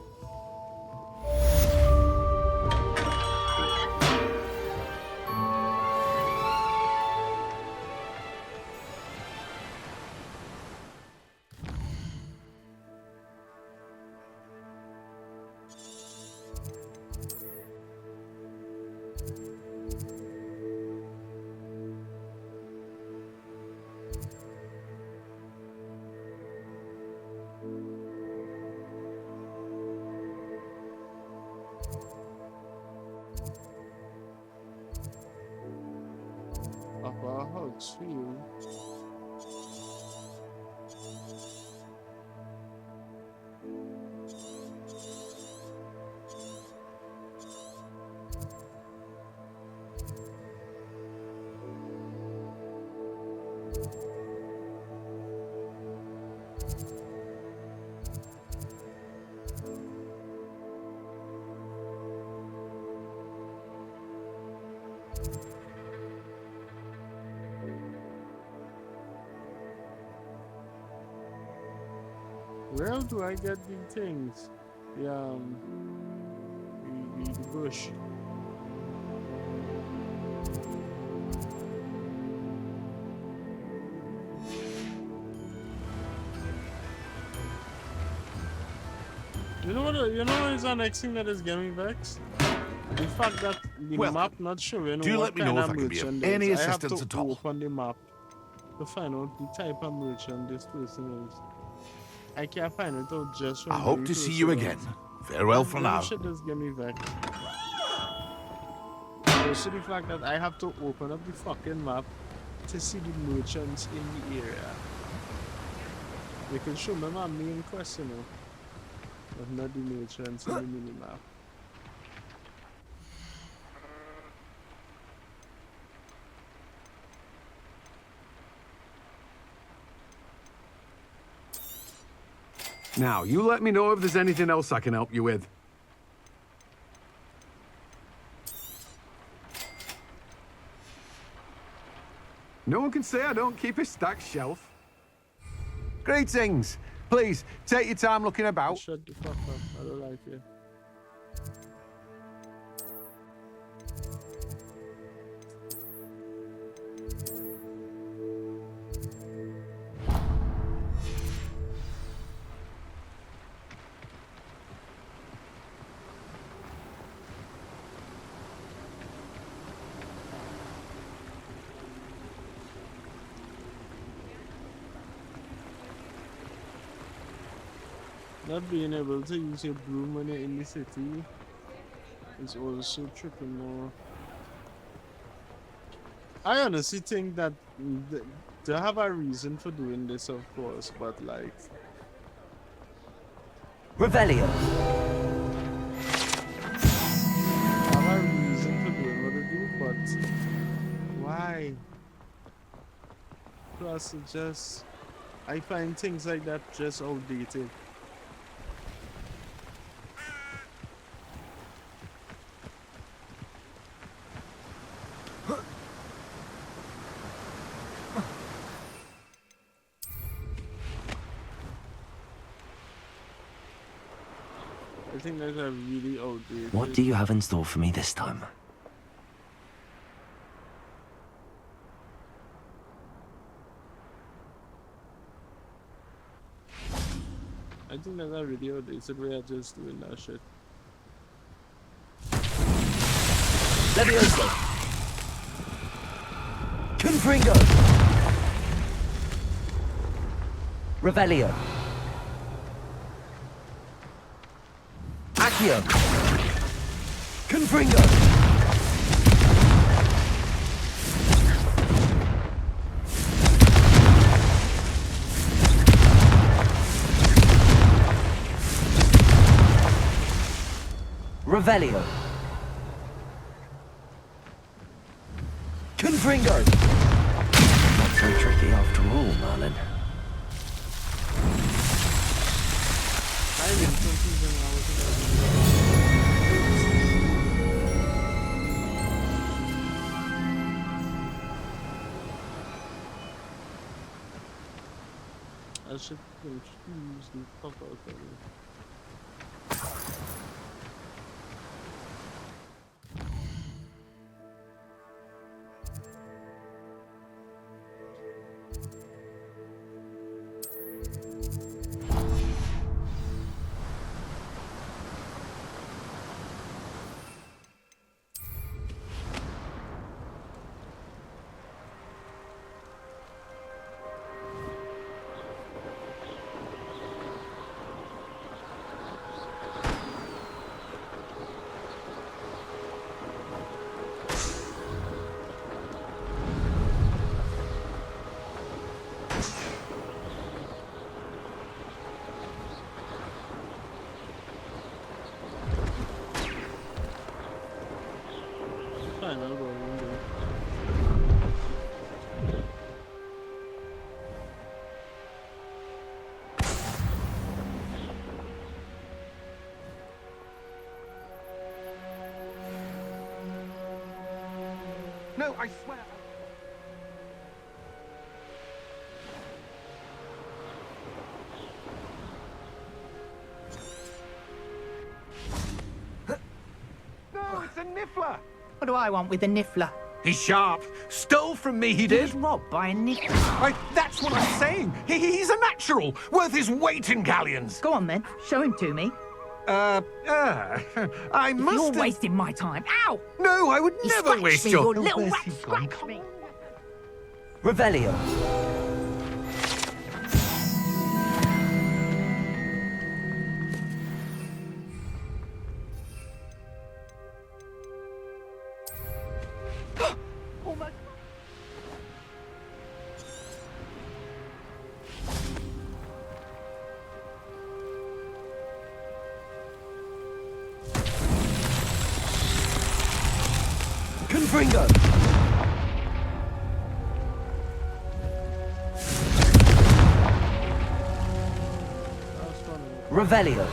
Upper Hogsfield. Where do I get these things? The bush. You know what is the next thing that is getting vexed? The fact that the map not showing Do what let me kind know of if I can be of merchant any is. I have assistance to at all. open the map to find out the type of merchant this person is. I can't find it out just from I hope very to see close you around. again. Farewell for now. Shit does get me vexed. Also the fact that I have to open up the fucking map to see the merchants in the area. They can show me my main quest, you know, but not the merchants in the mini-map. Now, you let me know if there's anything else I can help you with. No one can say I don't keep a stacked shelf. Greetings. Please, take your time looking about. Shut the fuck up. I don't like you. Not being able to use your broom when you're in the city is also tripping more. I honestly think that they have a reason for doing this, of course, but like... Revelio. They have a reason for doing what they do, but... Why? Plus, it just... I find things like that just outdated. I think that's a really outdated. What do you have in store for me this time? I think that's a really outdated way of just doing that shit. Levioso! Confringo! Revelio! Accio! Confringo! Revelio! Confringo! Not so tricky after all, Merlin. I should confuse the fuck out of me. Fine, I'll go in there. No, I swear. Niffler. What do I want with a Niffler? He's sharp. Stole from me, he He did. was robbed by a Niffler. That's what I'm saying. He's a natural, worth his weight in galleons. Go on then, show him to me. I must. You're wasting my time. Ow! No, I would You never scratched waste me, your. you little rat scratch me. Revelio. Oh my... Confringo. Revelio.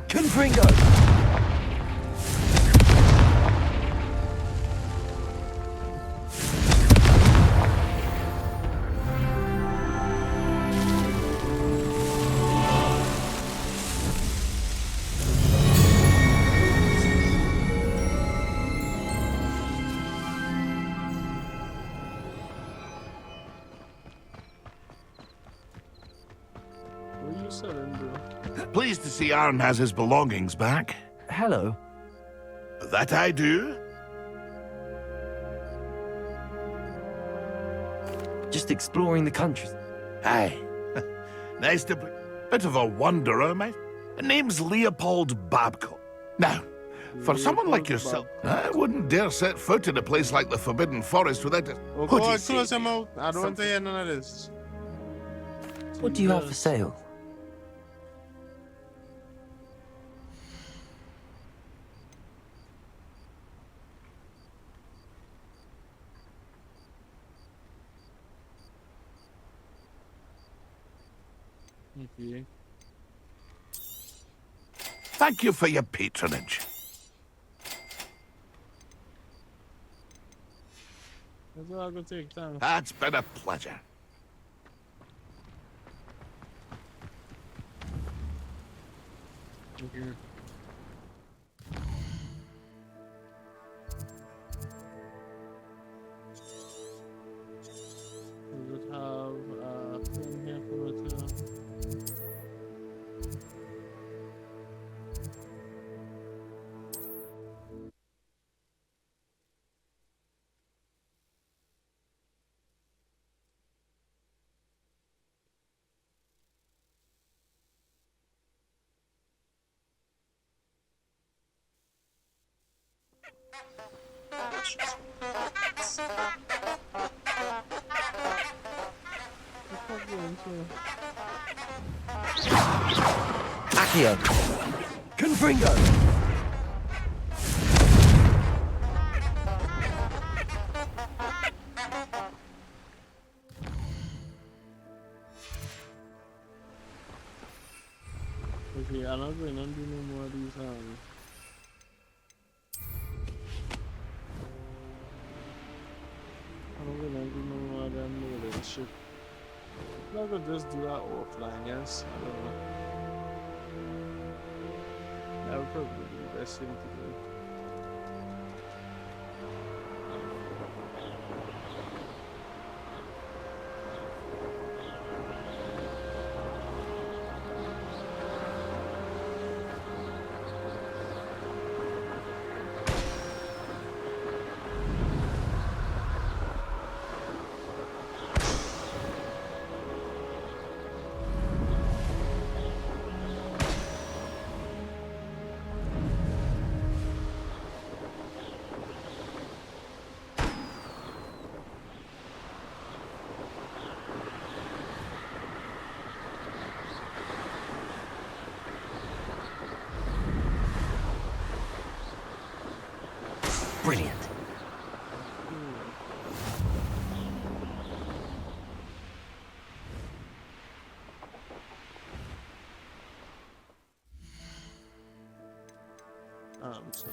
Confringo. What are you selling, bro? Pleased to see Aaron has his belongings back. Hello. That I do. Just exploring the country. Aye. Nice to be. Bit of a wanderer, mate. Name's Leopold Babcock. Now, for someone like yourself, I wouldn't dare set foot in a place like the Forbidden Forest without it. Oh, go on, close him out. I don't want to hear none of this. What do you have for sale? Okay. Thank you for your patronage. That's all gonna take time. That's been a pleasure. Okay. Does it have thing here for it to... Accio. Confringo. Okay, I'm not going to do no more of these I'm not gonna do no more of them loading shit. I'm gonna just do that offline, yes? I don't know. That would probably be the best thing to do. Brilliant. So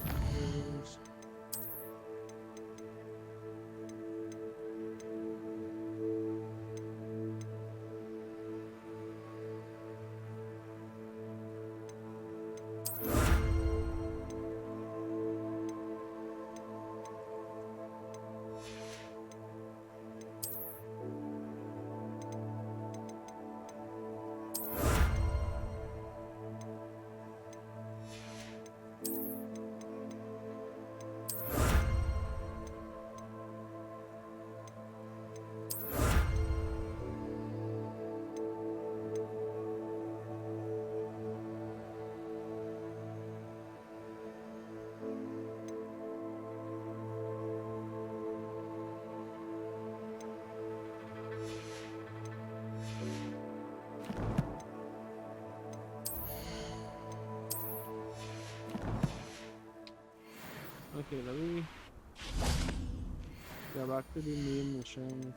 Okay, let me go back to the main missions.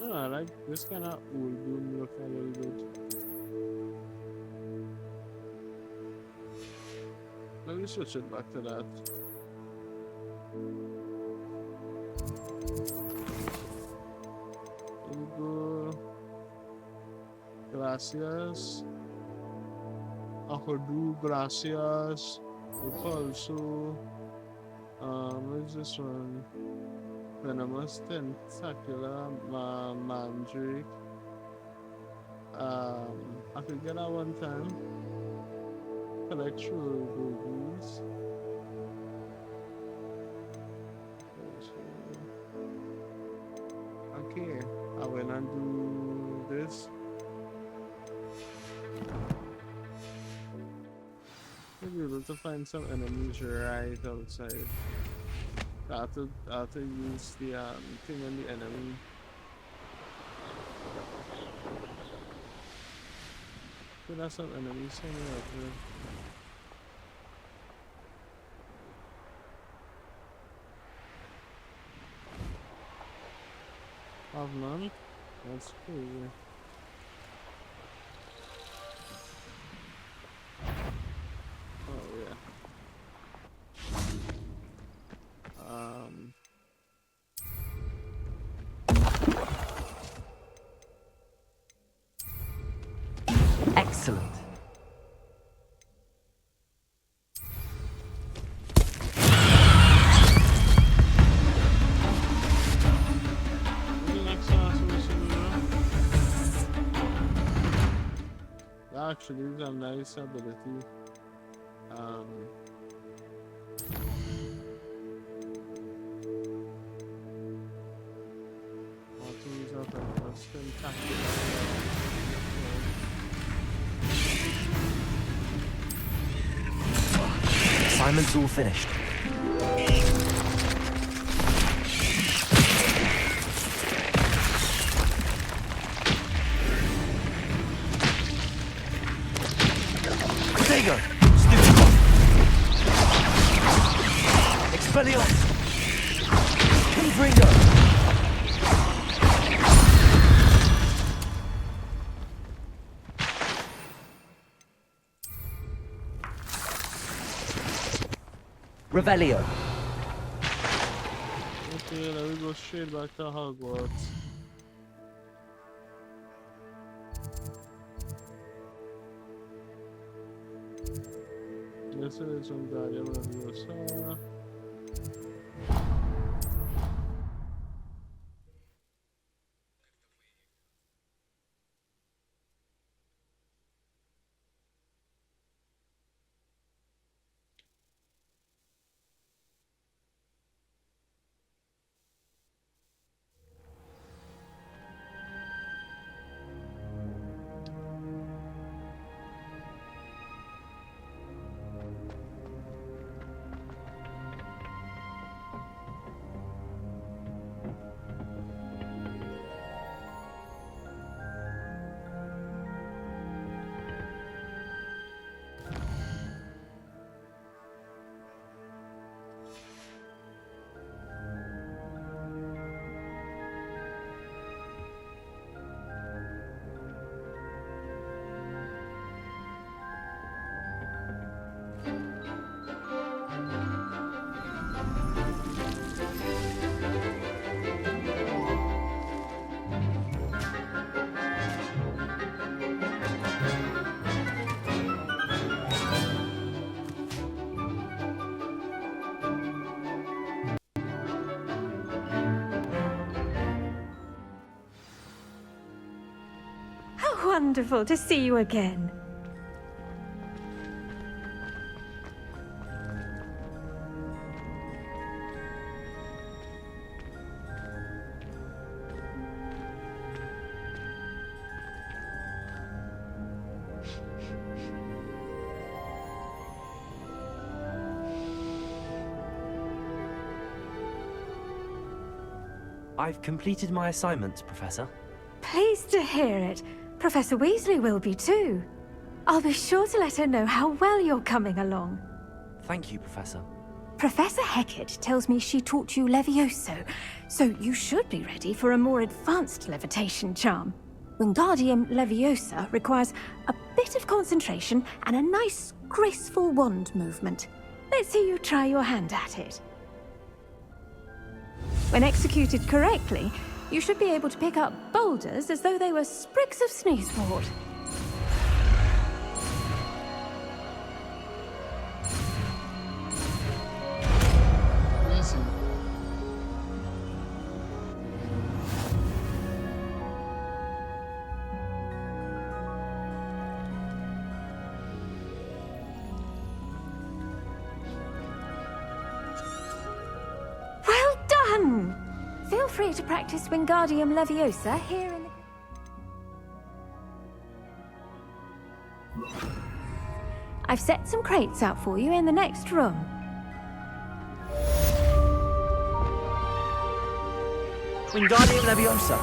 Oh, I like this kind of old room look a little bit. Let me switch it back to that. There we go. Gracias. Ahodu, gracias. Also, what is this one? Venomous tentacular mandrake. I could get that one time. Collect true boobies. Okay, I will not do this. We'll be able to find some enemies right outside. I have to use the thing on the enemy. Could have some enemies hanging out there. Have none? That's crazy. Oh yeah. Excellent. Actually, it's a nice ability. Assignment's all finished. Protego! Stupid! Expelliarmus! Confringo! Revelio. Okay, let me go straight back to Hogwarts. This is some Guardian Leviosa. Wonderful to see you again. I've completed my assignments, Professor. Pleased to hear it. Professor Weasley will be too. I'll be sure to let her know how well you're coming along. Thank you, Professor. Professor Hecat tells me she taught you Levioso, so you should be ready for a more advanced levitation charm. Wingardium Leviosa requires a bit of concentration and a nice, graceful wand movement. Let's see you try your hand at it. When executed correctly, you should be able to pick up boulders as though they were sprigs of sneezewort. Well done! Feel free to practice Wingardium Leviosa here in the... I've set some crates out for you in the next room. Wingardium Leviosa.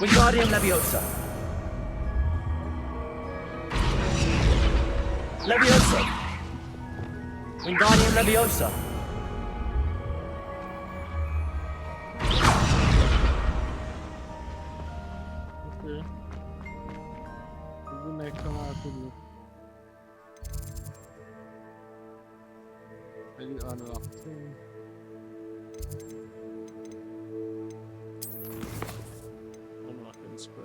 Wingardium Leviosa. Leviosa. Wingardium Leviosa. Okay. The next one I have to do. Maybe unlock thing. Unlocking spell.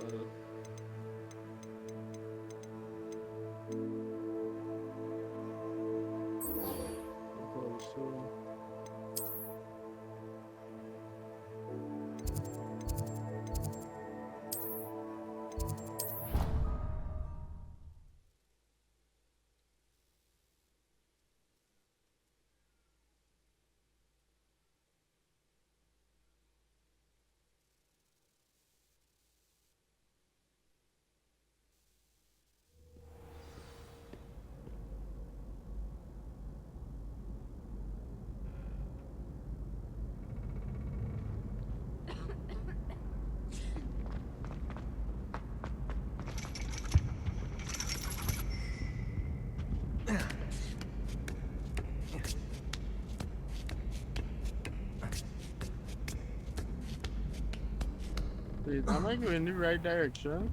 Wait, am I going in the right direction?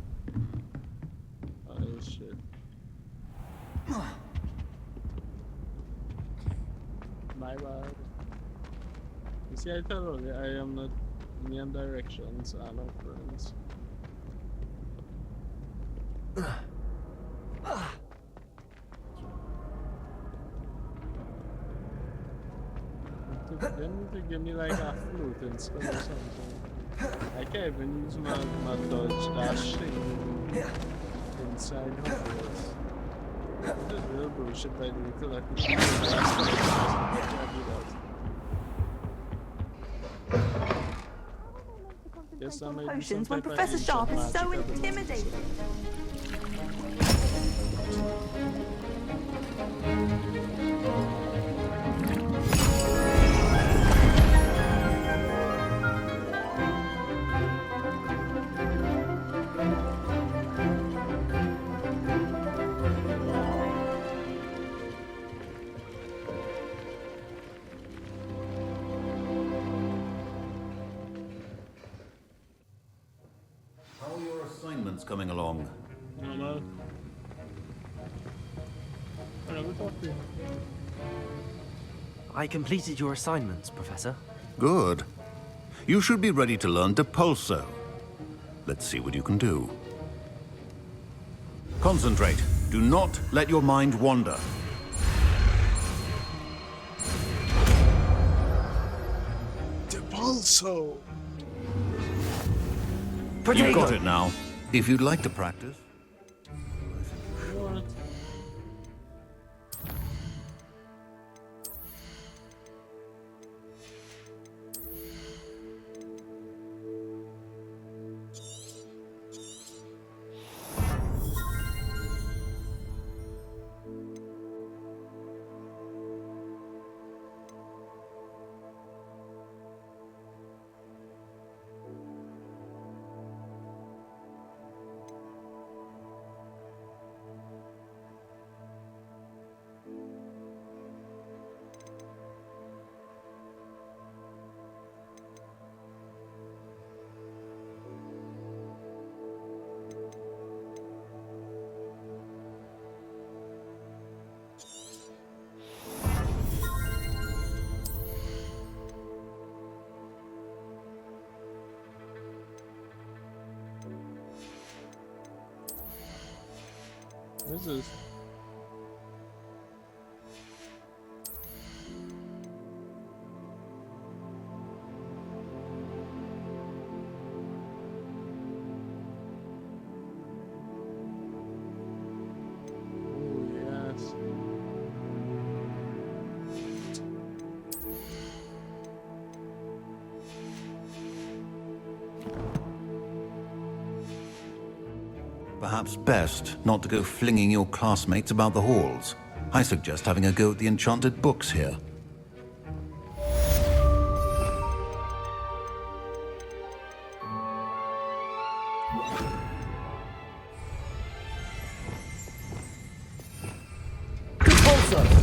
Oh shit. My bad. You see, I told you I am not me on directions, I know friends. They need to give me like a floating spell or something. I can't even use my dodge dash thing inside Hogwarts. This is real bullshit I do till I can do I can't do that. Yes, I might Potions when Professor Sharp is so intimidating. Coming along. No. I completed your assignments, Professor. Good. You should be ready to learn Depulso. Let's see what you can do. Concentrate. Do not let your mind wander. Depulso! You've got it now. If you'd like to practice. What? This is Perhaps best not to go flinging your classmates about the halls. I suggest having a go at the enchanted books here.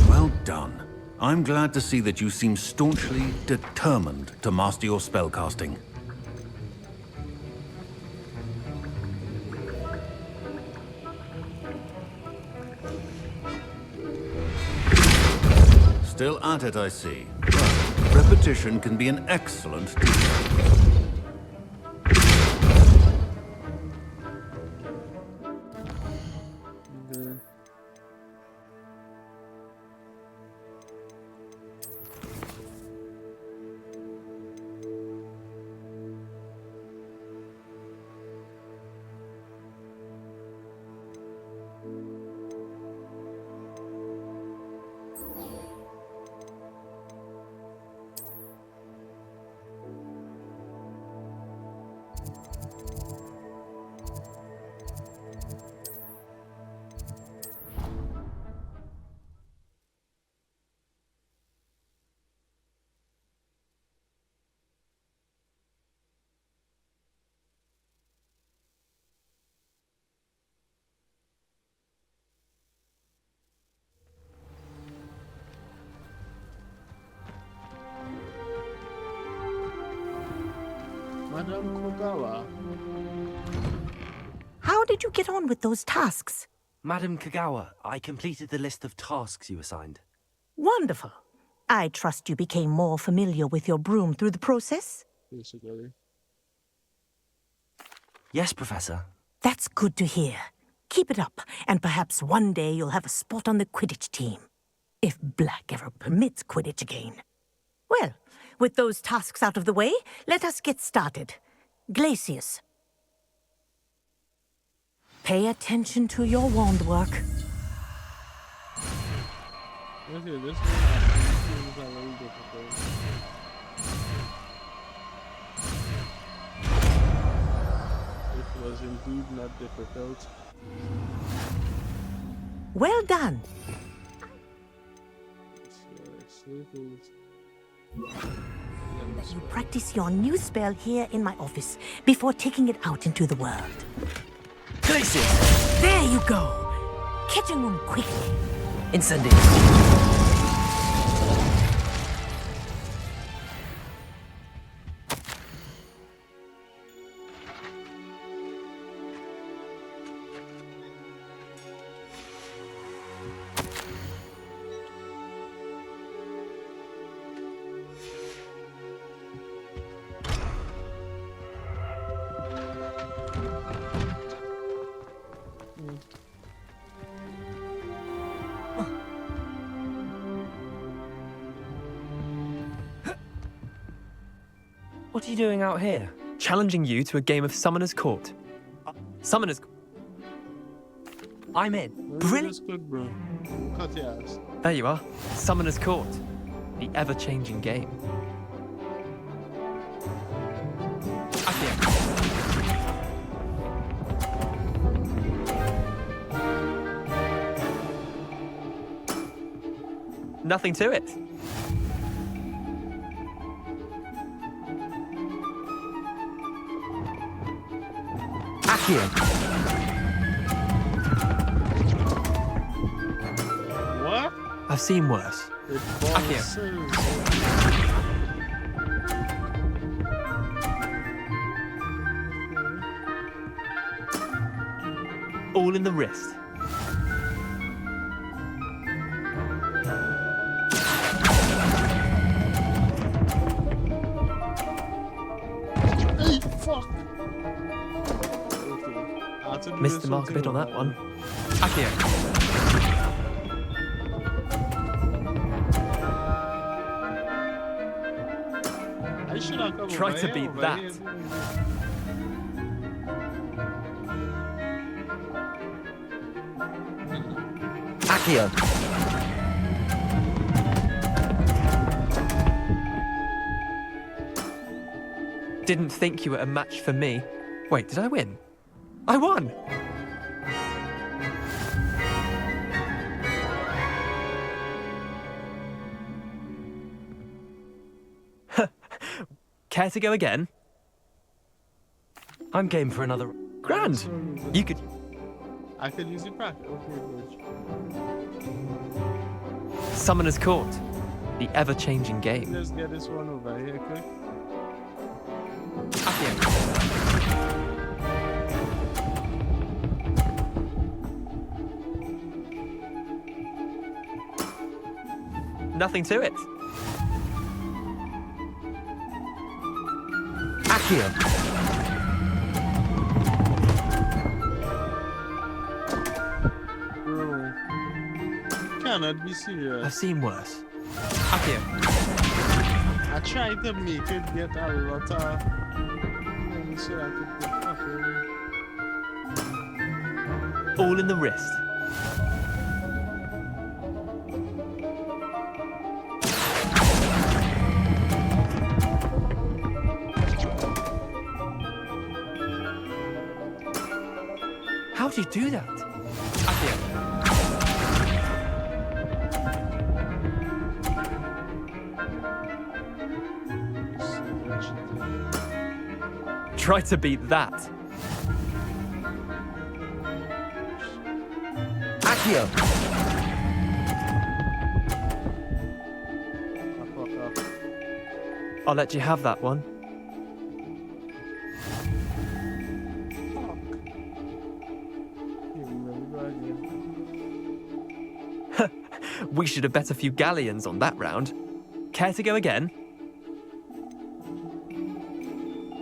Well done. I'm glad to see that you seem staunchly determined to master your spellcasting. Still at it, I see. Well, repetition can be an excellent teacher. Madame Kogawa. How did you get on with those tasks? Madam Kagawa, I completed the list of tasks you assigned. Wonderful. I trust you became more familiar with your broom through the process? Basically. Yes, Professor. That's good to hear. Keep it up, and perhaps one day you'll have a spot on the Quidditch team. If Black ever permits Quidditch again. Well, with those tasks out of the way, let us get started. Glacius. Pay attention to your wand work. Okay, this one seems a little difficult. It was indeed not difficult. Well done. Let you practice your new spell here in my office before taking it out into the world. Glacius! There you go. Catching them quickly. Incendio. What are you doing out here? challenging you to a game of Summoner's Court. Summoner's... I'm in. Brilliant. Good, bro. Cut your ass. There you are. Summoner's Court. The ever-changing game. Nothing to it. Accio. What? I've seen worse. All in the wrist. Hey, fuck. Missed the mark a bit on that one. Accio. I should have come Try over to here, beat over that. here. Accio. Didn't think you were a match for me. Wait, did I win? I won! Care to go again? I'm game for another... Grand! You could... I could use it back. Okay, Summoner's Court. The ever-changing game. Let's get this one over here quick. Nothing to it. Accio. Bro. Cannot be serious. I've seen worse. Accio. I tried to make it get a lot of... so I could get fucking... All in the wrist. How do you do that? Try to beat that. Accio. I'll let you have that one. We should have bet a few galleons on that round. Care to go again?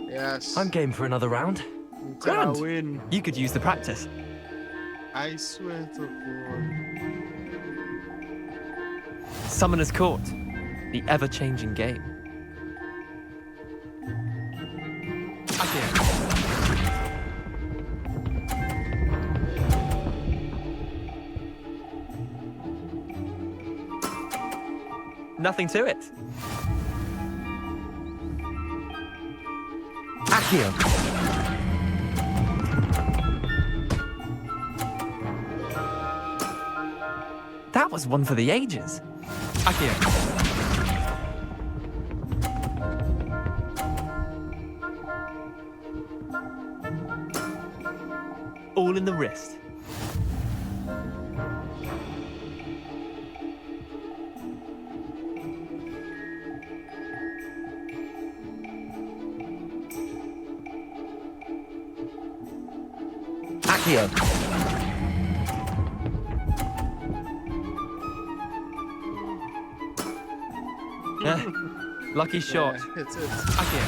Yes. I'm game for another round. Grand. Win. You could use the practice. I swear to God. Summoner's Court. The ever-changing game. Nothing to it. Accio. That was one for the ages. Accio. All in the wrist. Accio. Lucky shot. Yeah, it's it. Accio.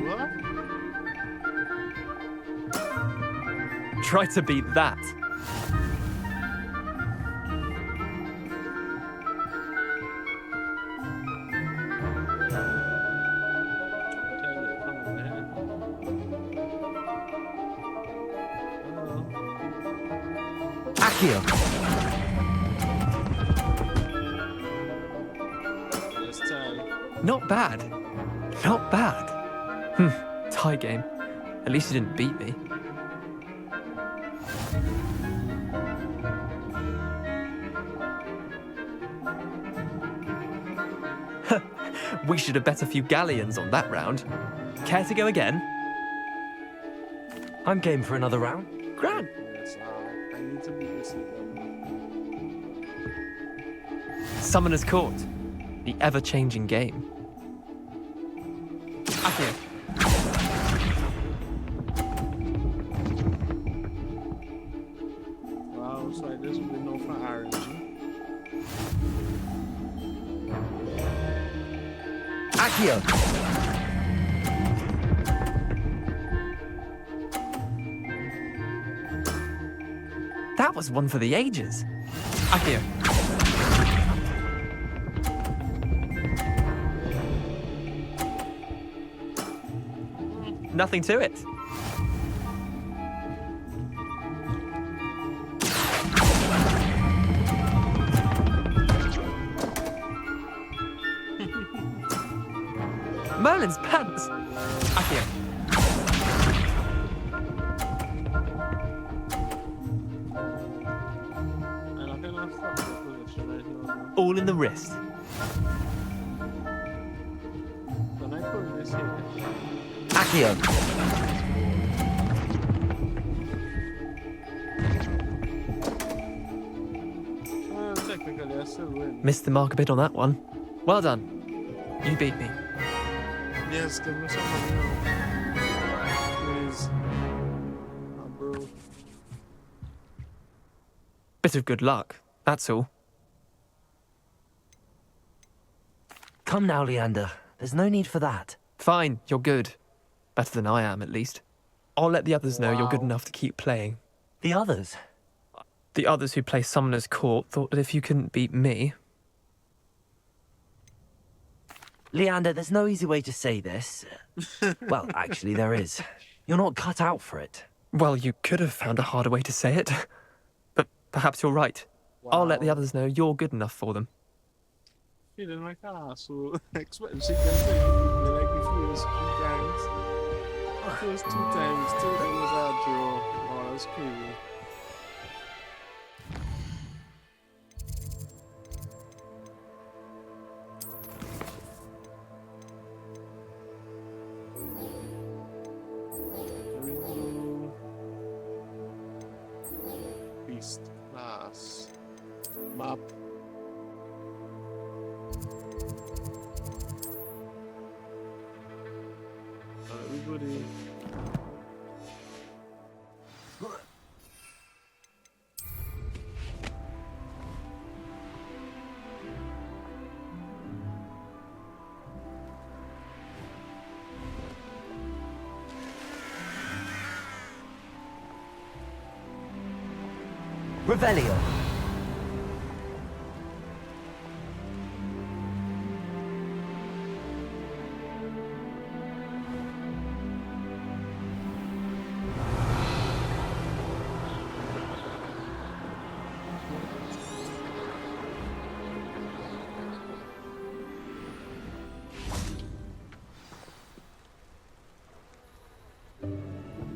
What? Try to beat that. Accio. Let's tie. Not bad. Not bad. Tie game. At least you didn't beat me. We should have bet a few galleons on that round. Care to go again? I'm game for another round. Grand. Yes, I need to beat this again. Summoner's Court. The ever-changing game. Accio. Wow, so I just been no for RNG. Accio. That was one for the ages. Accio. Nothing to it. Merlin's pants. Accio. All in the wrist. Can I put this here? Accio. Well, technically, I still win. Missed the mark a bit on that one. Well done. You beat me. Yes, give me some money now. Please. Oh, bro. Bit of good luck, that's all. Come now, Leander. There's no need for that. Fine, you're good. Better than I am, at least. I'll let the others know you're good enough to keep playing. The others? The others who play Summoner's Court thought that if you couldn't beat me... Leander, there's no easy way to say this. Well, actually, there is. You're not cut out for it. Well, you could have found a harder way to say it. But perhaps you're right. I'll let the others know you're good enough for them. Feeling like an asshole. Expecting she can take me like the first 2 times. The first 2 times, still that was our draw. Oh, that's crazy. Beast class map. Everybody. Revelio.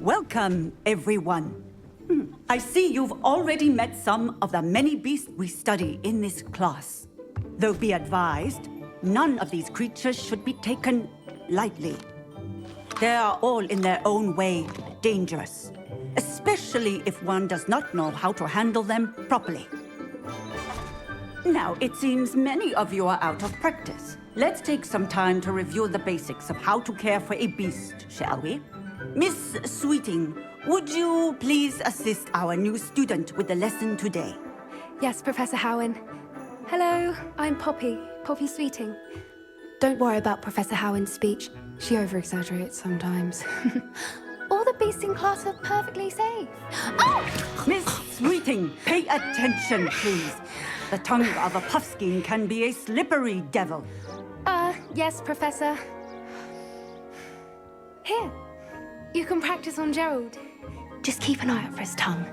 Welcome, everyone. I see you've already met some of the many beasts we study in this class. Though be advised, none of these creatures should be taken lightly. They are all in their own way dangerous, especially if one does not know how to handle them properly. Now, it seems many of you are out of practice. Let's take some time to review the basics of how to care for a beast, shall we? Miss Sweeting, would you please assist our new student with the lesson today? Yes, Professor Howen. Hello, I'm Poppy Sweeting. Don't worry about Professor Howen's speech. She over-exaggerates sometimes. All the beasts in class are perfectly safe. Oh! Miss Sweeting, pay attention, please. The tongue of a puffskein can be a slippery devil. Yes, Professor. Here, you can practice on Gerald. Just keep an eye out for his tongue.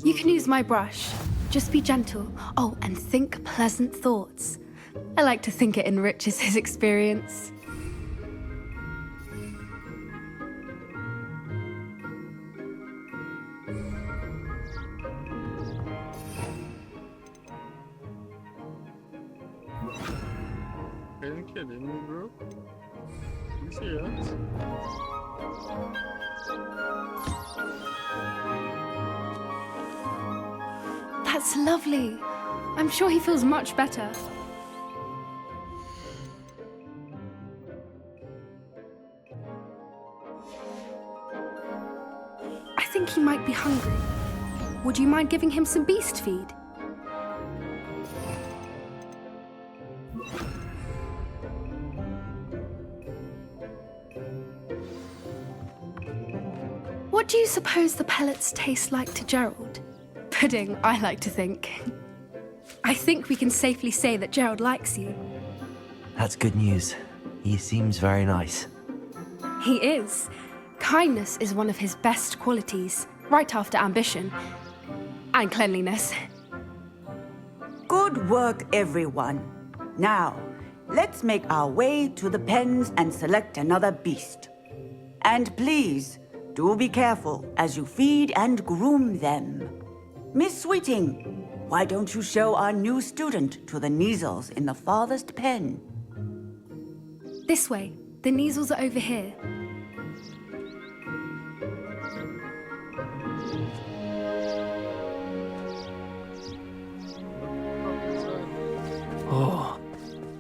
You can use my brush. Just be gentle. Oh, and think pleasant thoughts. I like to think it enriches his experience. Are you kidding me, bro? You serious? That's lovely. I'm sure he feels much better. I think he might be hungry. Would you mind giving him some beast feed? What do you suppose the pellets taste like to Gerald? Pudding, I like to think. I think we can safely say that Gerald likes you. That's good news. He seems very nice. He is. Kindness is one of his best qualities, right after ambition. And cleanliness. Good work, everyone. Now, let's make our way to the pens and select another beast. And please, do be careful as you feed and groom them. Miss Sweeting, why don't you show our new student to the Neasels in the farthest pen? This way. The Neasels are over here. Oh,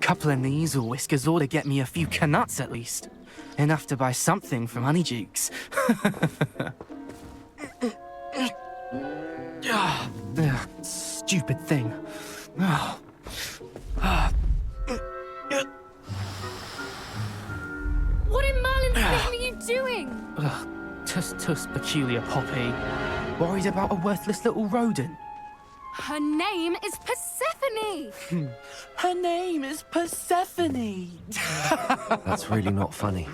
couple of Neasel whiskers ought to get me a few canuts at least. Enough to buy something from Honeydukes. Stupid thing. What in Merlin's name are you doing? Tuss peculiar Poppy. Worried about a worthless little rodent. Her name is Persephone! Her name is Persephone! That's really not funny.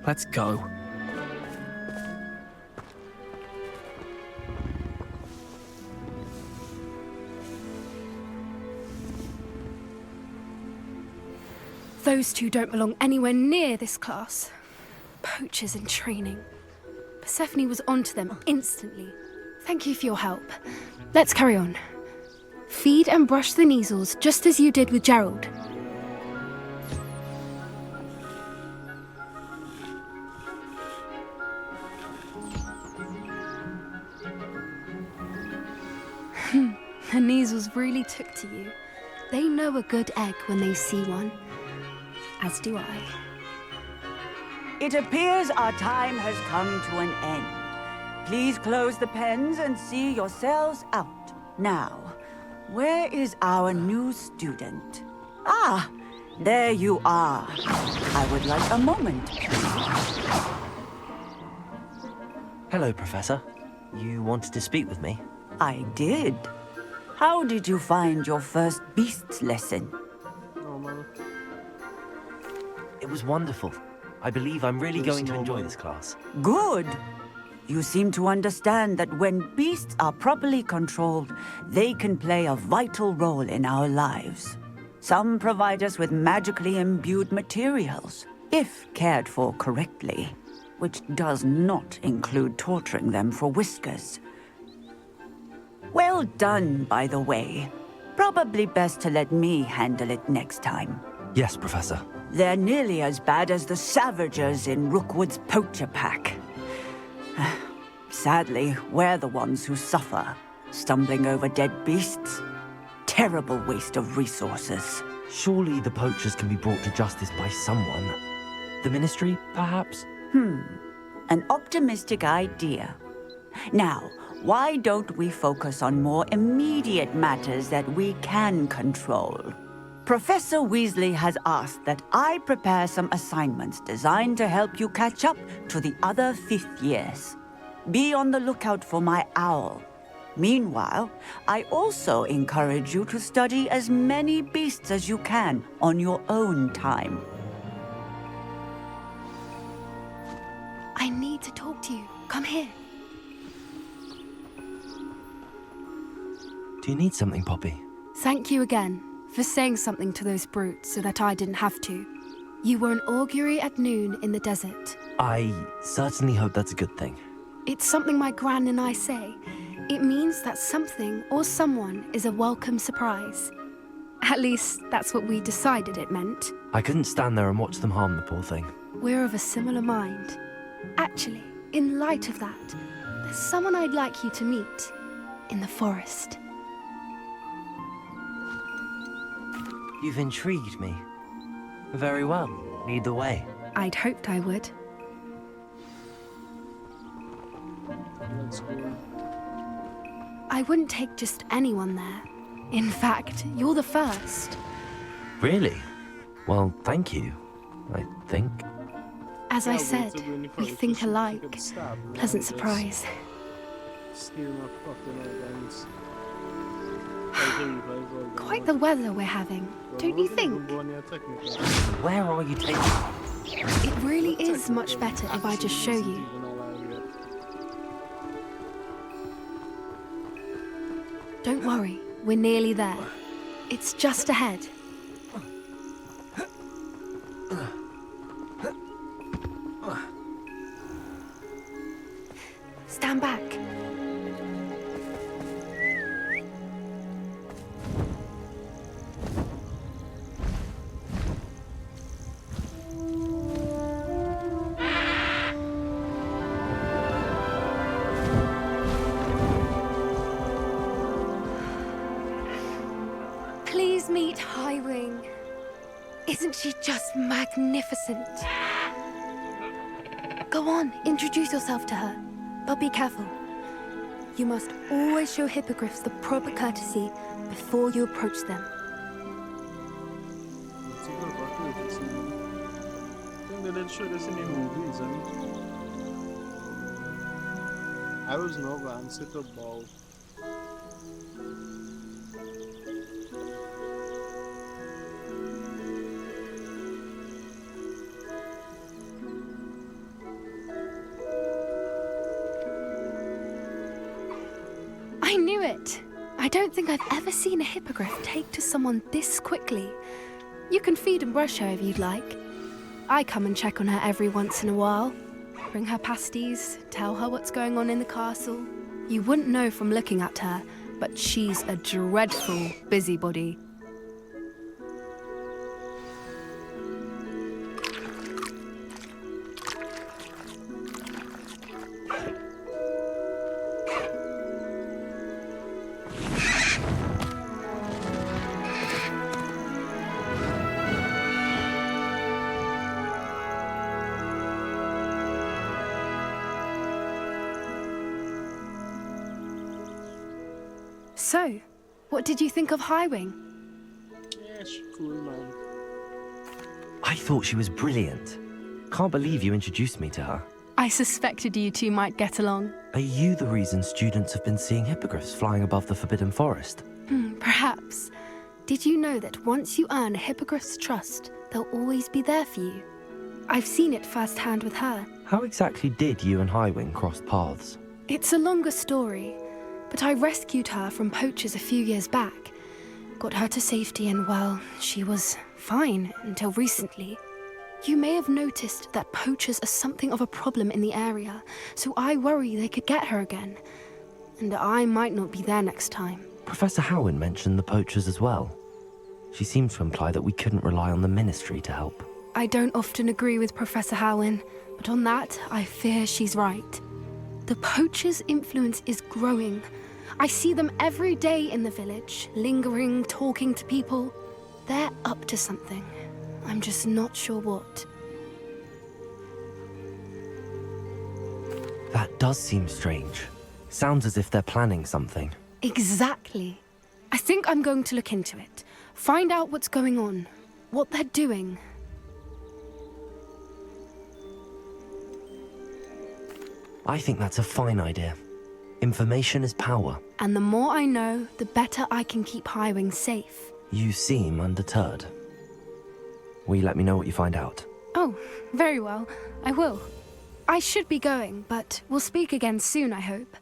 Let's go. Those two don't belong anywhere near this class. Poachers in training. Persephone was onto them instantly. Thank you for your help. Let's carry on. Feed and brush the Neasels just as you did with Gerald. The Neasels really took to you. They know a good egg when they see one. As do I. It appears our time has come to an end. Please close the pens and see yourselves out. Now, where is our new student? Ah, there you are. I would like a moment, please. Hello, Professor. You wanted to speak with me? I did. How did you find your first beasts lesson? It was wonderful. I believe I'm really going to enjoy this class. Good. You seem to understand that when beasts are properly controlled, they can play a vital role in our lives. Some provide us with magically imbued materials, if cared for correctly, which does not include torturing them for whiskers. Well done, by the way. Probably best to let me handle it next time. Yes, Professor. They're nearly as bad as the Savagers in Rookwood's poacher pack. Sadly, we're the ones who suffer, stumbling over dead beasts. Terrible waste of resources. Surely the poachers can be brought to justice by someone. The Ministry, perhaps? An optimistic idea. Now, why don't we focus on more immediate matters that we can control? Professor Weasley has asked that I prepare some assignments designed to help you catch up to the other fifth years. Be on the lookout for my owl. Meanwhile, I also encourage you to study as many beasts as you can on your own time. I need to talk to you. Come here. Do you need something, Poppy? Thank you again for saying something to those brutes so that I didn't have to. You were an augury at noon in the desert. I certainly hope that's a good thing. It's something my gran and I say. It means that something or someone is a welcome surprise. At least, that's what we decided it meant. I couldn't stand there and watch them harm the poor thing. We're of a similar mind. Actually, in light of that, there's someone I'd like you to meet in the forest. You've intrigued me. Very well. Lead the way. I'd hoped I would. Let's go. I wouldn't take just anyone there. In fact, you're the first. Really? Well, thank you, I think. As I said, we think alike. Pleasant surprise. Steal my fucking organs. Quite the weather we're having, don't you think? Where are you taking me? It really is much better if I just show you. Don't worry, we're nearly there. It's just ahead. Stand back. Please meet Highwing. Isn't she just magnificent? Go on, introduce yourself to her. But be careful. You must always show hippogriffs the proper courtesy before you approach them. I was no answer to bow. I knew it! I don't think I've ever seen a hippogriff take to someone this quickly. You can feed and brush her if you'd like. I come and check on her every once in a while. Bring her pasties, tell her what's going on in the castle. You wouldn't know from looking at her, but she's a dreadful busybody. So, what did you think of Highwing? Yeah, she's cool, man. I thought she was brilliant. Can't believe you introduced me to her. I suspected you two might get along. Are you the reason students have been seeing hippogriffs flying above the Forbidden Forest? Perhaps. Did you know that once you earn a hippogriff's trust, they'll always be there for you? I've seen it firsthand with her. How exactly did you and Highwing cross paths? It's a longer story, but I rescued her from poachers a few years back. Got her to safety and, well, she was fine until recently. You may have noticed that poachers are something of a problem in the area, so I worry they could get her again. And I might not be there next time. Professor Howin mentioned the poachers as well. She seemed to imply that we couldn't rely on the Ministry to help. I don't often agree with Professor Howin, but on that, I fear she's right. The poachers' influence is growing. I see them every day in the village, lingering, talking to people. They're up to something. I'm just not sure what. That does seem strange. Sounds as if they're planning something. Exactly. I think I'm going to look into it. Find out what's going on, what they're doing. I think that's a fine idea. Information is power. And the more I know, the better I can keep Highwing safe. You seem undeterred. Will you let me know what you find out? Oh, very well. I will. I should be going, but we'll speak again soon, I hope.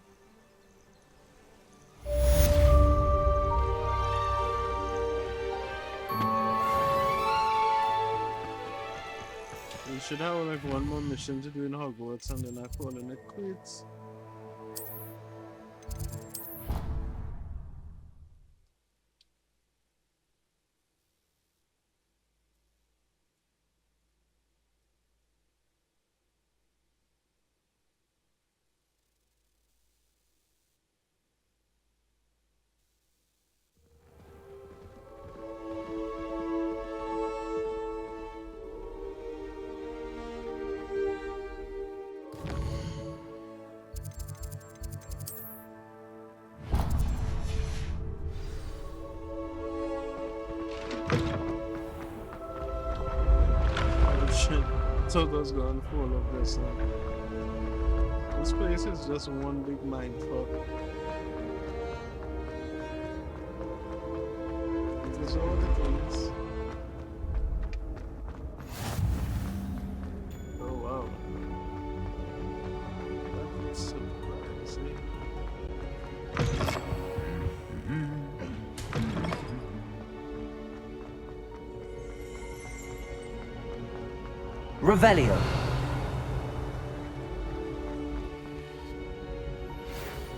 We should have like one more mission to do in Hogwarts and then I'm calling it quits. So those gone full of this now. This place is just one big mindfuck. It is all the things. Oh wow. That's surprising. Revelio.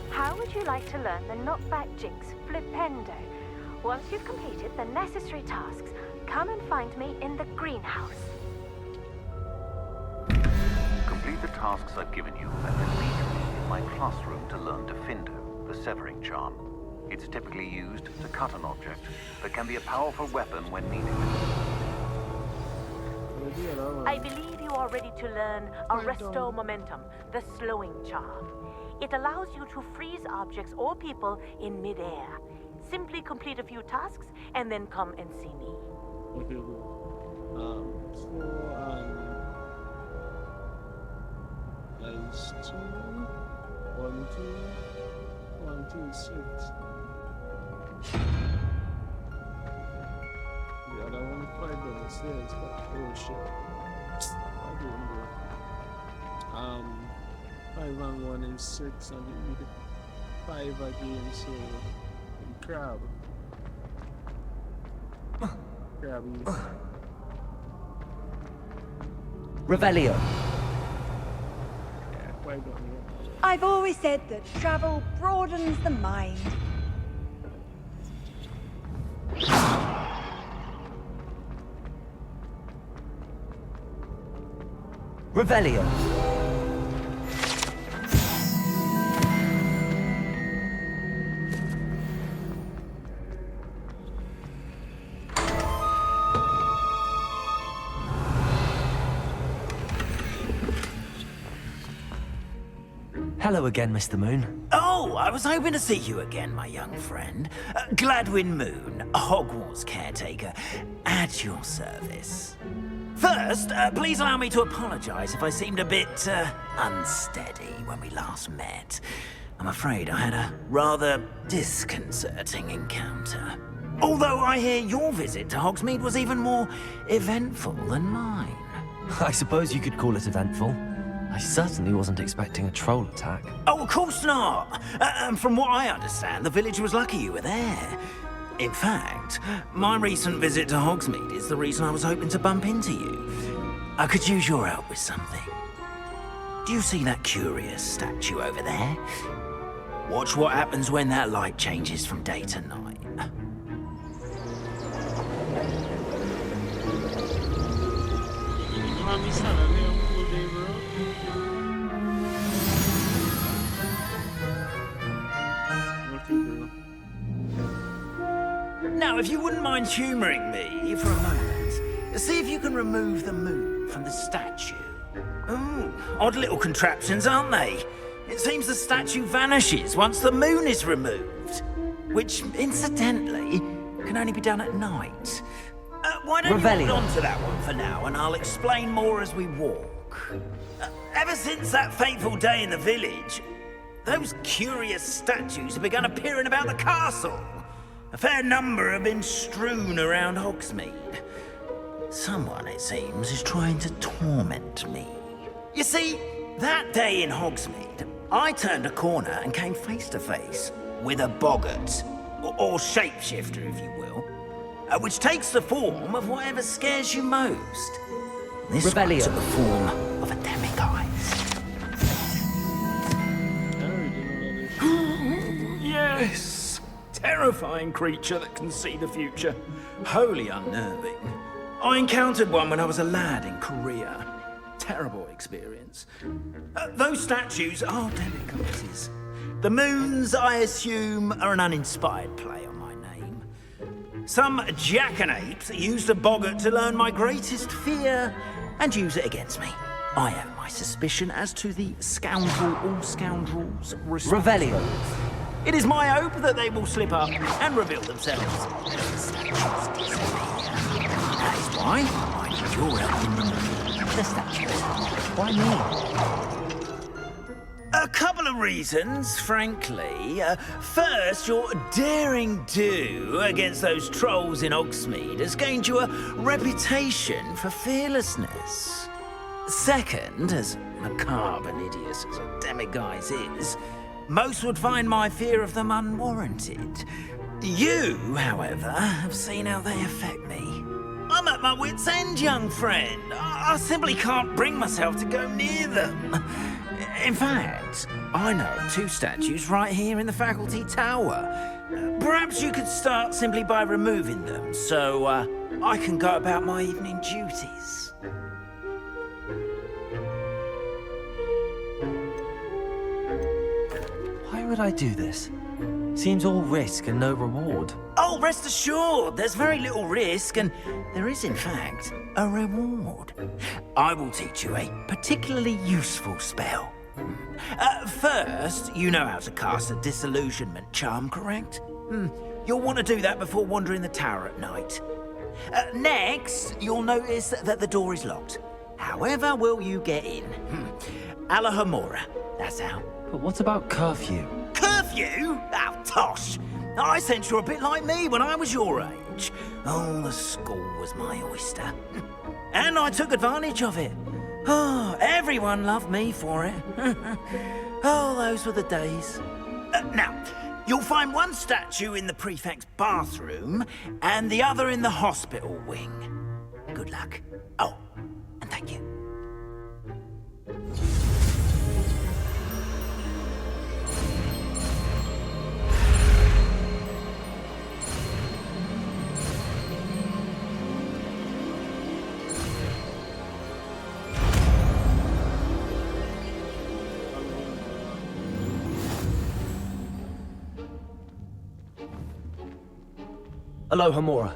How would you like to learn the knockback jinx Flipendo? Once you've completed the necessary tasks, come and find me in the greenhouse. Complete the tasks I've given you and then meet me in my classroom to learn Defendo, the severing charm. It's typically used to cut an object, but can be a powerful weapon when needed. I believe you are ready to learn Arresto Momentum, the slowing charm. It allows you to freeze objects or people in midair. Simply complete a few tasks and then come and see me. Okay, good. Nice 2, 1, 2, 1, 2, 6. Yeah, that one 5 downstairs, but oh shit. I didn't do it. 5 and 1 is 6, and you need 5 again, so crab. Crabbies. Revelio. Yeah, 5 on here. I've always said that travel broadens the mind. Revelio. Hello again, Mr. Moon. Oh, I was hoping to see you again, my young friend. Gladwin Moon, Hogwarts caretaker, at your service. First, please allow me to apologize if I seemed a bit unsteady when we last met. I'm afraid I had a rather disconcerting encounter. Although I hear your visit to Hogsmeade was even more eventful than mine. I suppose you could call it eventful. I certainly wasn't expecting a troll attack. Oh, of course not! From what I understand, the village was lucky you were there. In fact, my recent visit to Hogsmeade is the reason I was hoping to bump into you. I could use your help with something. Do you see that curious statue over there? Watch what happens when that light changes from day to night. Now, if you wouldn't mind humoring me for a moment, see if you can remove the moon from the statue. Ooh, odd little contraptions, aren't they? It seems the statue vanishes once the moon is removed, which, incidentally, can only be done at night. Why don't you hold on to that one for now, and I'll explain more as we walk. Ever since that fateful day in the village, those curious statues have begun appearing about the castle. A fair number have been strewn around Hogsmeade. Someone, it seems, is trying to torment me. You see, That day in Hogsmeade, I turned a corner and came face to face with a boggart, or shapeshifter, if you will, which takes the form of whatever scares you most. This one took the form of a demiguise. Yes! Terrifying creature that can see the future. Wholly unnerving. I encountered one when I was a lad in Korea. Terrible experience. Those statues are demiguises. The moons, I assume, are an uninspired play on my name. Some jackanapes used a boggart to learn my greatest fear and use it against me. I have my suspicion as to the scoundrel or scoundrels responsible. Revelio. It is my hope that they will slip up and reveal themselves. The statues disappear. That is why I need your help in removing the statues. Why me? A couple of reasons, frankly. First, your daring do against those trolls in Hogsmeade has gained you a reputation for fearlessness. Second, as macabre and hideous as a demiguise is, most would find my fear of them unwarranted. You, however, have seen how they affect me. I'm at my wit's end, young friend. I simply can't bring myself to go near them. In fact, I know of 2 statues right here in the faculty tower. Perhaps you could start simply by removing them, so I can go about my evening duties. Why would I do this? Seems all risk and no reward. Oh, rest assured, there's very little risk, and there is, in fact, a reward. I will teach you a particularly useful spell. First, you know how to cast a disillusionment charm, correct? You'll want to do that before wandering the tower at night. Next, you'll notice that the door is locked. However will you get in? Alahomora, that's how. But what about curfew? Curfew? Oh, tosh! I sense you're a bit like me when I was your age. Oh, the school was my oyster. And I took advantage of it. Oh, everyone loved me for it. Oh, those were the days. Now, you'll find one statue in the prefect's bathroom and the other in the hospital wing. Good luck. Oh, and thank you. Alohomora.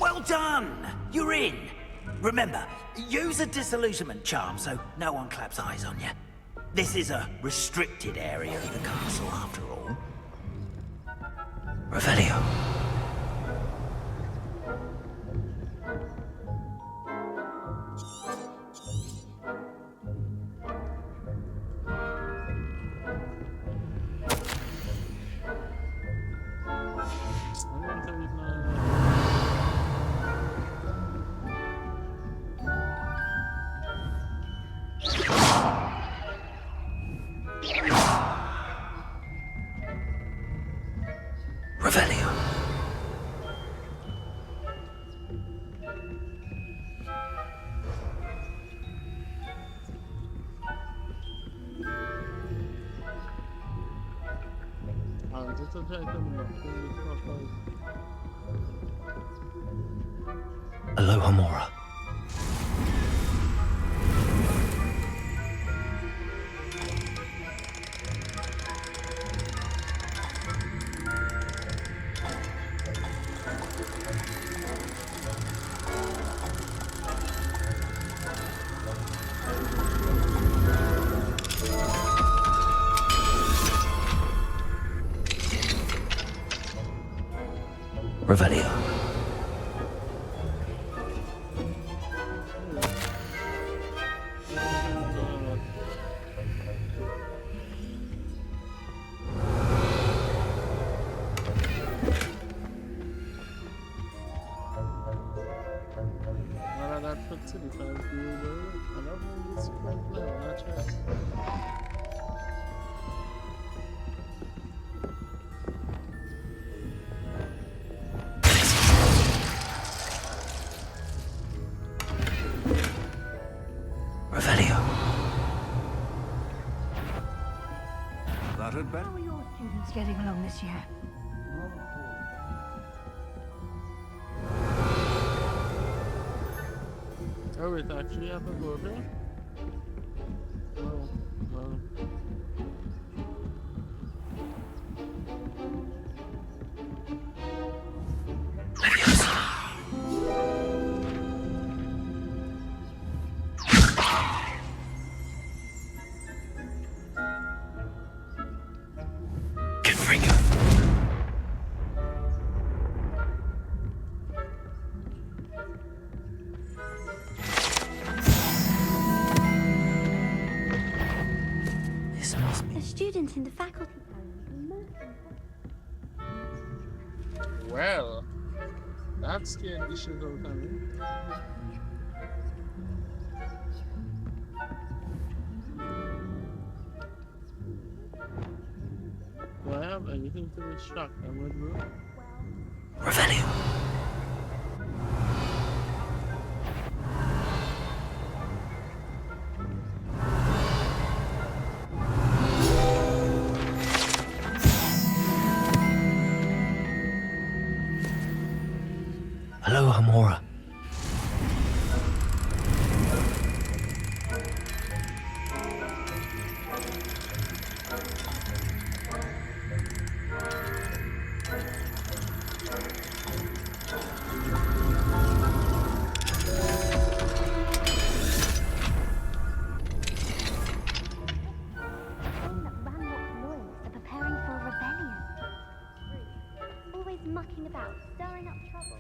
Well done! You're in. Remember, use a disillusionment charm so no one claps eyes on you. This is a restricted area of the castle, after all. Revelio. Revelio. Alohomora. Revelio. Voilà, that puts it if I do I love when this right now, not just. Revelio. That had better. How are your students getting along this year? Oh, it actually have a border? Oh, well. This must be. The students in the faculty Well, that's the additional coming. Do I have anything to distract them with, bro? Revelio. Hello, Hamora. mucking about, stirring up trouble.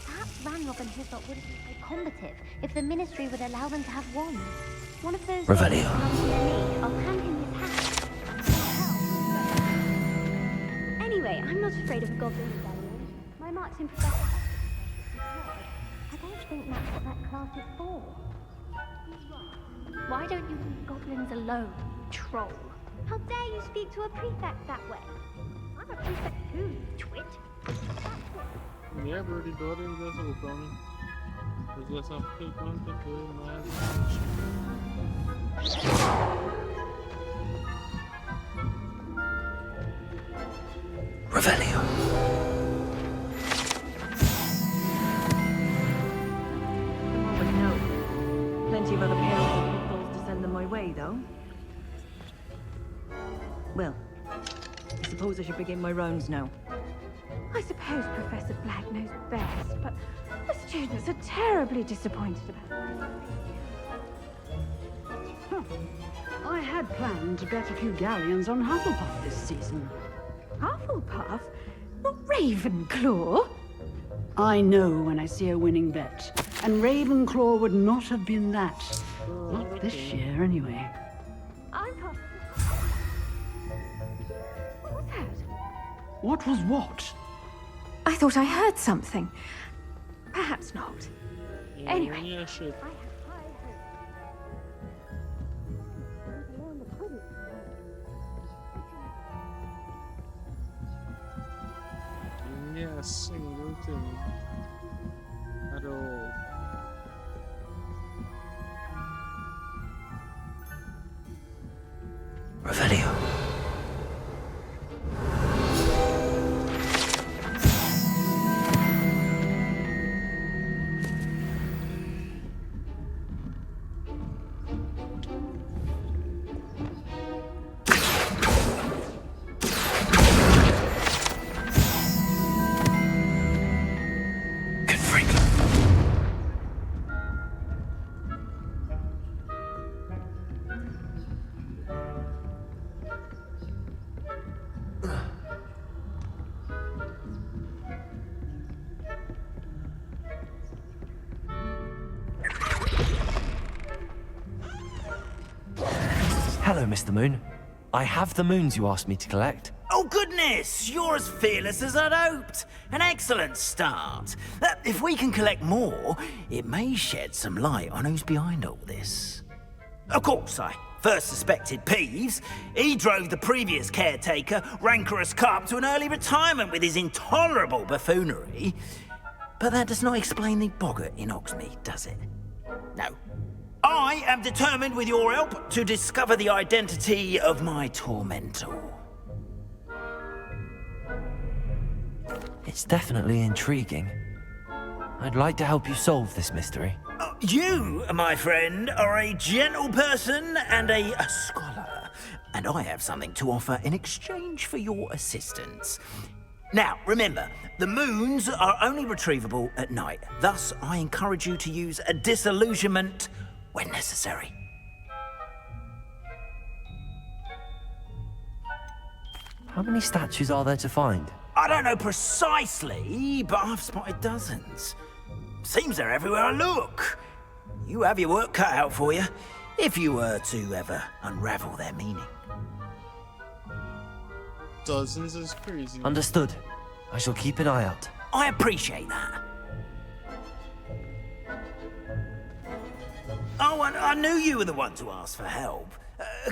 Perhaps Ranrock and Hislop wouldn't be so combative if the Ministry would allow them to have wands. One of those Revelio. comes near me, I'll hand him his hat. Anyway, I'm not afraid of a goblin rebellion. My marks in Professor I don't think that's what that class is for. Why don't you leave goblins alone, troll? How dare you speak to a prefect that way? I'm a prefect too, you twit. Yeah, bro, the door didn't just open. It's just a fake one to play my Revelio. But no. Plenty of other powerful pitfalls to send them my way, though. Well, I suppose I should begin my rounds now. I suppose Professor Black knows best, but the students are terribly disappointed about it. I had planned to bet a few galleons on Hufflepuff this season. Hufflepuff? Not Ravenclaw? I know when I see a winning bet, and Ravenclaw would not have been that. Not this year, anyway. I'm Puff. What was that? What was what? I thought I heard something. Perhaps not. Anyway. Yeah, shit. Yeah, single thing at all. Revelio. hello, Mr. Moon. I have the moons you asked me to collect. Oh, goodness! You're as fearless as I'd hoped. An excellent start. If we can collect more, it may shed some light on who's behind all this. Of course, I first suspected Peeves. He drove the previous caretaker, Rancorous Carp, to an early retirement with his intolerable buffoonery. But that does not explain the boggart in Oxmead, does it? No. I am determined, with your help, to discover the identity of my tormentor. It's definitely intriguing. I'd like to help you solve this mystery. You, my friend, are a gentle person and a scholar, and I have something to offer in exchange for your assistance. Now, remember, the moons are only retrievable at night. Thus, I encourage you to use a disillusionment when necessary. How many statues are there to find? I don't know precisely, but I've spotted dozens. Seems they're everywhere I look. You have your work cut out for you, if you were to ever unravel their meaning. Dozens is crazy. Understood. I shall keep an eye out. I appreciate that. Oh, and I knew you were the one to ask for help.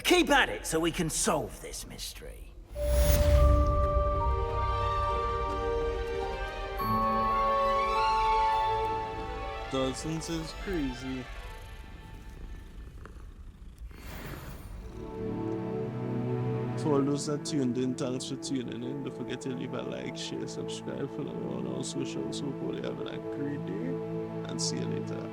Keep at it so we can solve this mystery. Dozens is crazy. For all those that tuned in, thanks for tuning in. Don't forget to leave a like, share, subscribe, follow me on all socials. Hope you have a great day, and see you later.